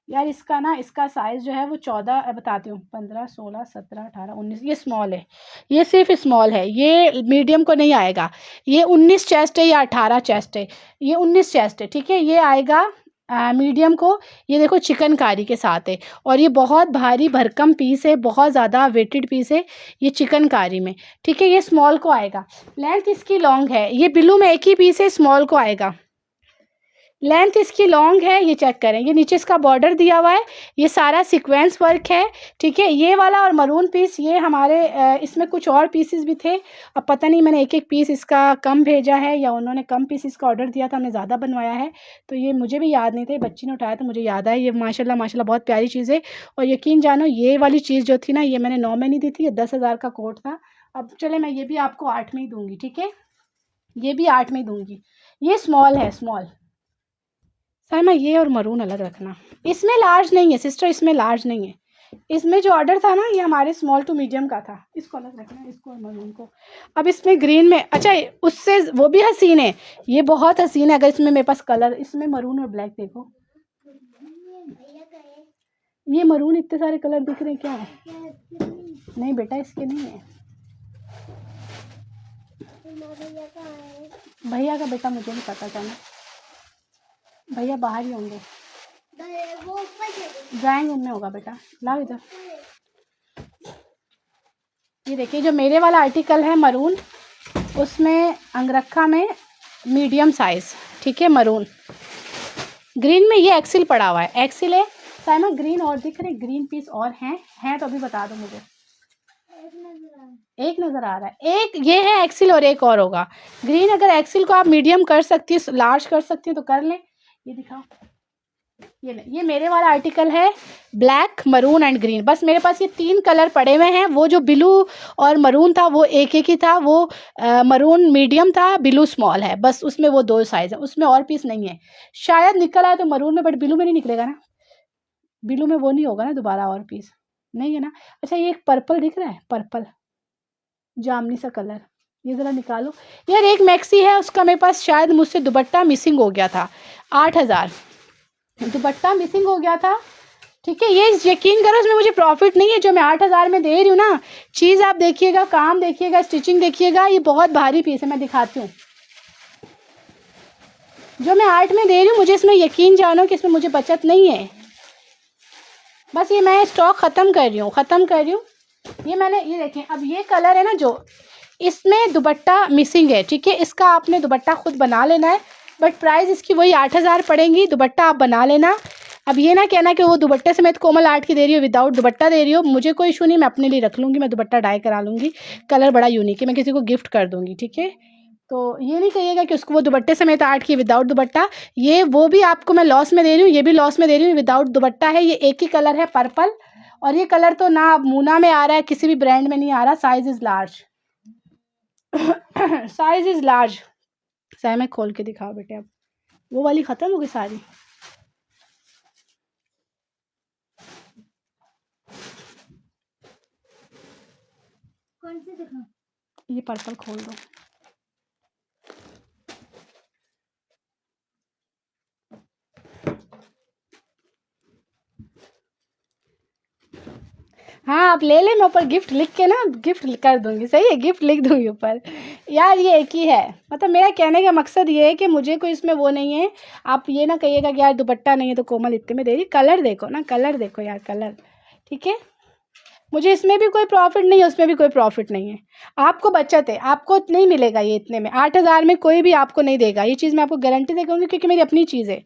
यार इसका ना, इसका साइज़ जो है वो 14 बताती हूँ, 15 16 17 18 19, ये स्मॉल है, ये सिर्फ स्मॉल है, ये मीडियम को नहीं आएगा। ये 19 चेस्ट है या 18 चेस्ट है, ये 19 चेस्ट है। ठीक है, ये आएगा मीडियम को। ये देखो चिकनकारी के साथ है, और ये बहुत भारी भरकम पीस है, बहुत ज़्यादा वेटेड पीस है ये चिकनकारी में। ठीक है, ये स्मॉल को आएगा। लेंथ इसकी लॉन्ग है, ये ब्लू में एक ही पीस है, स्मॉल को आएगा। लेंथ इसकी लॉन्ग है, ये चेक करें, ये नीचे इसका बॉर्डर दिया हुआ है, ये सारा सीक्वेंस वर्क है। ठीक है, ये वाला और मरून पीस ये हमारे इसमें कुछ और पीसेस भी थे, अब पता नहीं मैंने एक एक पीस इसका कम भेजा है या उन्होंने कम पीस इसका ऑर्डर दिया था, हमने ज़्यादा बनवाया है, तो ये मुझे भी याद नहीं थे, बच्ची ने उठाया तो मुझे याद आया। ये माशाल्लाह माशाल्लाह बहुत प्यारी चीज़ है। और यकीन जानो ये वाली चीज़ जो थी ना, ये मैंने 9 में नहीं दी थी, ये 10,000 का कोट था। अब चले मैं ये भी आपको 8 में ही दूँगी। ठीक है, ये भी 8 में ही दूँगी। ये स्मॉल है, स्मॉल। साइमा ये और मरून अलग रखना, इसमें लार्ज नहीं है सिस्टर, इसमें लार्ज नहीं है। इसमें जो ऑर्डर था ना, ये हमारे स्मॉल टू मीडियम का था, इसको अलग रखना, इसको और मरून को। अब इसमें ग्रीन में, अच्छा उससे वो भी हसीन है, ये बहुत हसीन है। अगर इसमें मेरे पास कलर, इसमें मरून और ब्लैक देखो, ये मरून इतने सारे कलर दिख रहे हैं, क्या है? नहीं बेटा इसके नहीं है। भैया का बेटा मुझे नहीं पता चला, भैया बाहर ही होंगे, ड्राइंग रूम में होगा बेटा। लाओ इधर, ये देखिए जो मेरे वाला आर्टिकल है मरून, उसमें अंगरखा में मीडियम साइज। ठीक है, मरून। ग्रीन में ये एक्सिल पड़ा हुआ है, एक्सिल है। साइमा ग्रीन और दिख रहे, ग्रीन पीस और हैं तो अभी बता दो मुझे। एक नज़र आ रहा है, एक ये है एक्सिल और एक और होगा ग्रीन। अगर एक्सिल को आप मीडियम कर सकती है, लार्ज कर सकती है तो कर लें। ये दिखाओ, ये मेरे वाला आर्टिकल है, ब्लैक मरून एंड ग्रीन। बस मेरे पास ये 3 कलर पड़े हुए हैं, वो जो ब्लू और मरून था वो एक एक ही था, वो मरून मीडियम था, ब्लू स्मॉल है, बस उसमें वो 2 साइज़ है, उसमें और पीस नहीं है। शायद निकल आए तो मरून में, बट ब्लू में नहीं निकलेगा ना, ब्लू में वो नहीं होगा ना दोबारा और पीस, नहीं है ना। अच्छा ये एक पर्पल दिख रहा है, पर्पल जामनी सा कलर, ये ज़रा निकालो यार। एक मैक्सी है, उसका मेरे पास शायद मुझसे दुपट्टा मिसिंग हो गया था, 8,000 दुपट्टा मिसिंग हो गया था। ठीक है, ये यकीन करो इसमें मुझे प्रॉफिट नहीं है, जो मैं 8,000 में दे रही हूँ ना, चीज़ आप देखिएगा, काम देखिएगा, स्टिचिंग देखिएगा, ये बहुत भारी पीस है। मैं दिखाती हूँ, जो मैं 8 में दे रही हूँ, मुझे इसमें यकीन जानो कि इसमें मुझे बचत नहीं है। बस ये मैं स्टॉक ख़त्म कर रही हूँ। ये मैंने, ये देखें, अब ये कलर है ना जो, इसमें दुपट्टा मिसिंग है। ठीक है, इसका आपने दुपट्टा खुद बना लेना है, बट प्राइस इसकी वही 8,000 पड़ेंगी, दुपट्टा आप बना लेना। अब ये ना कहना कि वो दुपट्टे समेत कोमल आर्ट की दे रही हो, विदाउट दुपट्टा दे रही हो, मुझे कोई इशू नहीं, मैं अपने लिए रख लूँगी, मैं दुपट्टा डाई करा लूँगी, कलर बड़ा यूनिक है, मैं किसी को गिफ्ट कर दूँगी। ठीक है, तो ये नहीं कहिएगा कि उसको वो दुपट्टे समेत आर्ट की विदाउट दुपट्टा, ये वो भी आपको मैं लॉस में दे रही हूँ, ये भी लॉस में दे रही हूँ, विदाउट दुपट्टा है। ये एक ही कलर है, पर्पल, और ये कलर तो ना मूना में आ रहा है, किसी भी ब्रांड में नहीं आ रहा। Size is large size is large. Size में खोल के दिखाओ बेटे, अब वो वाली ख़त्म हो गई सारी। कौन सी दिखाऊं? ये पर्पल खोल दो। हाँ आप ले लें, मैं ऊपर गिफ्ट लिख के ना गिफ्ट कर दूंगी, सही है, गिफ्ट लिख दूंगी ऊपर। यार ये एक ही है, मतलब मेरा कहने का मकसद ये है कि मुझे कोई इसमें वो नहीं है। आप ये ना कहिएगा कि यार दुपट्टा नहीं है तो कोमल इतने में दे रही। कलर देखो ना, कलर देखो यार, कलर। ठीक है, मुझे इसमें भी कोई प्रॉफिट नहीं है, उसमें भी कोई प्रॉफिट नहीं है। आपको बचत है, आपको नहीं मिलेगा ये इतने में, 8,000 में कोई भी आपको नहीं देगा। ये चीज़ मैं आपको गारंटी दे कहूँगी, क्योंकि मेरी अपनी चीज़ है,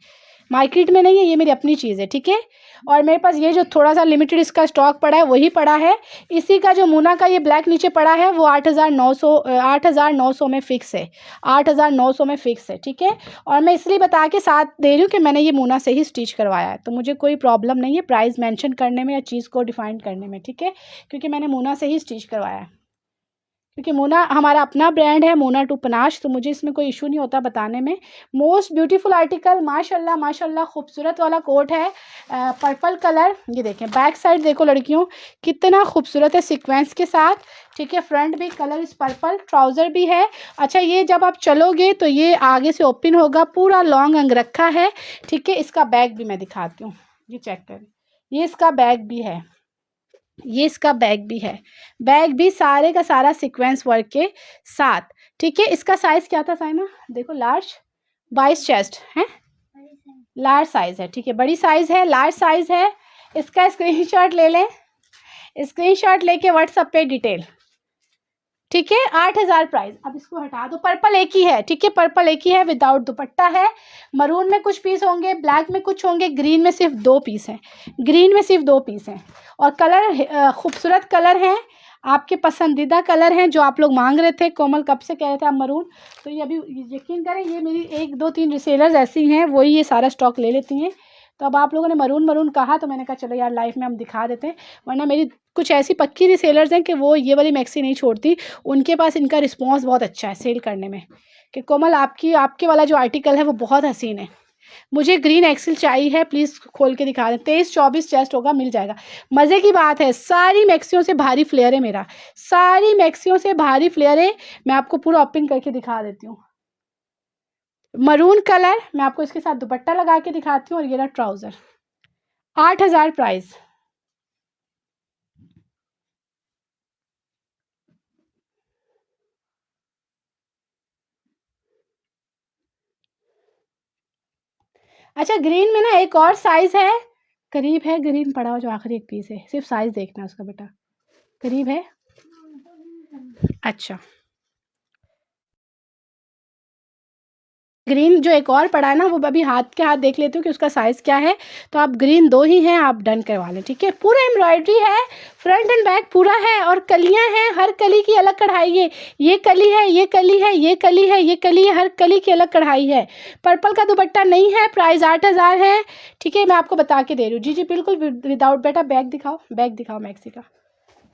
मार्केट में नहीं है, ये मेरी अपनी चीज़ है। ठीक है, और मेरे पास ये जो थोड़ा सा लिमिटेड इसका स्टॉक पड़ा है वही पड़ा है। इसी का जो मूना का ये ब्लैक नीचे पड़ा है वो 8,900 में फ़िक्स है, 8,900 में फ़िक्स है। ठीक है, और मैं इसलिए बता के साथ दे रही हूँ कि मैंने ये मूना से ही स्टिच करवाया है, तो मुझे कोई प्रॉब्लम नहीं है प्राइस मेंशन करने में या चीज़ को डिफाइन करने में। ठीक है, क्योंकि मैंने मूना से ही स्टिच करवाया है। क्योंकि मोना हमारा अपना ब्रांड है, मोना टू पनाश, तो मुझे इसमें कोई इशू नहीं होता बताने में। मोस्ट ब्यूटीफुल आर्टिकल, माशाल्लाह माशाल्लाह, खूबसूरत वाला कोट है, पर्पल कलर। ये देखें बैक साइड, देखो लड़कियों कितना खूबसूरत है सीक्वेंस के साथ, ठीक है। फ्रंट भी कलर इस पर्पल, ट्राउज़र भी है। अच्छा, ये जब आप चलोगे तो ये आगे से ओपन होगा, पूरा लॉन्ग अंग रखा है, ठीक है। इसका बैग भी मैं दिखाती हूँ, ये चेक करें, ये इसका बैग भी है, ये इसका बैग भी है, बैग भी सारे का सारा सीक्वेंस वर्क के साथ, ठीक है। इसका साइज क्या था साइमा, देखो लार्ज 22 चेस्ट है, लार्ज साइज है, ठीक है, बड़ी साइज है, लार्ज साइज है। इसका स्क्रीनशॉट ले लें, स्क्रीनशॉट लेके व्हाट्सएप पे डिटेल, ठीक है। 8000 प्राइस। अब इसको हटा दो, पर्पल एक ही है, ठीक है, पर्पल एक ही है, विदाउट दुपट्टा है। मरून में कुछ पीस होंगे, ब्लैक में कुछ होंगे, ग्रीन में सिर्फ 2 पीस हैं, ग्रीन में सिर्फ 2 पीस हैं। और कलर खूबसूरत कलर हैं, आपके पसंदीदा कलर हैं जो आप लोग मांग रहे थे। कोमल कब से कह रहे थे आप मरून, तो ये अभी यकीन करें ये मेरी 1 2 3 रिसेलर्स ऐसी हैं, वही ये सारा स्टॉक ले लेती हैं। तो अब आप लोगों ने मरून मरून कहा तो मैंने कहा चलो यार लाइव में हम दिखा देते हैं, वरना मेरी कुछ ऐसी पक्की रिसेलर्स हैं कि वो ये वाली मैक्सी नहीं छोड़ती, उनके पास इनका रिस्पॉन्स बहुत अच्छा है सेल करने में, कि कोमल आपके वाला जो आर्टिकल है वो बहुत हसीन है, मुझे ग्रीन एक्सेल चाहिए है, प्लीज़ खोल के दिखा दें। 23-24 चेस्ट होगा, मिल जाएगा। मज़े की बात है, सारी मैक्सियों से भारी फ्लेयर है मेरा, सारी मैक्सियों से भारी फ्लेयर है। मैं आपको पूरा ओपन करके दिखा देती हूँ। मरून कलर, मैं आपको इसके साथ दुपट्टा लगा के दिखाती हूँ, और ये रहा ट्राउज़र। 8000 प्राइस। अच्छा, ग्रीन में ना एक और साइज़ है, करीब है, ग्रीन पड़ा हुआ जो आखिरी एक पीस है, सिर्फ साइज़ देखना है उसका बेटा, करीब है। अच्छा, ग्रीन जो एक और पड़ा है ना, वो अभी हाथ के हाथ देख लेती हूँ कि उसका साइज़ क्या है। तो आप ग्रीन 2 ही हैं, आप डन करवा लें, ठीक है। पूरा एम्ब्रॉयडरी है, फ्रंट एंड बैक पूरा है, और कलियाँ हैं, हर कली की अलग कढ़ाई है। ये कली है, ये कली है, ये कली है, ये कली है, हर कली की अलग कढ़ाई है। पर्पल का दुपट्टा नहीं है, प्राइस 8000 है, ठीक है। मैं आपको बता के दे रही हूँ, जी जी बिल्कुल विदाउट। बेटा बैग दिखाओ, बैग दिखाओ मैक्सी का,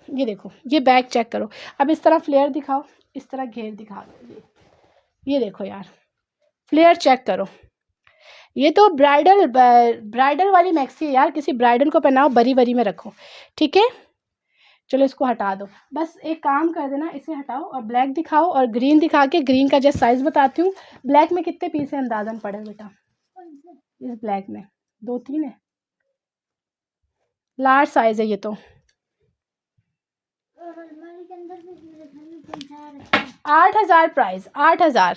ये देखो, ये बैग चेक करो। अब इस तरह फ्लेयर दिखाओ, इस तरह घेर दिखा दो, ये देखो यार, फ्लेयर चेक करो। ये तो ब्राइडल वाली मैक्सी है यार, किसी ब्राइडल को पहनाओ, बरी बरी में रखो, ठीक है। चलो इसको हटा दो, बस एक काम कर देना, इसे हटाओ और ब्लैक दिखाओ, और ग्रीन दिखा के ग्रीन का जस्ट साइज बताती हूँ। ब्लैक में कितने पीस है अंदाजन पड़े बेटा, इस ब्लैक में 2-3 है, लार्ज साइज है ये तो। 8000 प्राइस, 8000।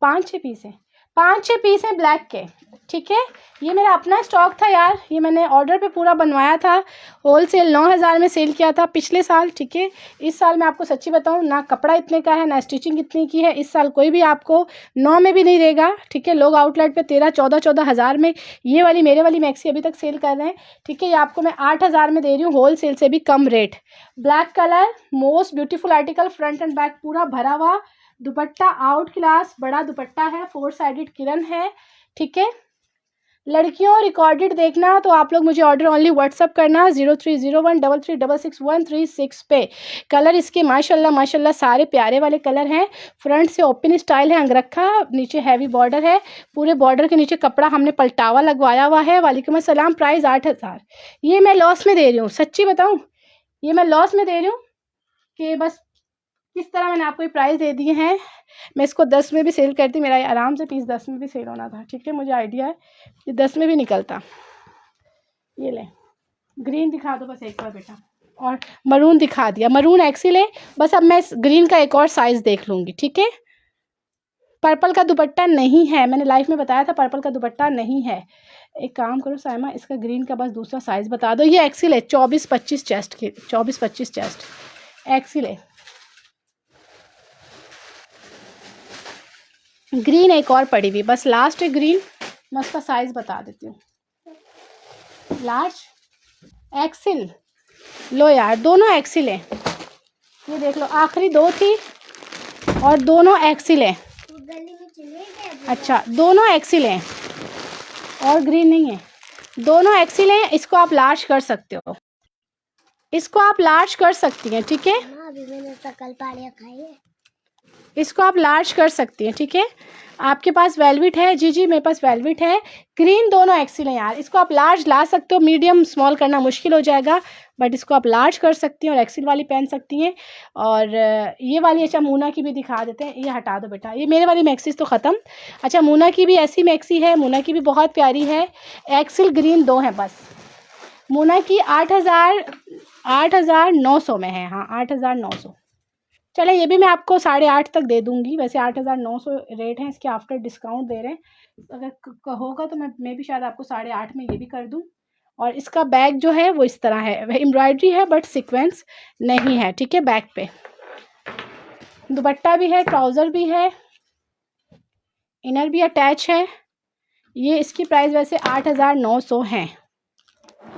5-6 पीस है, 5-6 पीस है ब्लैक के, ठीक है। ये मेरा अपना स्टॉक था यार, ये मैंने ऑर्डर पे पूरा बनवाया था, होलसेल 9000 में सेल किया था पिछले साल, ठीक है। इस साल मैं आपको सच्ची बताऊं, ना कपड़ा इतने का है, ना स्टिचिंग इतनी की है, इस साल कोई भी आपको 9 में भी नहीं देगा, ठीक है। लोग आउटलेट पे 13-14 हज़ार में ये वाली मेरे वाली मैक्सी अभी तक सेल कर रहे हैं, ठीक है। ये आपको मैं 8000 में दे रही हूँ, होलसेल से भी कम rate. Black colour, most beautiful article, front and back पूरा भरा हुआ, दुपट्टा आउट क्लास बड़ा दुपट्टा है, 4 साइडेड किरण है, ठीक है। लड़कियों रिकॉर्डेड देखना तो आप लोग मुझे ऑर्डर ओनली व्हाट्सअप करना 03013366 पे। कलर इसके माशाल्लाह माशाल्लाह सारे प्यारे वाले कलर हैं। फ्रंट से ओपन स्टाइल है, अंगरखा, नीचे हैवी बॉर्डर है, पूरे बॉर्डर के नीचे कपड़ा हमने पलटावा लगवाया हुआ है। वालेकुम अस्सलाम। प्राइस 8000। ये मैं लॉस में दे रही हूँ, सच्ची बताऊँ, ये मैं लॉस में दे रही हूँ कि बस किस तरह मैंने आपको ये प्राइस दे दिए हैं। मैं इसको 10 में भी सेल करती, मेरा आराम से पीस 10 में भी सेल होना था, ठीक है। मुझे आइडिया है कि 10 में भी निकलता। ये ले, ग्रीन दिखा दो बस एक बार बेटा, और मरून दिखा दिया, मरून एक्सेल है। बस अब मैं ग्रीन का एक और साइज़ देख लूँगी, ठीक है। पर्पल का दुपट्टा नहीं है, मैंने लाइफ में बताया था पर्पल का दुपट्टा नहीं है। एक काम करो साइमा, इसका ग्रीन का बस दूसरा साइज़ बता दो। ये एक्सेल है, 24-25 चेस्ट के, 24-25 चेस्ट एक्सेल है। ग्रीन एक और पड़ी हुई, बस लास्ट है ग्रीन, मैं उसका साइज़ बता देती हूँ। लार्ज एक्सेल, लो यार दोनों एक्सेल है, ये देख लो, आखिरी 2 थी और दोनों एक्सेल है। अच्छा, दोनों एक्सेल हैं और ग्रीन नहीं है, दोनों एक्सेल हैं। इसको आप लार्ज कर सकते हो, इसको आप लार्ज कर सकती हैं, ठीक है। अभी मैंने शकल पाड़िया खाई है। इसको आप लार्ज कर सकती हैं, ठीक है। आपके पास वेलवेट है? जी जी मेरे पास वेलवेट है। ग्रीन दोनों एक्सेल है यार, इसको आप लार्ज ला सकते हो, मीडियम स्मॉल करना मुश्किल हो जाएगा, बट इसको आप लार्ज कर सकती हैं और एक्सेल वाली पहन सकती हैं। और ये वाली, अच्छा मूना की भी दिखा देते हैं, ये हटा दो बेटा, ये मेरे वाली मैक्सीज तो ख़त्म। अच्छा मूना की भी ऐसी मैक्सी है, मूना की भी बहुत प्यारी है, एक्सेल ग्रीन 2 हैं बस। मूना की 8,900 में है, हाँ 8,900। चले ये भी मैं आपको 8,500 तक दे दूंगी, वैसे 8,900 रेट है इसके, आफ्टर डिस्काउंट दे रहे हैं। अगर होगा तो मैं भी शायद आपको 8,500 में ये भी कर दूं। और इसका बैग जो है वो इस तरह है, वह एम्ब्रॉयडरी है बट सीक्वेंस नहीं है, ठीक है। बैक पे दुपट्टा भी है, ट्राउज़र भी है, इनर भी अटैच है। ये इसकी प्राइस वैसे 8,900 है।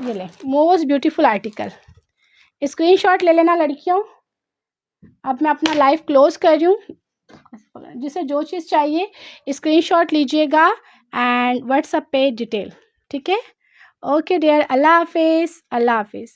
ये ले, मोस्ट ब्यूटीफुल आर्टिकल, स्क्रीनशॉट ले लेना लड़कियों। अब मैं अपना लाइव क्लोज कर रही हूँ। जिसे जो चीज़ चाहिए स्क्रीनशॉट लीजिएगा एंड व्हाट्सएप पे डिटेल, ठीक है। ओके डियर, अल्लाह हाफिज़, अल्लाह हाफिज़।